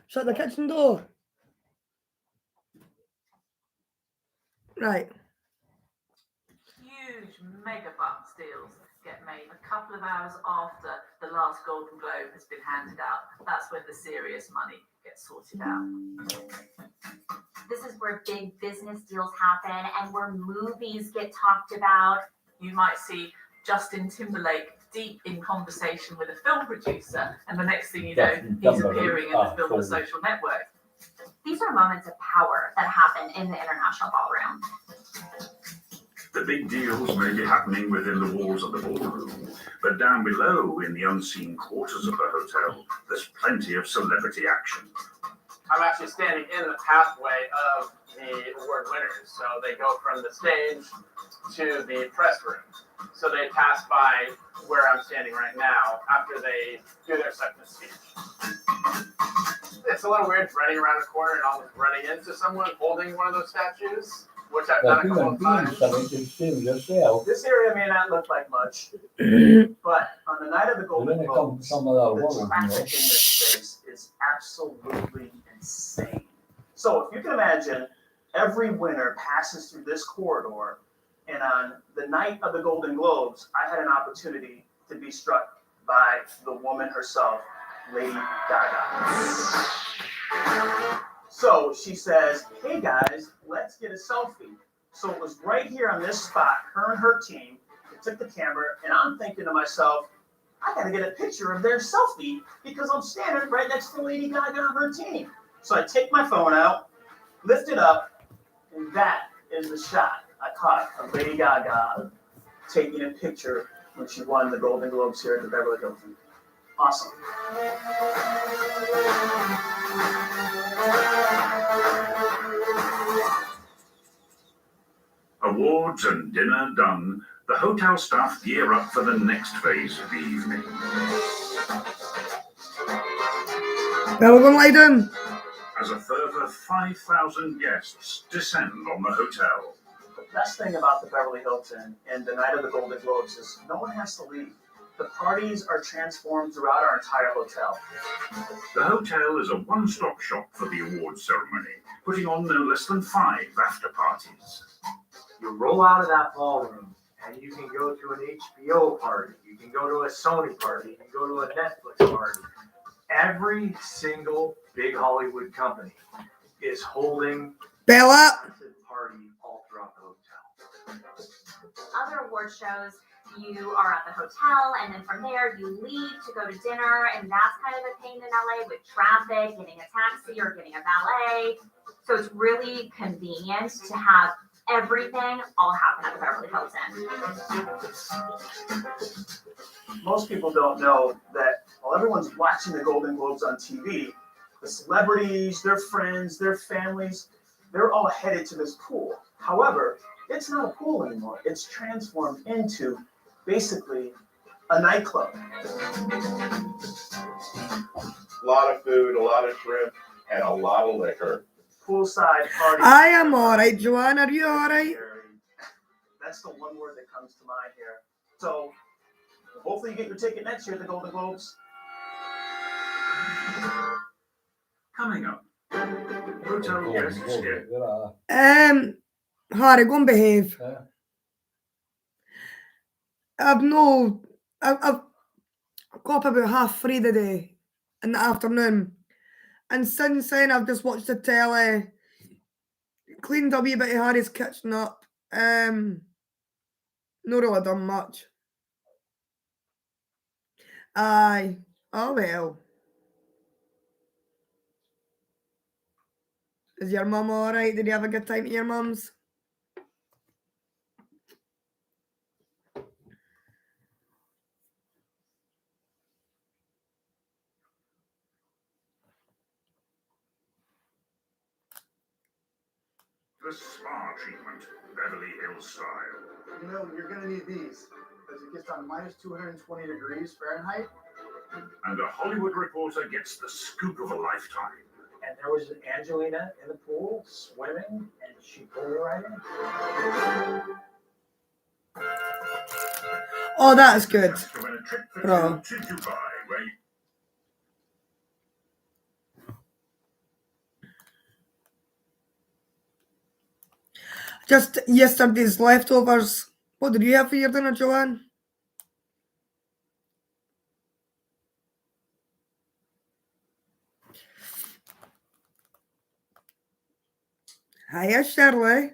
Shut the kitchen door. Right. Huge mega bucks deals get made a couple of hours after the last Golden Globe has been handed out. That's when the serious money gets sorted out. This is where big business deals happen and where movies get talked about. You might see Justin Timberlake deep in conversation with a film producer, and the next thing you know, he's appearing in the film The Social Network. These are moments of power that happen in the International Ballroom. The big deals may be happening within the walls of the ballroom, but down below in the unseen quarters of the hotel, there's plenty of celebrity action. I'm actually standing in the pathway of the award winners. So they go from the stage to the press room. So they pass by where I'm standing right now after they do their acceptance speech. It's a little weird running around a corner and almost running into someone holding one of those statues, which I've done a couple of times. This area may not look like much, but on the night of the Golden Globes, the traffic in this space is absolutely insane. So if you can imagine, every winner passes through this corridor, and on the night of the Golden Globes, I had an opportunity to be struck by the woman herself, Lady Gaga. So she says, hey guys, let's get a selfie. So it was right here on this spot, her and her team, they took the camera, and I'm thinking to myself, I gotta get a picture of their selfie because I'm standing right next to Lady Gaga and her team. So I take my phone out, lift it up, and that is the shot I caught of Lady Gaga taking a picture when she won the Golden Globes here at the Beverly Hilton. Awesome. Awards and dinner done, the hotel staff gear up for the next phase of the evening. Now we're going to lie down. As a further 5,000 guests descend on the hotel. The best thing about the Beverly Hilton and the night of the Golden Globes is no one has to leave. The parties are transformed throughout our entire hotel. The hotel is a one-stop shop for the awards ceremony, putting on no less than 5 after parties. You roll out of that ballroom and you can go to an HBO party, you can go to a Sony party, you can go to a Netflix party. Every single big Hollywood company is holding Bella a party all throughout the hotel. Other award shows, you are at the hotel, and then from there you leave to go to dinner, and that's kind of a pain in LA with traffic, getting a taxi or getting a valet. So it's really convenient to have everything all happen at the Beverly Hilton. Most people don't know that while everyone's watching the Golden Globes on TV, the celebrities, their friends, their families, they're all headed to this pool. However, it's not a pool anymore. It's transformed into basically a nightclub. A lot of food, a lot of shrimp, and a lot of liquor. poolside party. I am alright, Joanne. Are you alright? That's the one word that comes to mind here. So hopefully you get your ticket next year at the Golden Globes. Coming up, hotel guests get Harry, go and behave. I've got up about 3:30 today in the afternoon. And since then, I've just watched the telly, cleaned a wee bit of Harry's kitchen up. Not really done much. Aye. Oh well. Is your mum alright? Did you have a good time at your mum's? the spa treatment, Beverly Hills style. You know, you're gonna need these, as it gets down to minus 220 degrees Fahrenheit. And a Hollywood reporter gets the scoop of a lifetime. And there was Angelina in the pool swimming, and she pulled her right in. Oh, that's good. Bro. To Dubai, where you Just yesterday's leftovers. What did you have for your dinner, Joanne? Hiya, Shirley.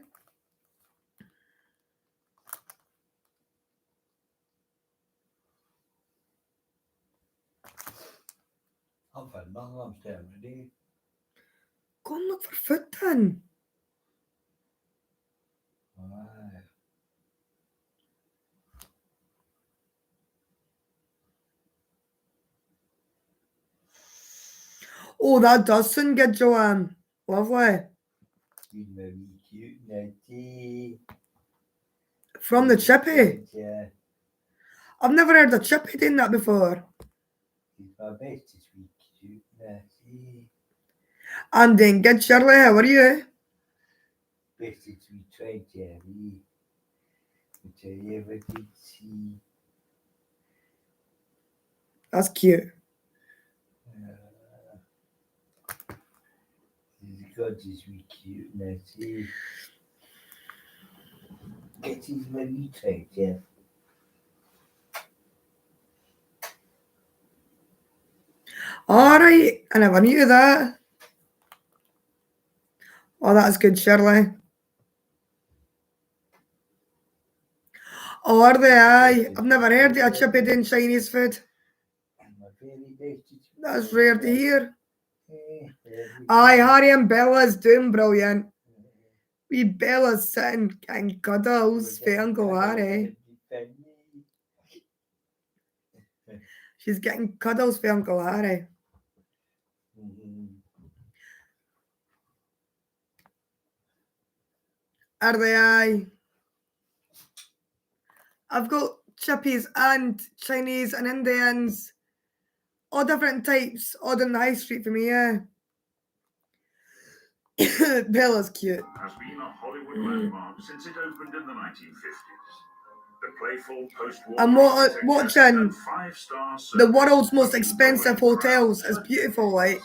I've had nothing upstairs today. Go and look for food then. Aye. Oh, that does sound good, Joanne. Lovely. He's very cute, Nettie. From the chippy. Yeah. I've never heard of chippy doing that before. He's my best this week, cute, Nettie. I'm doing good, Shirley. How are you? Best this week, tried, Jerry. Which I ever did see. That's cute. He's got this week, cute, Nettie. Get his money tried, yeah. Alright, I never knew that. Oh, that's good, Shirley. Oh, are they? Aye. I've never heard of a chippy doing Chinese food. That's rare to hear. Aye, Harry and Bella's doing brilliant. Wee Bella's sitting getting cuddles for Uncle Harry. She's getting cuddles for Uncle Harry. Are they? Aye. I've got chippies and Chinese and Indians. All different types, all on the high street for me, yeah. Bella's cute. has been a Hollywood landmark since it opened in the 1950s. The playful post-war I'm watching five-star the world's most expensive hotels. It's beautiful, like.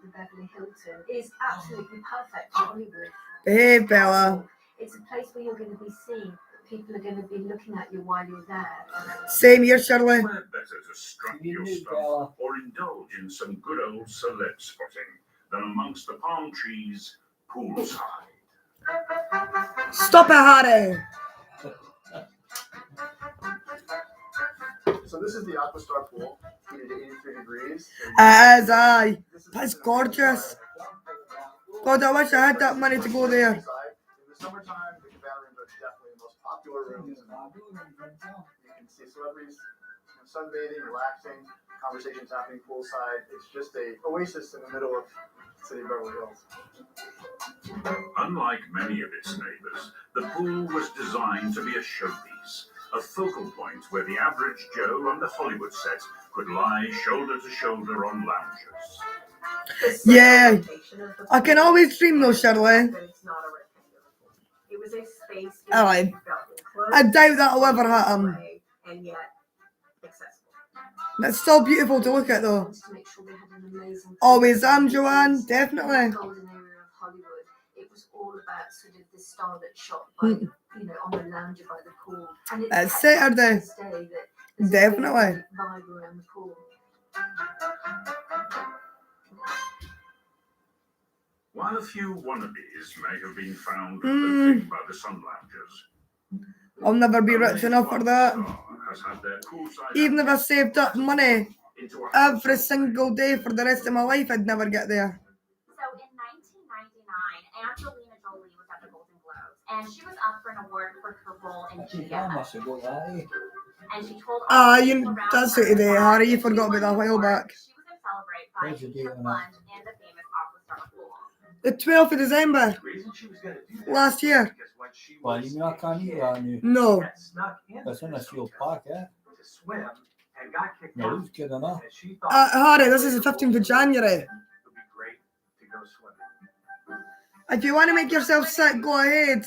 The Beverly Hilton is absolutely perfect for Hollywood. Behave, Bella. It's a place where you're going to be seen. People are going to be looking at you while you're there. Same here, Shirley. Where better to strut your stuff or indulge in some good old celeb spotting than amongst the palm trees poolside. Stop it, Harry. So this is the Aquastar pool, heated to 83 degrees. As aye. That's gorgeous. God, I wish I had that money to go there. In the summertime, the cabana rooms are definitely the most popular rooms. You can see celebrities sunbathing, relaxing, conversations happening poolside. It's just a oasis in the middle of the city of Beverly Hills. Unlike many of its neighbors, the pool was designed to be a showpiece, a focal point where the average Joe on the Hollywood set could lie shoulder to shoulder on loungers. Yeah, I can always dream though, Shirley. It was a space Aye. I doubt that'll ever happen. and yet accessible. That's so beautiful to look at though. To make sure they had an amazing Always am, Joanne, definitely. The golden area of Hollywood. It was all about sort of the starlit shot by, you know, on the lounger by the pool. And It's Saturday. Definitely. Vibe around the pool. While a few wannabes may have been found loafing by the sun loungers, I'll never be rich enough for that. has had their poolside Even if I saved up money every single day for the rest of my life, I'd never get there. So in 1999, Angelina Jolie was at the Golden Globes, and she was up for an award for her role in Gia. And she told That's it today, Harry. You forgot about that a while back. she was going to celebrate by taking a plunge in the famous Aquastar pool. The 12th of December. Last year. Well, you know, I can't eat that now. No. It's in a sealed pack, eh? To swim and got kicked No, out. it's good enough. And she thought Harry, this is the 15th of January. it would be great to go swimming. If you want to make yourself sick, go ahead.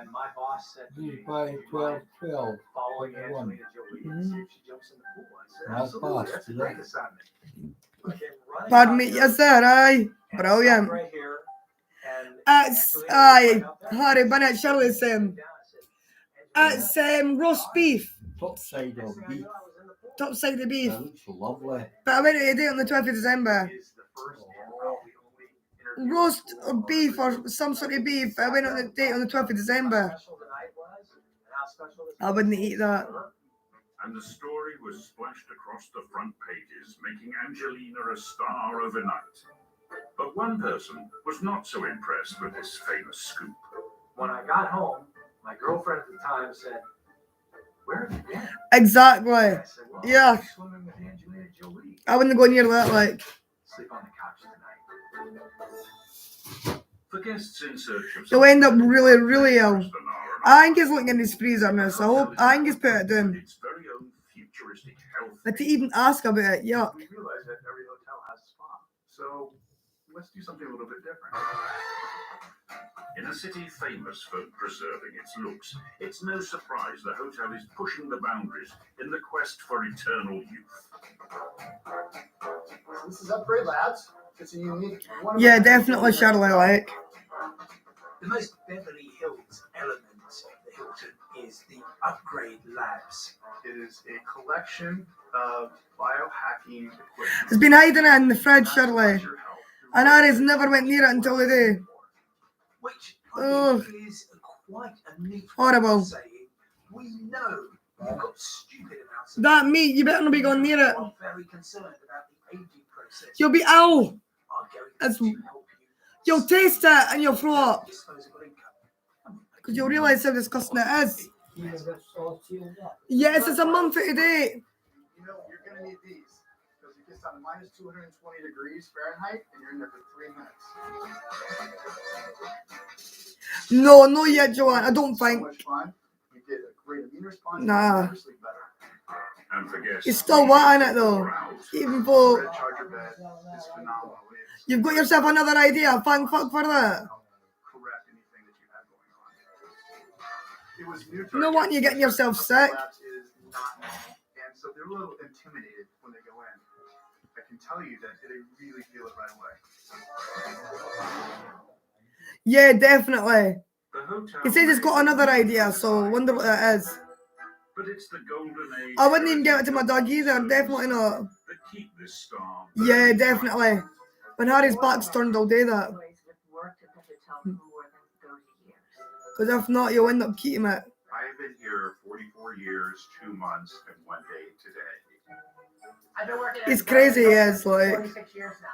And my boss said to me, You buy 12, following 21. Angelina Jolie and see if she jumps in the pool. I said, That's absolutely, fast, that's a yeah. great assignment. I came running Pardon out me, there, yes sir, aye. and I sat Brilliant. right here, and It's, Angelina was aye, right out there. Harry, Bennett, Shirley's I saying. said, It's roast beef. Top side of beef. Top side of beef. That looks lovely. But I went to do it on the 12th of December. is the first and probably only interview Roast of beef or some sort of beef. I went on the date on the 12th of December. how special the night was and how special this I wouldn't eat that. and the story was splashed across the front pages, making Angelina a star overnight. But one person was not so impressed with this famous scoop. When I got home, my girlfriend at the time said, "Where have you been?" Exactly. I said, "Well, Yeah. I'm swimming with Angelina Jolie. I wouldn't go near that, like. Sleep on the couch tonight." For guests in search of You'll end up really, really ill. than our I think he's looking in his freezer now, so I hope I think he's put it down. its very own futuristic health. But to even ask about it, yuck. We realize that every hotel has a spa. So let's do something a little bit different. In a city famous for preserving its looks, it's no surprise the hotel is pushing the boundaries in the quest for eternal youth. This is Upgrade Labs. It's a unique one. Yeah, definitely Shirley, like. The most Beverly Hills element of the Hilton is the Upgrade Labs. It is a collection of biohacking equipment. It's been hiding it in the fridge, Shirley. And Harry's never went near it until today. Which Ugh. I think is quite a neat Horrible. way of saying we know you've got stupid amounts of That meat, you better not be going near it. I'm very concerned about the aging process. You'll be ill. Are going It's, to help you you'll taste it and you'll throw up. disposable income. Because you'll realise how disgusting it is. You know, that's all sealed up. Yes, it's a month out of date. You know, you're going to need these. Because it gets on minus 220 degrees Fahrenheit and you're in there for 3 minutes. No, not yet, Joanne. I don't So think. much fun. You get a great immune response. Nah. You never sleep better. And for guests It's still wet in it though. Even though Red Charger bed is phenomenal. It's you've got yourself another idea. Thank fuck for that. correct anything that you have going on. It was new to You know our what? You're getting yourself sick. Labs is not normal. And so they're a little intimidated when they go in. I can tell you that they really feel it right away. Yeah, definitely. the hotel He says he's got another idea, so I wonder what that is. but it's the golden age I wouldn't even give it to my dog either. Definitely not. that keep this star Yeah, definitely. When Harry's back's turned, I'll do that. Boys have worked at the hotel for more than 30 years. Because if not, you'll end up keeping it. I have been here 44 years, 2 months, and 1 day today. I've been working. It's crazy, he is, like. 46 years now.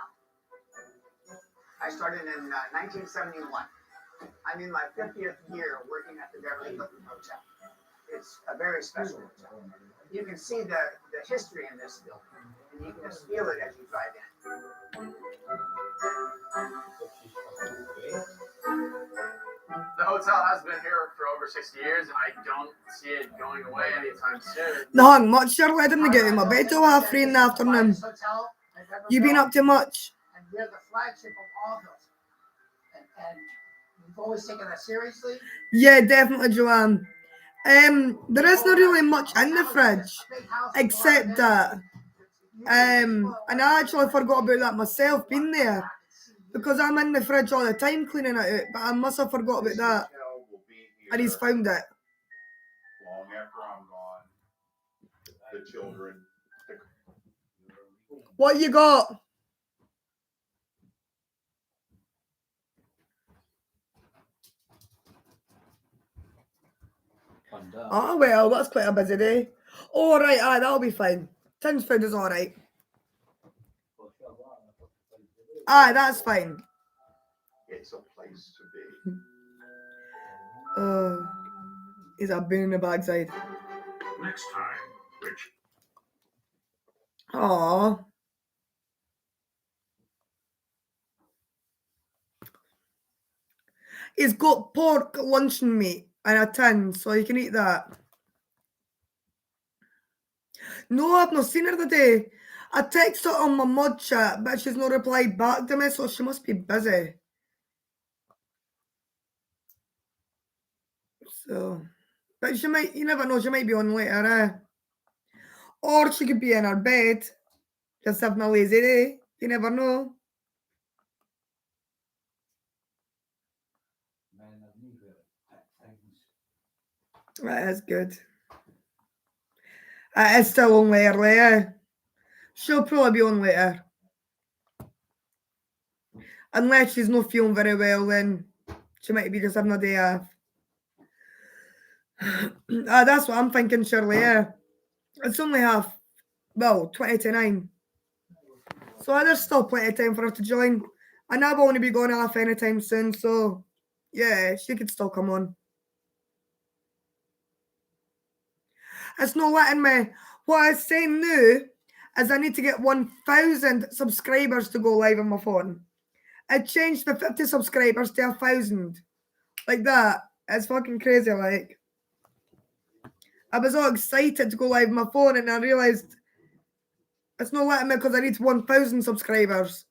I started in 1971. I'm in my 50th year working at the Beverly Hilton Hotel. It's a very special hotel. You can see the history in this building, and you can just feel it as you drive in. The hotel has been here for over 60 years, and I don't see it going away anytime soon. Nothing much, Shirley. I didn't get in my bed till 3:30 in the afternoon. Hotel I've ever You been built, up to much? and we're the flagship of all Hilton. And we've always taken that seriously. Yeah, definitely, Joanne. There isn't really much in the fridge except that. And I actually forgot about that myself, being there, because I'm in the fridge all the time cleaning it out, but I must have forgot about that. And he's found it. Long after I'm gone, the children. What you got? Oh, well, that's quite a busy day. All right, that'll be fine. Tim's food is all right. That's fine. It's a place to be. He's a bin in the backside. Next time, Rich. Aww. He's got pork luncheon meat and a tin, so you can eat that. No, I've not seen her today. I texted her on my mod chat, but she's not replied back to me, so she must be busy. So, but she might, you never know, she might be on later, or she could be in her bed, just having a lazy day. You never know. That is good. It is still on later, She'll probably be on later. Unless she's not feeling very well, then she might be just having a day off. That's what I'm thinking, Shirley, It's only 20 to 9. So there's still plenty of time for her to join. And I won't be going off anytime soon, so yeah, she could still come on. It's not letting me. What I was saying now is I need to get 1,000 subscribers to go live on my phone. I changed the 50 subscribers to 1,000. Like that. It's fucking crazy, like. I was all excited to go live on my phone and I realised it's not letting me because I need 1,000 subscribers.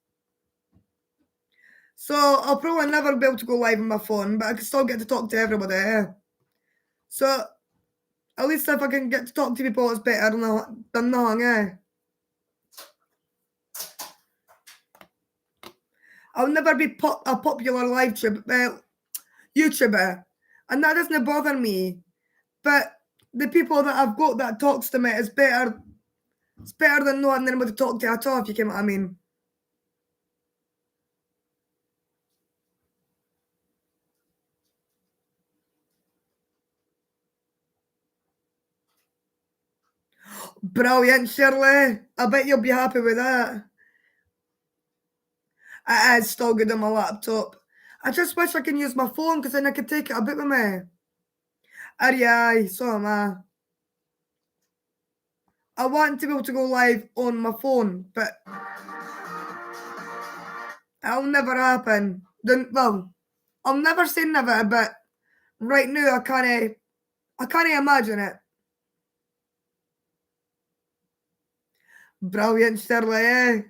So I'll probably never be able to go live on my phone, but I can still get to talk to everybody. So at least if I can get to talk to people, it's better than nothing. I'll never be a popular live YouTuber, and that doesn't bother me. But the people that I've got that talks to me is better. It's better than not having anybody to talk to at all, if you get what I mean. Brilliant, Shirley. I bet you'll be happy with that. It is still good on my laptop. I just wish I can use my phone because then I could take it a bit with me. Aye, so am I. I want to be able to go live on my phone, but it'll never happen. Well, I'll never say never, but right now I can't imagine it. Brilliant, Shirley,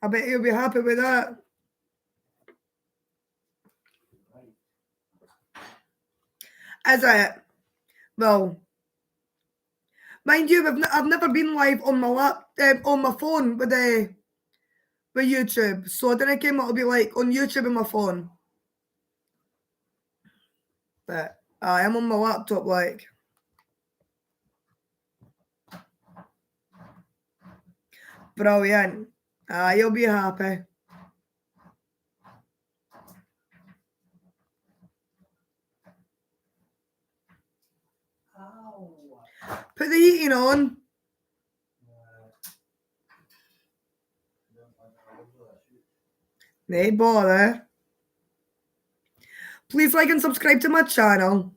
I bet you'll be happy with that. Is it? Well, mind you, I've never been live on my on my phone with YouTube, so I didn't care what it'll be like on YouTube and my phone. But I am on my laptop, like. Brilliant. You'll be happy. Put the heating on. No bother. Please like and subscribe to my channel.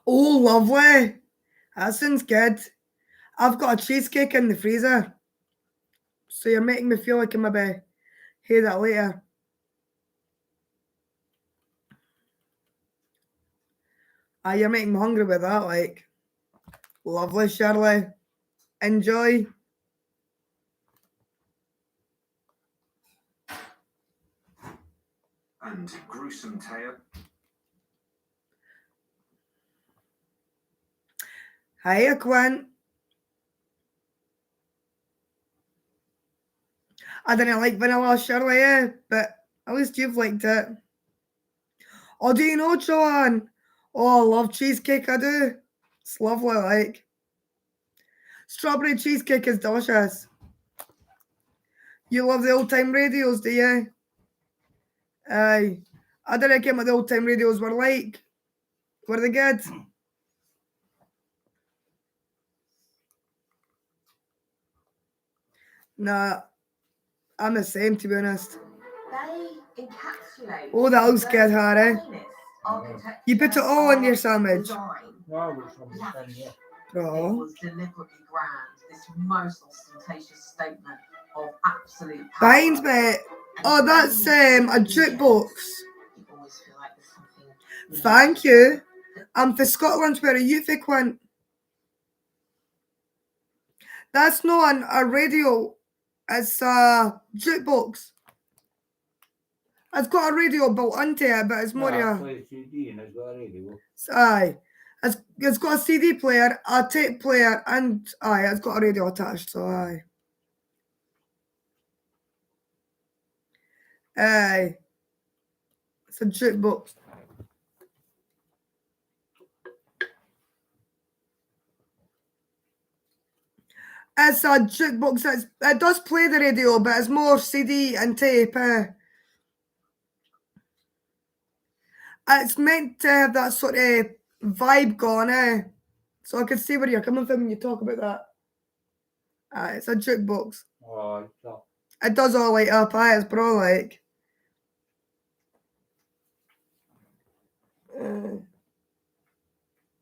Oh, lovely. That sounds good. I've got a cheesecake in the freezer. So you're making me feel like I maybe hear that later. You're making me hungry with that, like. Lovely, Shirley. Enjoy. And gruesome tale. Hiya, Quinn. I didn't like vanilla, Shirley, but at least you've liked it. Oh, do you know, Joanne? Oh, I love cheesecake, I do. It's lovely, like. Strawberry cheesecake is delicious. You love the old-time radios, do you? Aye. I didn't get what the old-time radios were like. Were they good? Nah. I'm the same, to be honest. They encapsulate. Oh, that looks good, Harry. Architecture, You put it all in your art, sandwich. design. Lavish. It Oh. was deliberately grand. This most ostentatious statement of absolute power. Behind me. Oh, that's a jukebox. You always feel like there's something. Thank you. I'm for Scotland. Where are you for, Quint? That's not a radio. It's a jukebox. It's got a radio built into it, but it's more aye. It's got a CD player, a tape player, and aye, it's got a radio attached, so aye. Aye. It's a jukebox. It's a jukebox. It does play the radio, but it's more CD and tape. It's meant to have that sort of vibe going, so I can see where you're coming from when you talk about that. It's a jukebox. Oh, it does all light up. It's bro like.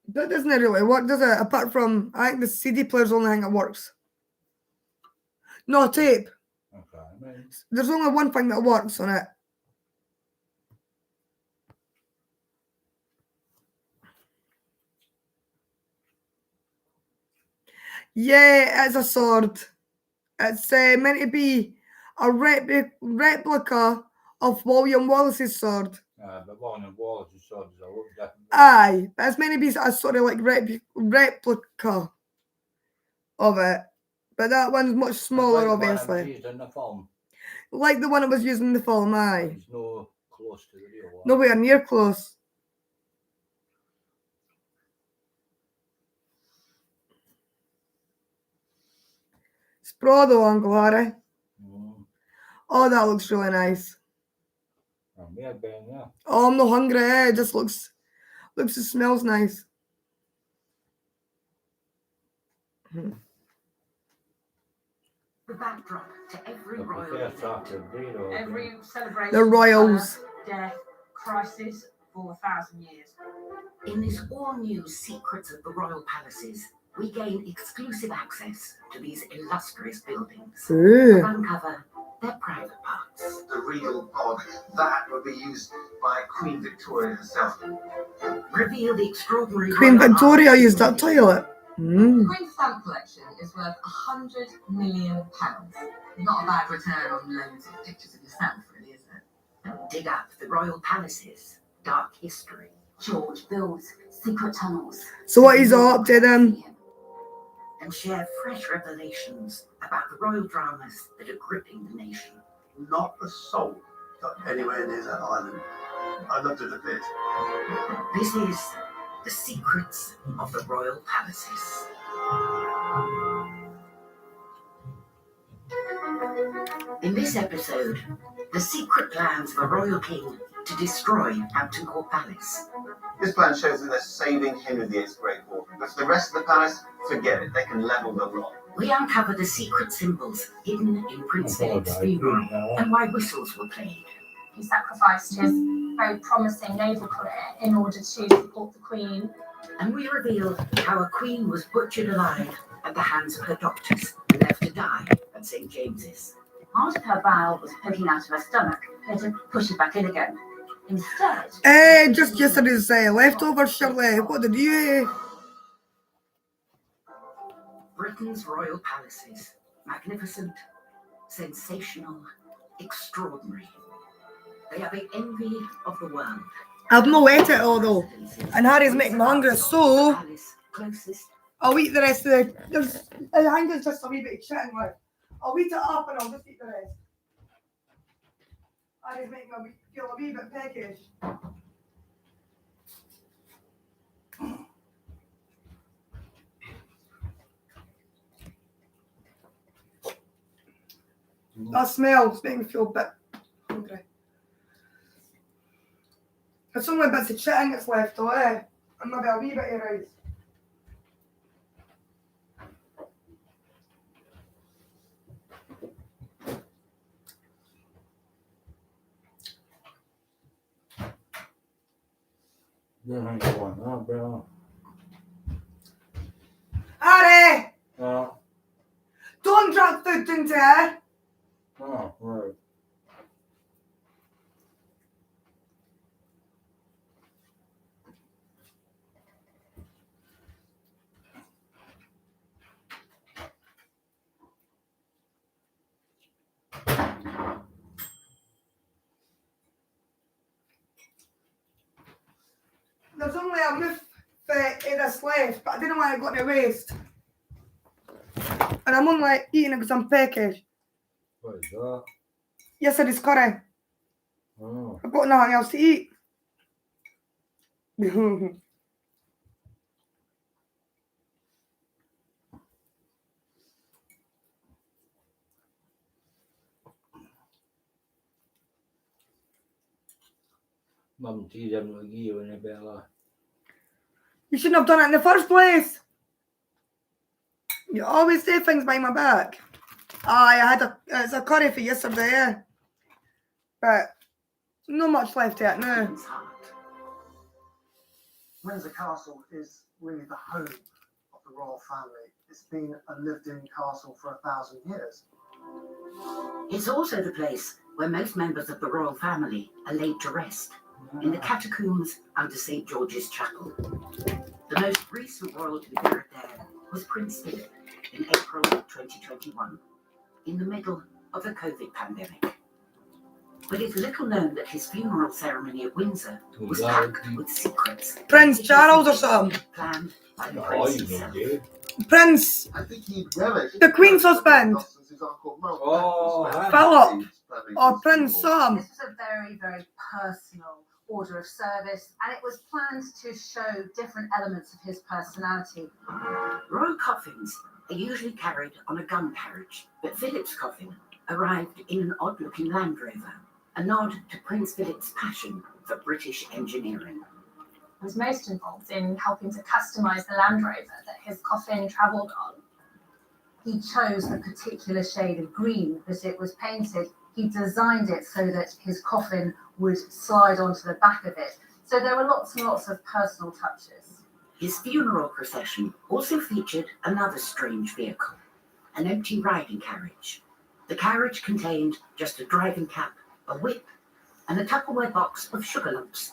That doesn't really work, does it? Apart from, I think the CD player's the only thing that works. No, tape. okay. There's only one thing that works on it. Yeah, it's a sword. It's meant to be a replica of William Wallace's sword. But William Wallace's sword is a lot different. Aye, but it's meant to be a sort of like replica of it. But that one's much smaller, Like the one that obviously. was used in the film. Like the one that was used in the film, aye. It's no close to the real one. Nowhere near close. It's broad though, Uncle Harry. Oh, that looks really nice. Yeah. Oh, I'm not hungry. It just looks and smells nice. The backdrop to every royal Every celebration. The royals. Death, crisis for 1,000 years. In this all-new Secrets of the Royal Palaces, we gain exclusive access to these illustrious buildings. Ooh. To uncover their private parts. The regal pod, that would be used by Queen Victoria herself. Reveal the extraordinary Queen royal Victoria art. used that toilet. The Queen Stamp collection is worth £100 million. Not a bad return on loads of pictures of yourself, really, is it? Dig up the royal palaces, dark history. George builds secret tunnels. So what is all up to then? And share fresh revelations about the royal dramas that are gripping the nation. Not a soul got anywhere near that island. I looked at the pit. This is the Secrets of the Royal Palaces. In this episode, the secret plans of a royal king to destroy Hampton Court Palace. This plan shows that they're saving Henry VIII's Great War. But for the rest of the palace, forget it. They can level the lot. We uncover the secret symbols hidden in Prince Philip's funeral and why whistles were played. He sacrificed his very promising naval career in order to support the Queen And we reveal how a queen was butchered alive at the hands of her doctors and left to die at St. James's. Part of her bowel was poking out of her stomach. They had to push it back in again. Instead, Just yesterday's leftovers, Shirley. What did you? Britain's royal palaces. Magnificent, sensational, extraordinary. They are the envy of the world. I've no ate it all though, and Harry's making me hungry, so Closest. I'll eat the rest of the. I think there's just a wee bit of chicken left. I'll eat it up and I'll just eat the rest. Harry's making me feel a wee bit peckish. That smells making me feel a bit hungry. There's only bits of chicken that's left though, and maybe a wee bit of rice. Harry! Don't drop food into it! Oh, right. There's only a mouth of this left, but I didn't want to go to waste. And I'm only eating it because I'm peckish. What is that? Yes, it is curry. Oh. I've got nothing else to eat. Mum teased him to give you any Bella. You shouldn't have done it in the first place. You always say things behind my back. I had it's a curry for yesterday, yeah. But not much left yet, no. Windsor Castle is really the home of the royal family. It's been a lived-in castle for 1,000 years. It's also the place where most members of the royal family are laid to rest, in the catacombs under St. George's Chapel. The most recent royal to be buried there was Prince Philip in April 2021, in the middle of the COVID pandemic. But it's little known that his funeral ceremony at Windsor was packed with secrets. Prince Charles or something. Planned by the Oh, prince you himself. know, Prince. I think he'd relish The Queen's husband. Oh, Philip. Or Prince Sam. this was a very, very personal order of service, and it was planned to show different elements of his personality. Royal coffins are usually carried on a gun carriage, but Philip's coffin arrived in an odd-looking Land Rover, a nod to Prince Philip's passion for British engineering. Was most involved in helping to customize the Land Rover that his coffin travelled on. He chose the particular shade of green that it was painted. He designed it so that his coffin would slide onto the back of it. So there were lots and lots of personal touches. His funeral procession also featured another strange vehicle, an empty riding carriage. The carriage contained just a driving cap, a whip, and a Tupperware box of sugar lumps,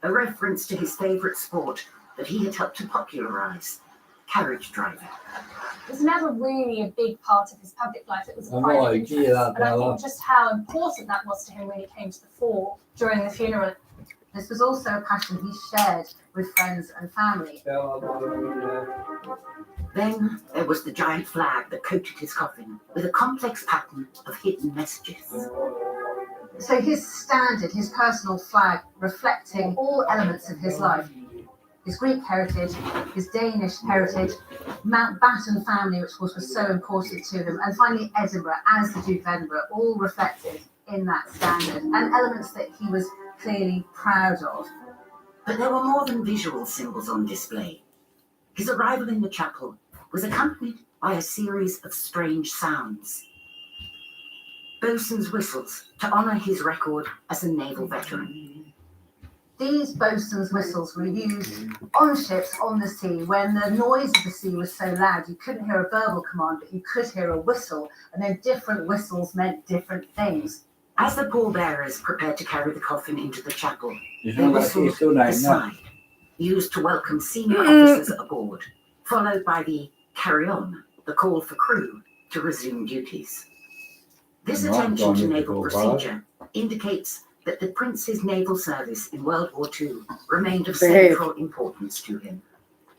a reference to his favourite sport that he had helped to popularise, carriage driving. It was never really a big part of his public life. It was a I've private no interest. idea that, And I Bella. think just how important that was to him when he came to the fore during the funeral. This was also a passion he shared with friends and family. Then there was the giant flag that coated his coffin with a complex pattern of hidden messages. So his standard, his personal flag, reflecting all elements of his life. His Greek heritage, his Danish heritage, Mountbatten family, which of course was so important to him, and finally Edinburgh, as the Duke of Edinburgh, all reflected in that standard, and elements that he was clearly proud of. But there were more than visual symbols on display. His arrival in the chapel was accompanied by a series of strange sounds. Bosun's whistles to honour his record as a naval veteran. These boatswain's whistles were used on ships on the sea when the noise of the sea was so loud you couldn't hear a verbal command, but you could hear a whistle, and then different whistles meant different things. As the pallbearers prepared to carry the coffin into the chapel, There's they no like whistled it's still like the that. slide, used to welcome senior officers aboard, followed by the carry on, the call for crew to resume duties. This Right, attention to Johnny, naval go by. procedure indicates that the Prince's naval service in World War II remained of Behave. central importance to him.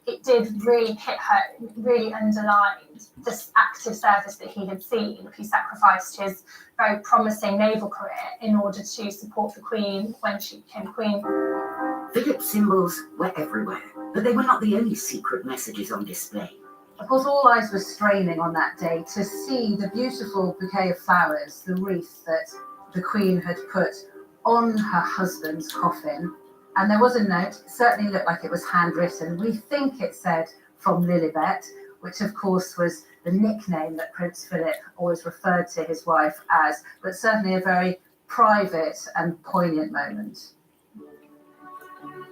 It did really hit home, really underlined this active service that he had seen. He sacrificed his very promising naval career in order to support the Queen when she became Queen. Philip's symbols were everywhere, but they were not the only secret messages on display. Of course, all eyes were straining on that day to see the beautiful bouquet of flowers, the wreath that the Queen had put on her husband's coffin. And there was a note, it certainly looked like it was handwritten. We think it said from Lilibet, which of course was the nickname that Prince Philip always referred to his wife as, but certainly a very private and poignant moment.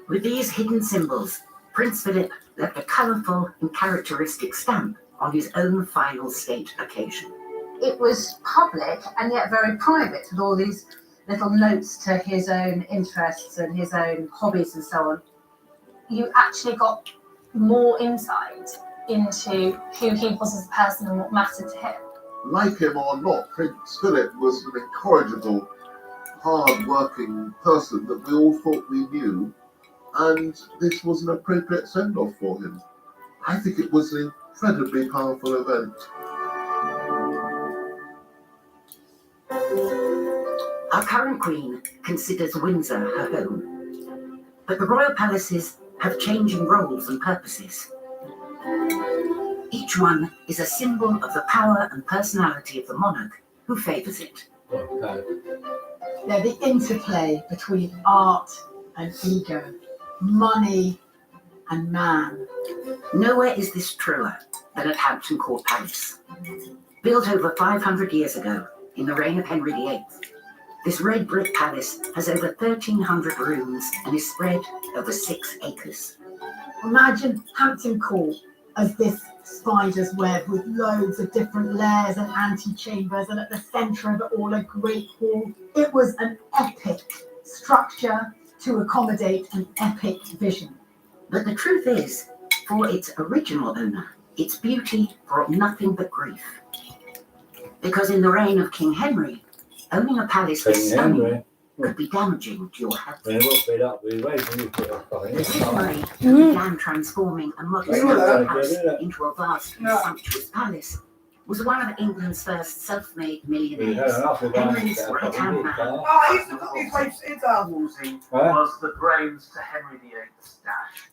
With these hidden symbols, Prince Philip left a colourful and characteristic stamp on his own final state occasion. It was public and yet very private, with all these little notes to his own interests and his own hobbies and so on. You actually got more insight into who he was as a person and what mattered to him. Like him or not, Prince Philip was an incorrigible, hard-working person that we all thought we knew, and this was an appropriate send-off for him. I think it was an incredibly powerful event. Our current Queen considers Windsor her home, but the royal palaces have changing roles and purposes. Each one is a symbol of the power and personality of the monarch who favours it. They're the interplay between art and ego, money and man. Nowhere is this truer than at Hampton Court Palace. Built over 500 years ago in the reign of Henry VIII, this red brick palace has over 1,300 rooms and is spread over 6 acres. Imagine Hampton Court as this spider's web with loads of different layers and antechambers, and at the centre of it all a great hall. It was an epic structure to accommodate an epic vision. But the truth is, for its original owner, its beauty brought nothing but grief. Because in the reign of King Henry, owning a palace this stunning could be damaging to your health. When it was fed up, we waited This Henry, who began transforming a modest country house into a vast and sumptuous palace, was one of England's first self-made millionaires. Henry's right-hand man. Oh, he used to cut his wife's head off. Wolsey was the brains to Henry VIII's dash.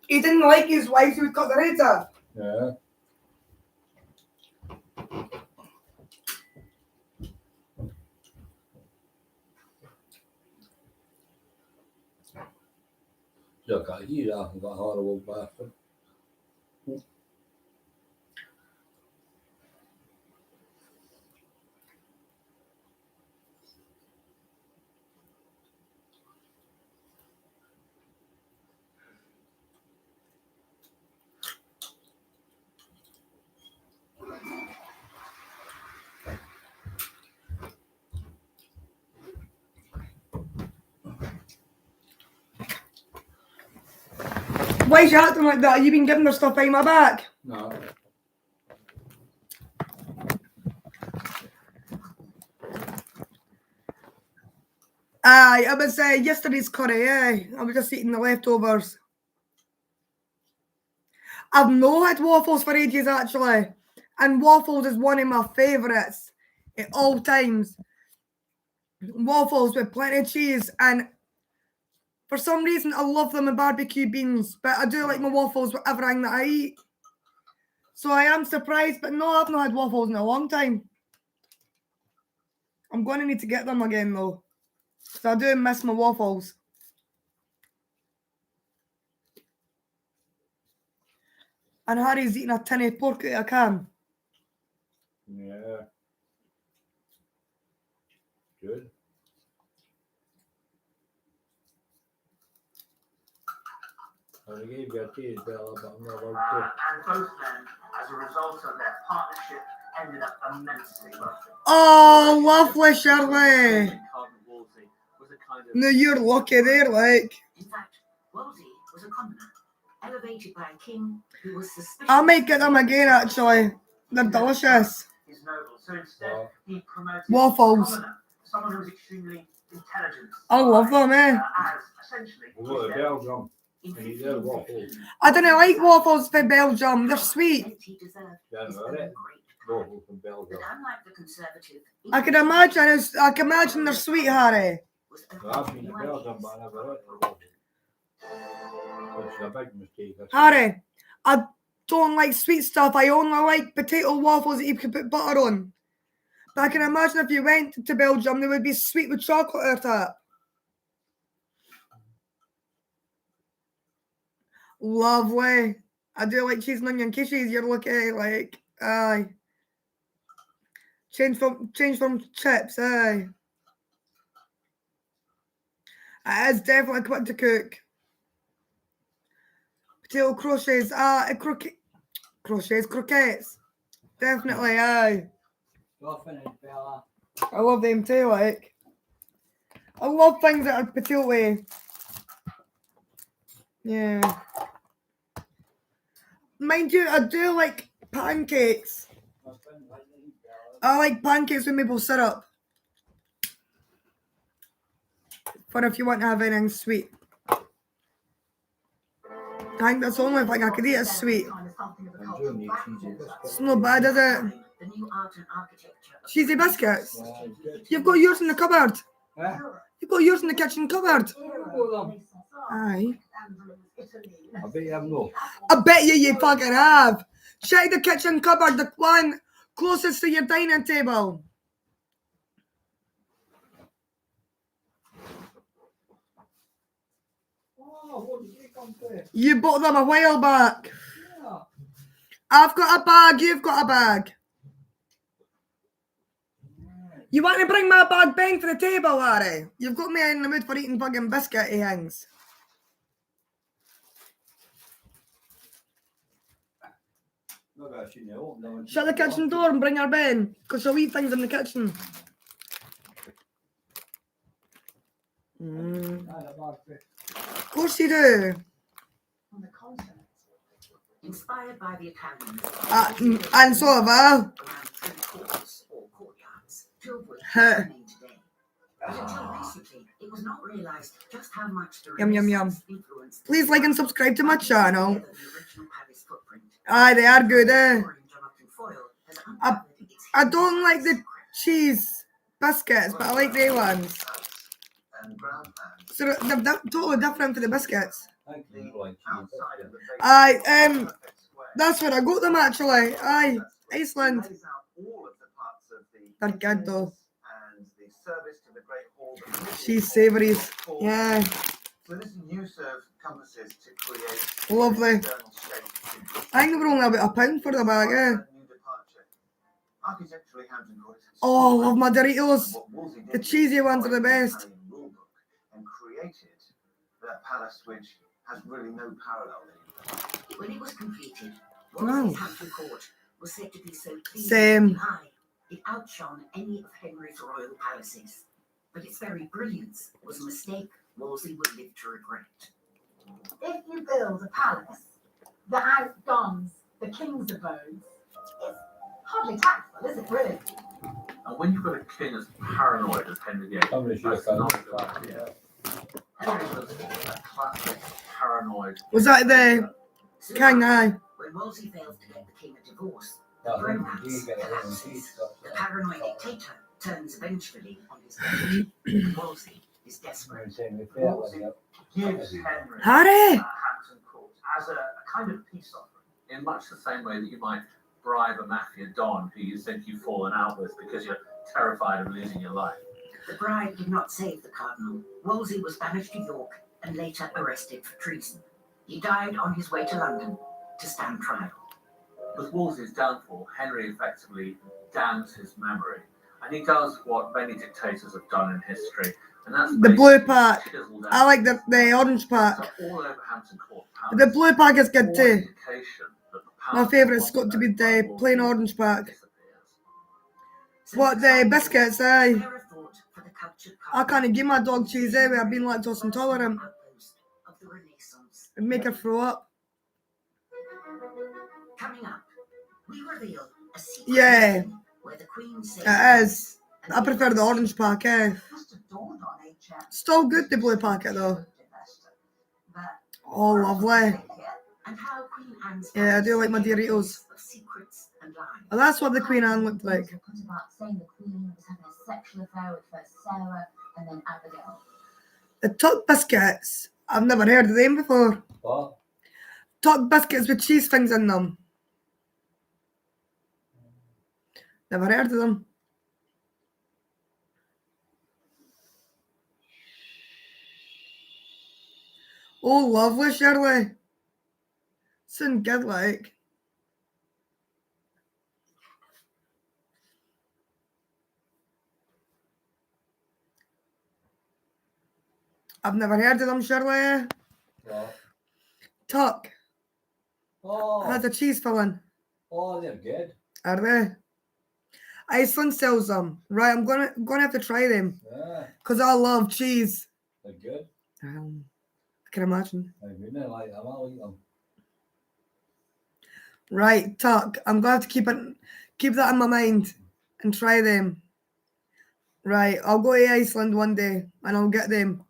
He didn't like his wife, he would cut their heads off. Yeah. Look, you laughing got horrible bastard. Why is you acting like that? You've been giving her stuff behind my back. No. Aye, I was yesterday's curry, I was just eating the leftovers. I've not had waffles for ages actually. And waffles is one of my favourites at all times. Waffles with plenty of cheese, and for some reason I love them with barbecue beans, but I do like my waffles with everything that I eat. So I am surprised, but no, I've not had waffles in a long time. I'm going to need to get them again though. So I do miss my waffles. And Harry's eating a tin of pork out of a can. Yeah. Good. I gave you a taste, Bella, but I'm not allowed And both men, as a result of their partnership, ended up immensely wealthy. Oh, lovely, Shirley. Cardinal Wolsey was a kind of No, you're lucky there, like. In fact, Wolsey was a commoner, elevated by a king who was suspicious. I might get them again, actually. They're delicious. his noble. So instead, he promoted Waffles. a commoner, someone who was extremely intelligent. I love them, eh? As essentially. What a Belgium. And he's there waffles. I don't like waffles from Belgium. They're sweet. That's right. Waffles from Belgium. Unlike the conservative, I can imagine they're sweet, Harry. I've been to Belgium, but I never ate the waffles. Which is a big mistake. Harry, I don't like sweet stuff. I only like potato waffles that you can put butter on. But I can imagine if you went to Belgium, they would be sweet with chocolate or that. Lovely. I do like cheese and onion quiches. You're looking like, aye. Change from chips, aye. It is definitely quick to cook. Potato crochets, croquettes. Definitely, aye. I love them too, like. I love things that are potato. Yeah. Mind you, I do like pancakes. I like pancakes with maple syrup. For if you want to have anything sweet. I think that's the only thing I could eat is sweet. It's not bad, is it? Cheesy biscuits. You've got yours in the cupboard. You've got yours in the kitchen cupboard. Aye. I bet you have no. I bet you fucking have. Check the kitchen cupboard, the one closest to your dining table. You bought them a while back. I've got a bag, you've got a bag. You want to bring my bag bang to the table, Harry? You've got me in the mood for eating fucking biscuity things. Shut the kitchen door and bring her Ben, because she'll eat things in the kitchen. Of course you do. Inspired by the Italians. And so have I. But until recently, it was not realized just how much the Yum, yum, yum. influence. Please like and subscribe to my channel. Aye, they are good, eh? I don't like the cheese biscuits, but I like the ones. So they're totally different for the biscuits. Aye, that's where I got them actually. Aye, Iceland. They're good though. Cheese savouries, yeah. So this use of compasses to create Lovely. I think they were only about £1 for the bag, eh? Architecturally, Hampton Court is Oh, I love my Doritos. The cheesy ones are the best. and created that palace which has really no parallel anymore. When it was completed, Wow. Wolsey's Hampton Court was said to be so pleasing Same. and high, it outshone any of Henry's royal palaces. But its very brilliance was a mistake Wolsey would live to regret. If you build a palace that outdons the king's abodes, it's hardly tactful, is it really? And when you've got a king as paranoid as Henry VIII, that's not a good idea. Henry was a classic paranoid. Was that the king? Aye. When Wolsey fails to get the king a divorce, the romance collapses. The paranoid dictator turns vengefully on his enemy. Wolsey is desperate. Wolsey gives Henry Harry! Hampton Court as a kind of peace offering, in much the same way that you might bribe a mafia don who you think you've fallen out with because you're terrified of losing your life. The bribe did not save the cardinal. Wolsey was banished to York and later arrested for treason. He died on his way to London to stand trial. With Wolsey's downfall, Henry effectively damns his memory. And he does what many dictators have done in history, and that's The blue basically part. chisel down. I like the orange part. So all over Hampton Court The blue pack is good too. indication that the My power favourite's got to be the plain orange pack. What, the biscuits, aye? I can't give my dog cheese anyway. I've been lactose intolerant. It'd make her throw up. Coming up, we reveal a secret Yeah, where the Queen says it is. I prefer the orange pack, eh? Still good, the blue packet though. Oh, lovely. and how Queen Anne's Yeah, I do like my Doritos. of secrets and lies. Well, that's what the Queen Anne looked like. Put about saying the Queen was having a sexual affair with first Sarah and then Abigail. The Tuck biscuits. I've never heard of them before. What? Tuck biscuits with cheese things in them. Never heard of them. Oh, lovely, Shirley. Sound good, like. I've never heard of them, Shirley. What? Tuck. Oh. Has a cheese filling. Oh, they're good. Are they? Iceland sells them. Right, I'm gonna have to try them. Yeah. Because I love cheese. They're good. I can imagine. I wouldn't like them. I'll eat them. Right, Tuck. I'm gonna have to keep that in my mind and try them. Right, I'll go to Iceland one day and I'll get them.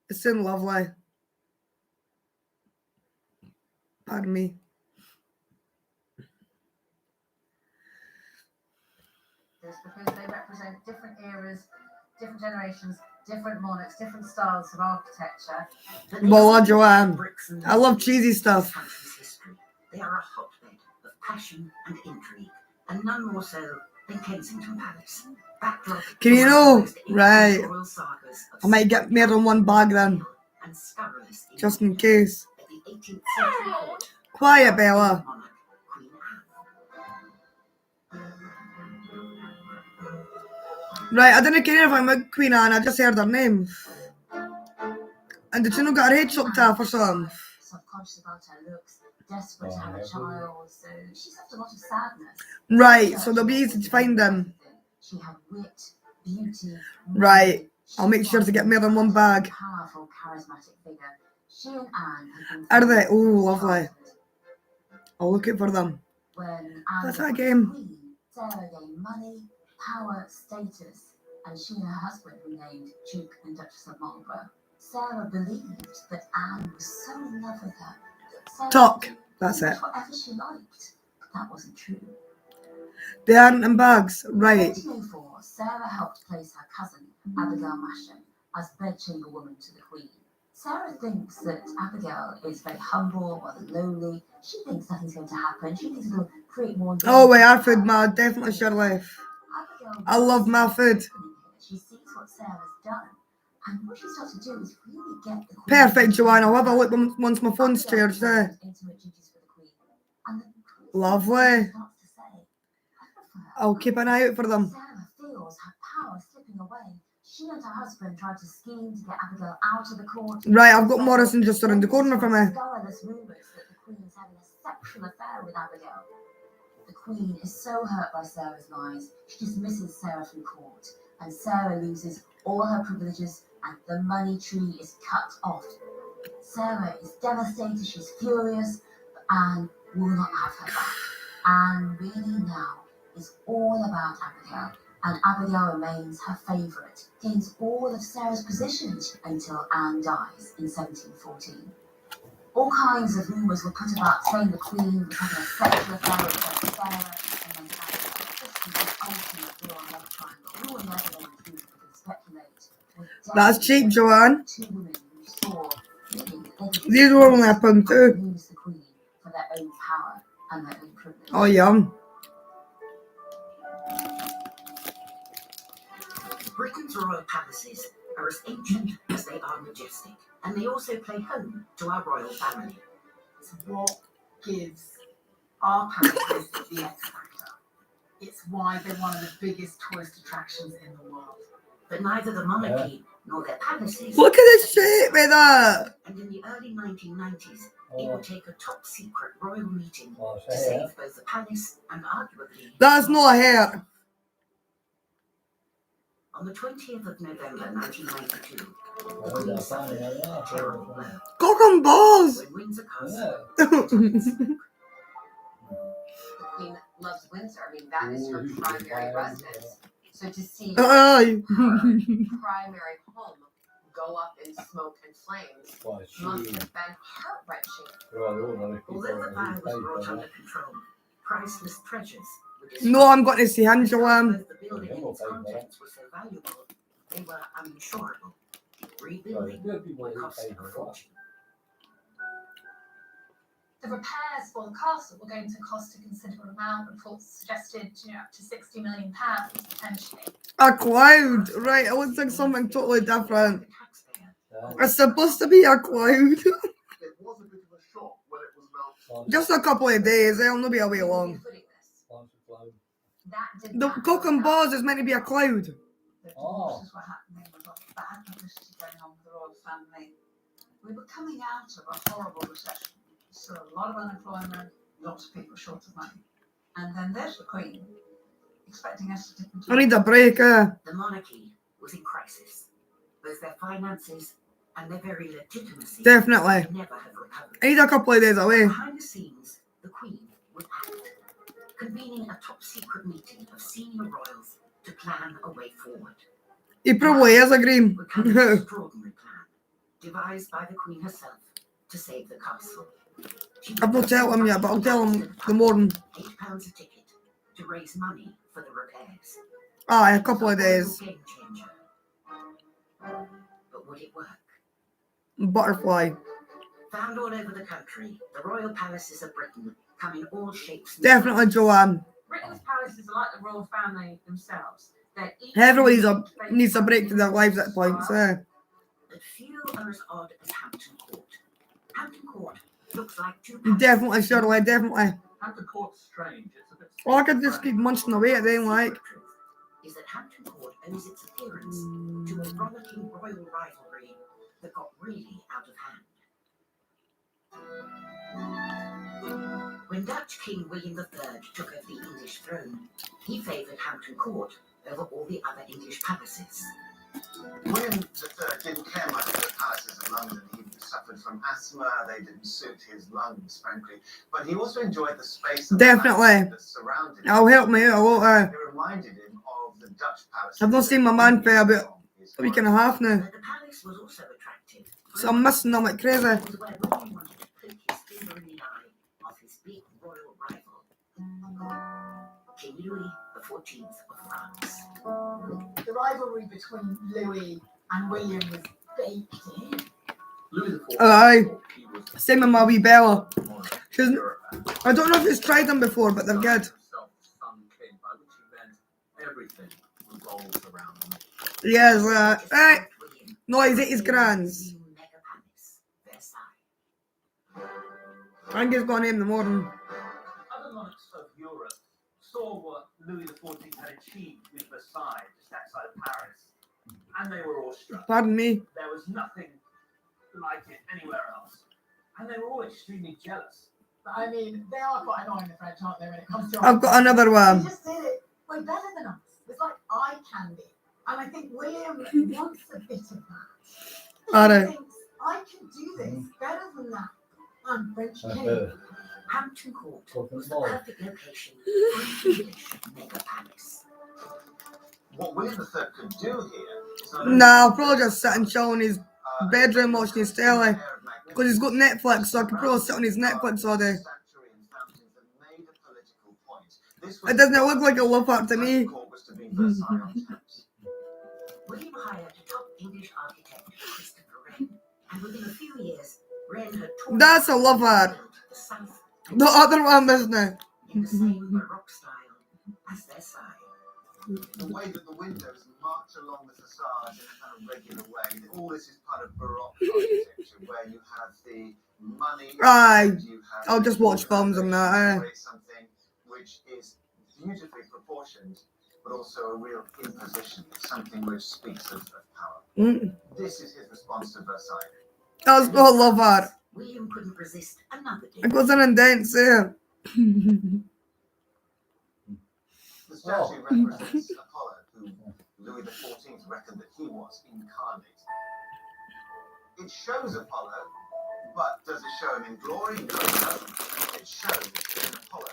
They sound lovely. Pardon me. This because they represent different eras, different generations, different monarchs, different styles of architecture. Well, Joanne. I love cheesy stuff. They are a hotbed of passion and intrigue, and none more so than Kensington Palace. Backdrop Can you know? to the Right. royal sagas of I might get more than one bag then. and scurrilous Just in case. at the 18th century court. Quiet, Bella. Right, I didn't care if I'm a Queen Anne, I just heard her name. And did you know got her head chopped off or something? Subconscious about her looks, desperate to have a child, so she's had a lot of sadness. Right, so they'll be easy to find them. She had wit, beauty, Right, I'll make sure to get more than one bag. powerful, charismatic figure. She and Anne had been Are they? friends Oh, since lovely. I'll look out for them. when Anne That's was that game. queen. Sarah gained money, power, status, and she and her husband were named Duke and Duchess of Marlborough. Sarah believed that Anne was so in love with her that Sarah Talk. could That's do it. whatever she liked. But that wasn't true. They aren't in bags. Right. In 1804, Sarah helped place her cousin, Abigail Masham, as bedchamber woman to the Queen. Sarah thinks that Abigail is very humble, rather lowly. She thinks nothing's going to happen. She thinks it'll create more. Oh, wait, our food, ma. Definitely Shirley. Abigail I love my food. She sees what Sarah's done, and what she starts to do is really get the Queen. Perfect, Joanne. I'll have a look once my phone's charged there. Intimate duties for the Queen. And the Queen Lovely. starts to say, I'll keep an eye out for them. Sarah feels her power slipping away. She and her husband tried to scheme to get Abigail out of the court. Right, I've got Morrison just around the corner from me. Scurrilous rumours that the Queen is having a sexual affair with Abigail. The Queen is so hurt by Sarah's lies, she dismisses Sarah from court, and Sarah loses all her privileges and the money tree is cut off. Sarah is devastated, she's furious, but Anne will not have her back. Anne really now is all about Abigail, and Abigail remains her favourite, gains all of Sarah's positions until Anne dies in 1714. All kinds of rumours were put about saying the Queen was having a sexual affair with both Sarah and then Abigail. This was the ultimate real love triangle. Who and everyone who could speculate. That's cheap, Joanne. Two women who saw that they could These were only a pound too. use the Queen for their own power and their own privilege. Oh, yum. Britain's royal palaces are as ancient as they are majestic, and they also play home to our royal family. It's what gives our palaces the X factor. It's why they're one of the biggest tourist attractions in the world. But neither the monarchy nor their palaces. Look at this shape with that. And in the the early 1990s, it would take a top secret royal meeting Oh, to save both the palace and arguably. That's not a hair. On the 20th of November 1992, the Queen suffered a terrible blow. Cock and balls. When Windsor Castle. The Queen loves Windsor. I mean, that is her primary residence. So to see her Aye. primary home go up in smoke and flames must have been heart-wrenching. Although the fire was brought under control, priceless treasures were No, I'm going to see Angela. The building and its contents were so valuable, they were uninsurable. Rebuilding would cost a fortune. The repairs for the castle were going to cost a considerable amount. Reports suggested, up to £60 million potentially. A cloud. Right, it looks like something totally different. It's supposed to be a cloud. Just a couple of days. It'll not be away long. The cock and balls is meant to be a cloud. Oh. This is what happened. There was bad publicity going on with the royal family. We were coming out of a horrible recession. So a lot of unemployment, lots of people short of money. And then there's the Queen, expecting us to dip into... I need a break. The monarchy was in crisis. Both their finances and their very legitimacy Definitely. never have recovered. I need a couple of days away. Behind the scenes, the Queen would act, convening a top secret meeting of senior royals to plan a way forward. He probably is a green. Would come an extraordinary plan, devised by the Queen herself to save the castle. I've not told him yet, but I'll tell him in the morning. £8 a ticket to raise money for the repairs. Aye, a couple of days. Game changer. But would it work? Butterfly. Found all over the country, the royal palaces of Britain come in all shapes. And Definitely Joanne. Britain's palaces are like the royal family themselves. They're each Everybody needs a break to their lives at points. But few are as odd as Hampton Court. Hampton Court looks like two Definitely, Shirley, definitely. Hampton Court's strange. It's a bit Oh, I could just keep munching away at them, like. is that Hampton Court owes its appearance to a rollicking royal rivalry that got really out of hand. When Dutch King William III took over the English throne, he favoured Hampton Court over all the other English palaces. William III didn't care much for the palaces of London. He suffered from asthma. They didn't suit his lungs, frankly. But he also enjoyed the space of Definitely. that surrounded him. I'll help me out a lot. It reminded him of the Dutch palace. I've not seen my man for about a week and a half now. The palace was also attractive. So I'm missing them like crazy. It was where William wanted to poke his finger in the eye of his big royal rival, King Louis XIV of France. The rivalry between Louis and William was baked in. Louis XIV. Aye. Same with my wee Bella. I don't know if he's tried them before, but they're good. Son king, by which he meant everything revolves around them. Yes, right. No, he's at his grands. I think he's gone in the morning. Other monarchs of Europe saw what Louis XIV had achieved with Versailles, just outside of Paris, and they were awestruck. Pardon me. There was nothing like it anywhere else, and they were all extremely jealous. I mean, they are quite annoying, the French, aren't they, when it comes to... I've got another one. They just did it way better than us. It's like eye candy. And I think William wants a bit of that. I He know. thinks, I can do this better than that. I'm French king. Hampton Court was the perfect location for an English mega palace. What William III could do here is not Nah, I'll probably just sit and chill in his bedroom watching his telly. Because he's got Netflix, so I can probably sit on his Netflix all day. It doesn't look like a love heart to me. William hired a top English architect, Christopher Wren, and within a few years, Wren had torn That's a love heart. the south The other one, isn't it? in the same Baroque style as their side. the way that the windows march along the facade in a kind of regular way. All this is part of Baroque architecture, where you have the money. Aye. and you have I'll just watch films and that. create something which is beautifully proportioned, but also a real imposition. It's something which speaks of power. Mm. This is his response to Versailles. I was gonna love her. William couldn't resist another day. It goes in and dance there. The statue represents Apollo, who Louis XIV reckoned that he was incarnate. It shows Apollo, but does it show him in glory? No, no. It shows Apollo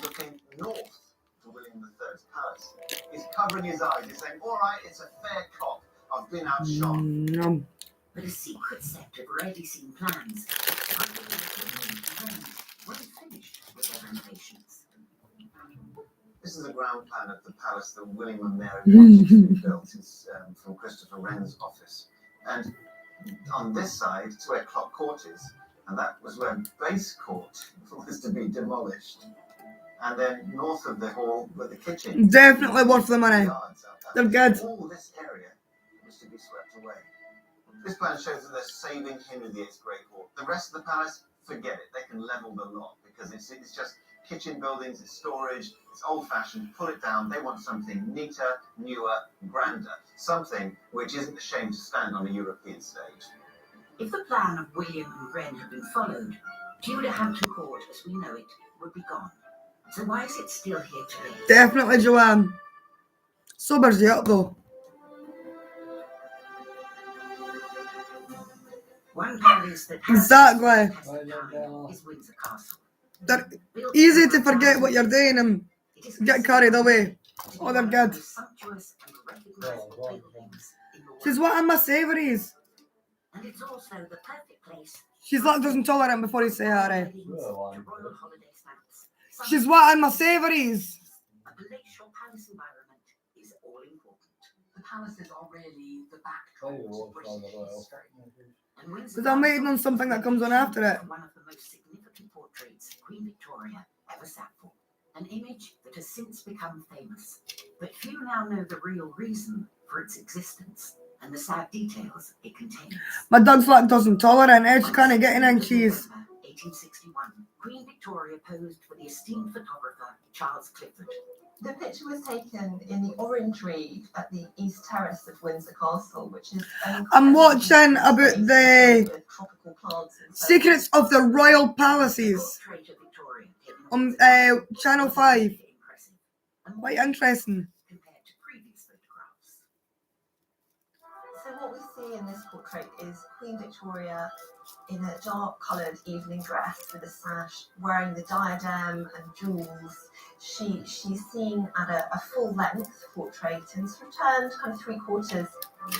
looking north to William III's palace. He's covering his eyes. He's saying, all right, it's a fair cop. I've been outshone. But a secret set of rarely seen plans weren't finished with their renovations. This is a ground plan of the palace that William and Mary wanted to be built. It's from Christopher Wren's office. And on this side, it's where Clock Court is, and that was where Base Court was to be demolished. And then north of the hall were the kitchen. Definitely worth the money. They're good. All this area was to be swept away. This plan shows that they're saving Henry VIII's Great Hall. The rest of the palace, forget it. They can level the lot because it's just kitchen buildings, it's storage, it's old-fashioned. Pull it down. They want something neater, newer, grander. Something which isn't ashamed to stand on a European stage. If the plan of William and Wren had been followed, Tudor Hampton Court, as we know it, would be gone. So why is it still here today? Definitely, Joanne. Sobers you up though. One palace that Exactly. is Windsor Castle. They're easy to forget what you're doing and get carried away. Oh, they're good. She's one of my savouries. And it's also the perfect place. She's lactose intolerant before you say Harry. She's one of my savouries. A palatial palace environment is all important. The palaces are really the backdrop to British history. Because I'm waiting on something that comes on after it. One of the most significant portraits Queen Victoria ever sat for. An image that has since become famous. But few now know the real reason for its existence and the sad details it contains. My dog's lactose intolerant. Edge kind of getting in cheese. 1861, Queen Victoria posed for the esteemed photographer Charles Clifford. The picture was taken in the orangery at the East Terrace of Windsor Castle, which is I'm watching about the Secrets of the Royal Palaces on Channel 5. Quite interesting. So what we see in this portrait is Queen Victoria in a dark-coloured evening dress with a sash, wearing the diadem and jewels. She's seen at a full-length portrait and is turned kind of three-quarters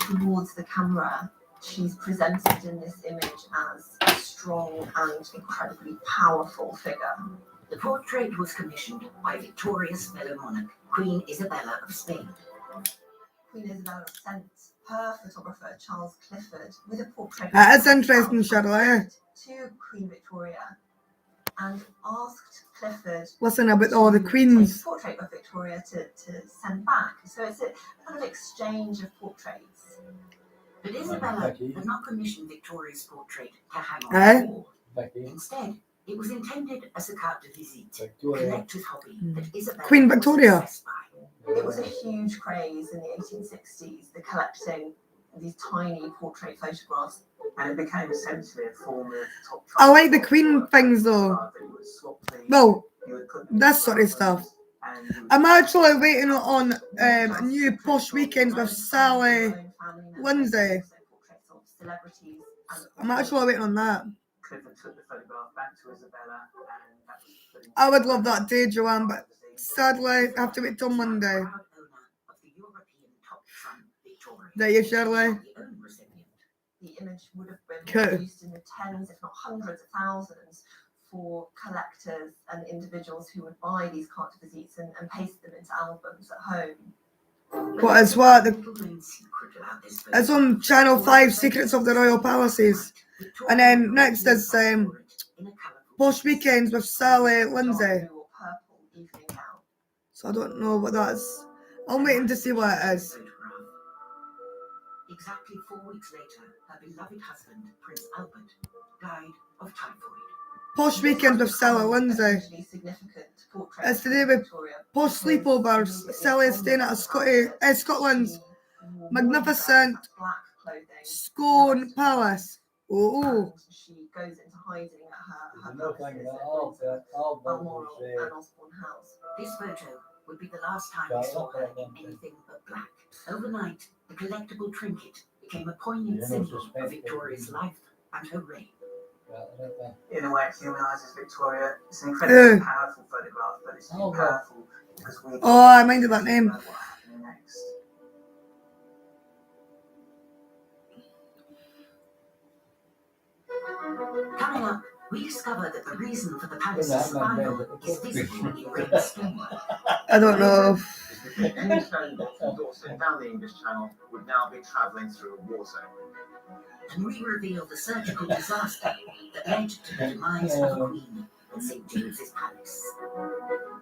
towards the camera. She's presented in this image as a strong and incredibly powerful figure. The portrait was commissioned by Victoria's fellow monarch, Queen Isabella of Spain. Queen Isabella sent her photographer, Charles Clifford, with a portrait That's interesting, Shirley. to Queen Victoria and asked Clifford Listen about all the to queens. take a portrait of Victoria to send back. So it's a kind of exchange of portraits. But Isabella had not commissioned Victoria's portrait to hang on Eh? the wall. Instead, it was intended as a carte de visite, a collector's hobby that Isabella Queen was Victoria. obsessed by. It was a huge craze in the 1860s, the collecting these tiny portrait photographs. And it became essentially a form of top. I like the Queen things though. Well, this sort of stuff. I'm actually waiting on a new Posh Weekends with Sally Lindsay. I'm actually waiting on that. Clifford took the photograph back to Isabella, and that was put in. I would love that day, Joanne, but sadly, I have to wait till Monday. There you, Shirley. The image would have been Cool. produced in the tens, if not hundreds of thousands, for collectors and individuals who would buy these carte visites and paste them into albums at home. What is what? It's on Channel 5, Secrets of the Royal Palaces. And then next is Posh Weekends with Sally Lindsay. So I don't know what that's. I'm waiting to see what it is. Exactly 4 weeks later, her beloved husband, Prince Albert, died of typhoid. Posh Weekends with Sally Lindsay. It's to do with posh sleepovers. Sally is staying at Scotland's magnificent Scone Palace. Oh. She goes into hiding at her No palaces thing at Balmoral and Osborne House. This photo would be the last time we saw her in anything but black. Overnight, the collectible trinket became a poignant symbol of Victoria's life and her reign. In a way, it humanises Victoria. It's an incredibly powerful photograph, but it's powerful because we. Oh, I minded that name. What happened next? Coming up, we discover that the reason for the palace's survival is visible in written stone. I don't know. Any stone from Dorset down the English Channel would now be travelling through a war zone. And we reveal the surgical disaster that led to the demise of a queen in St. James's Palace.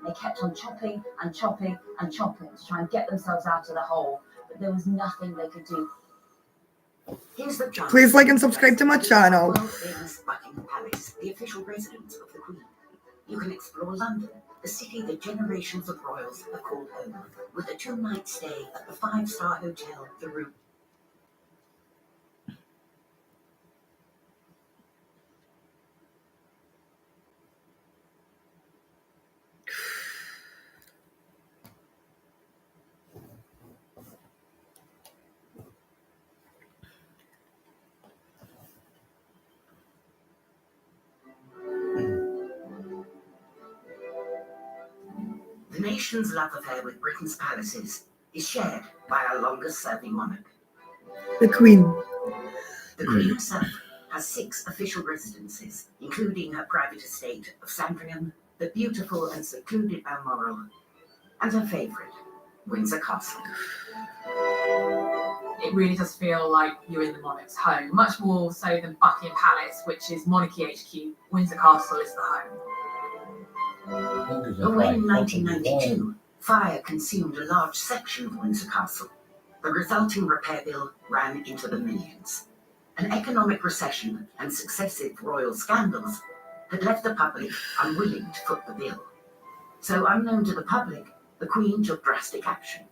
They kept on chopping and chopping and chopping to try and get themselves out of the hole, but there was nothing they could do. Here's the chance. Please like and subscribe to my channel. World-famous Buckingham Palace, the official residence of the Queen. You can explore London, the city that generations of royals have called home, with a 2-night stay at the 5-star hotel, The Room. The nation's love affair with Britain's palaces is shared by our longest-serving monarch. The Queen. The Queen herself has 6 official residences, including her private estate of Sandringham, the beautiful and secluded Balmoral, and her favourite, Windsor Castle. It really does feel like you're in the monarch's home, much more so than Buckingham Palace, which is monarchy HQ. Windsor Castle is the home. But when in 1992, fire consumed a large section of Windsor Castle, the resulting repair bill ran into the millions. An economic recession and successive royal scandals had left the public unwilling to foot the bill. So unknown to the public, the Queen took drastic action.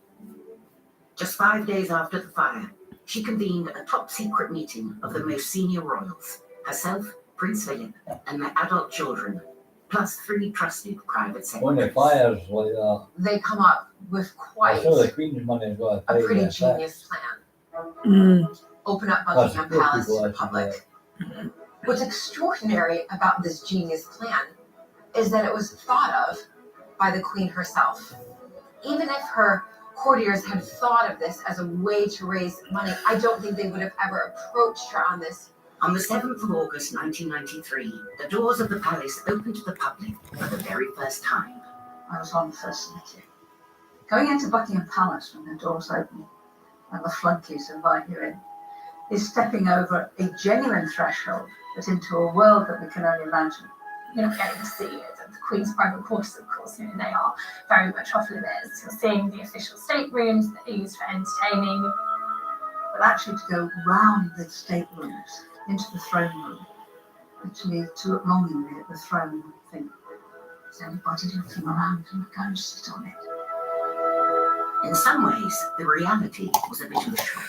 Just 5 days after the fire, she convened a top-secret meeting of the most senior royals, herself, Prince Philip, and their adult children, plus 3 trusted private When the secretaries. fires like that, They come up with quite so the Queen's money's got a pretty that. genius plan. Open up Buckingham Plus, Palace to people the actually public. What's extraordinary about this genius plan is that it was thought of by the Queen herself. Even if her courtiers had thought of this as a way to raise money, I don't think they would have ever approached her on this. On the 7th of August 1993, the doors of the palace opened to the public for the very first time. I was on the first meeting. Going into Buckingham Palace when the doors open and the flunkies invite you in is stepping over a genuine threshold, but into a world that we can only imagine. You're not getting to see it. And the Queen's private quarters, of course, they are very much off limits. You're seeing the official staterooms that are used for entertaining. But actually to go round the staterooms into the throne room, actually to look longingly at the throne and think, is anybody looking around and going to sit on it? In some ways, the reality was a bit of a shock.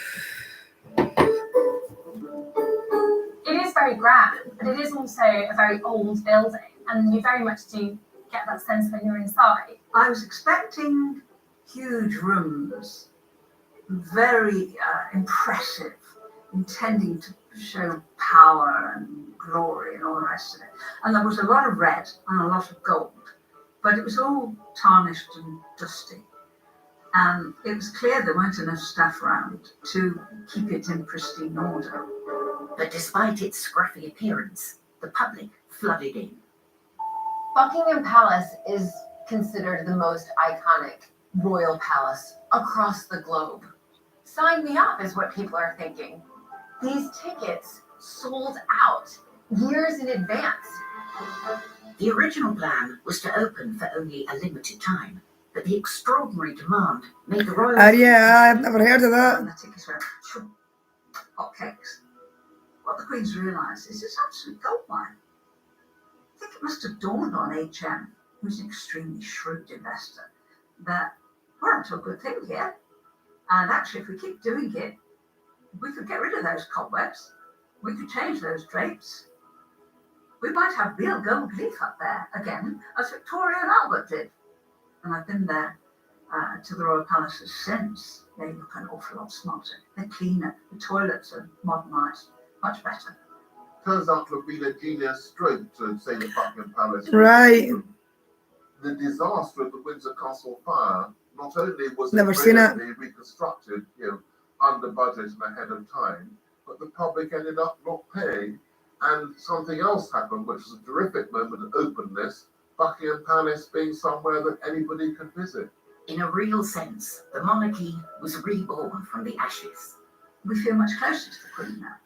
It is very grand, but it is also a very old building, and you very much do get that sense when you're inside. I was expecting huge rooms, very impressive, intending to show power and glory and all the rest of it. And there was a lot of red and a lot of gold, but it was all tarnished and dusty. And it was clear there weren't enough staff around to keep it in pristine order. But despite its scruffy appearance, the public flooded in. Buckingham Palace is considered the most iconic royal palace across the globe. Sign me up is what people are thinking. These tickets sold out years in advance. The original plan was to open for only a limited time, but the extraordinary demand made the royal... Yeah, I've never heard of that. And the tickets were hotcakes. What the Queen's realised is it's absolute goldmine. I think it must have dawned on HM, who's an extremely shrewd investor, that we're onto a good thing here. And actually, if we keep doing it, we could get rid of those cobwebs. We could change those drapes. We might have real gold leaf up there again, as Victoria and Albert did. And I've been there to the Royal Palaces since. They look an awful lot smarter. They're cleaner. The toilets are modernised. Much better. Turns out to have been a genius stroke to say the Buckingham Palace. Right. The disaster of the Windsor Castle fire, not only was Never it seen it. brilliantly reconstructed, under budget and ahead of time, but the public ended up not paying. And something else happened, which was a terrific moment of openness, Buckingham Palace being somewhere that anybody could visit. In a real sense, the monarchy was reborn from the ashes. We feel much closer to the Queen now.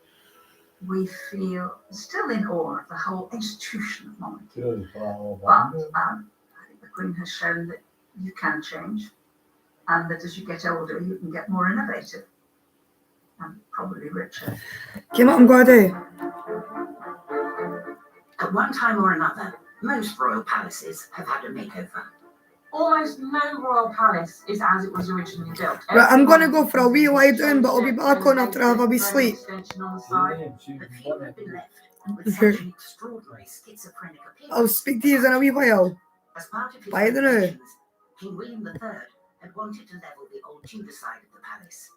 We feel still in awe of the whole institution of monarchy. But I think the Queen has shown that you can change, and that as you get older, you can get more innovative and probably richer. Come on, Gordie. At one time or another, most royal palaces have had a makeover. Almost no royal palace is as it was originally built. Right, I'm gonna go for a wee lie down, but I'll be back on after I have a wee sleep. I'll speak to you in a wee while. As part of his Bye then. renovations, King William III had wanted to level the old Tudor side of the palace.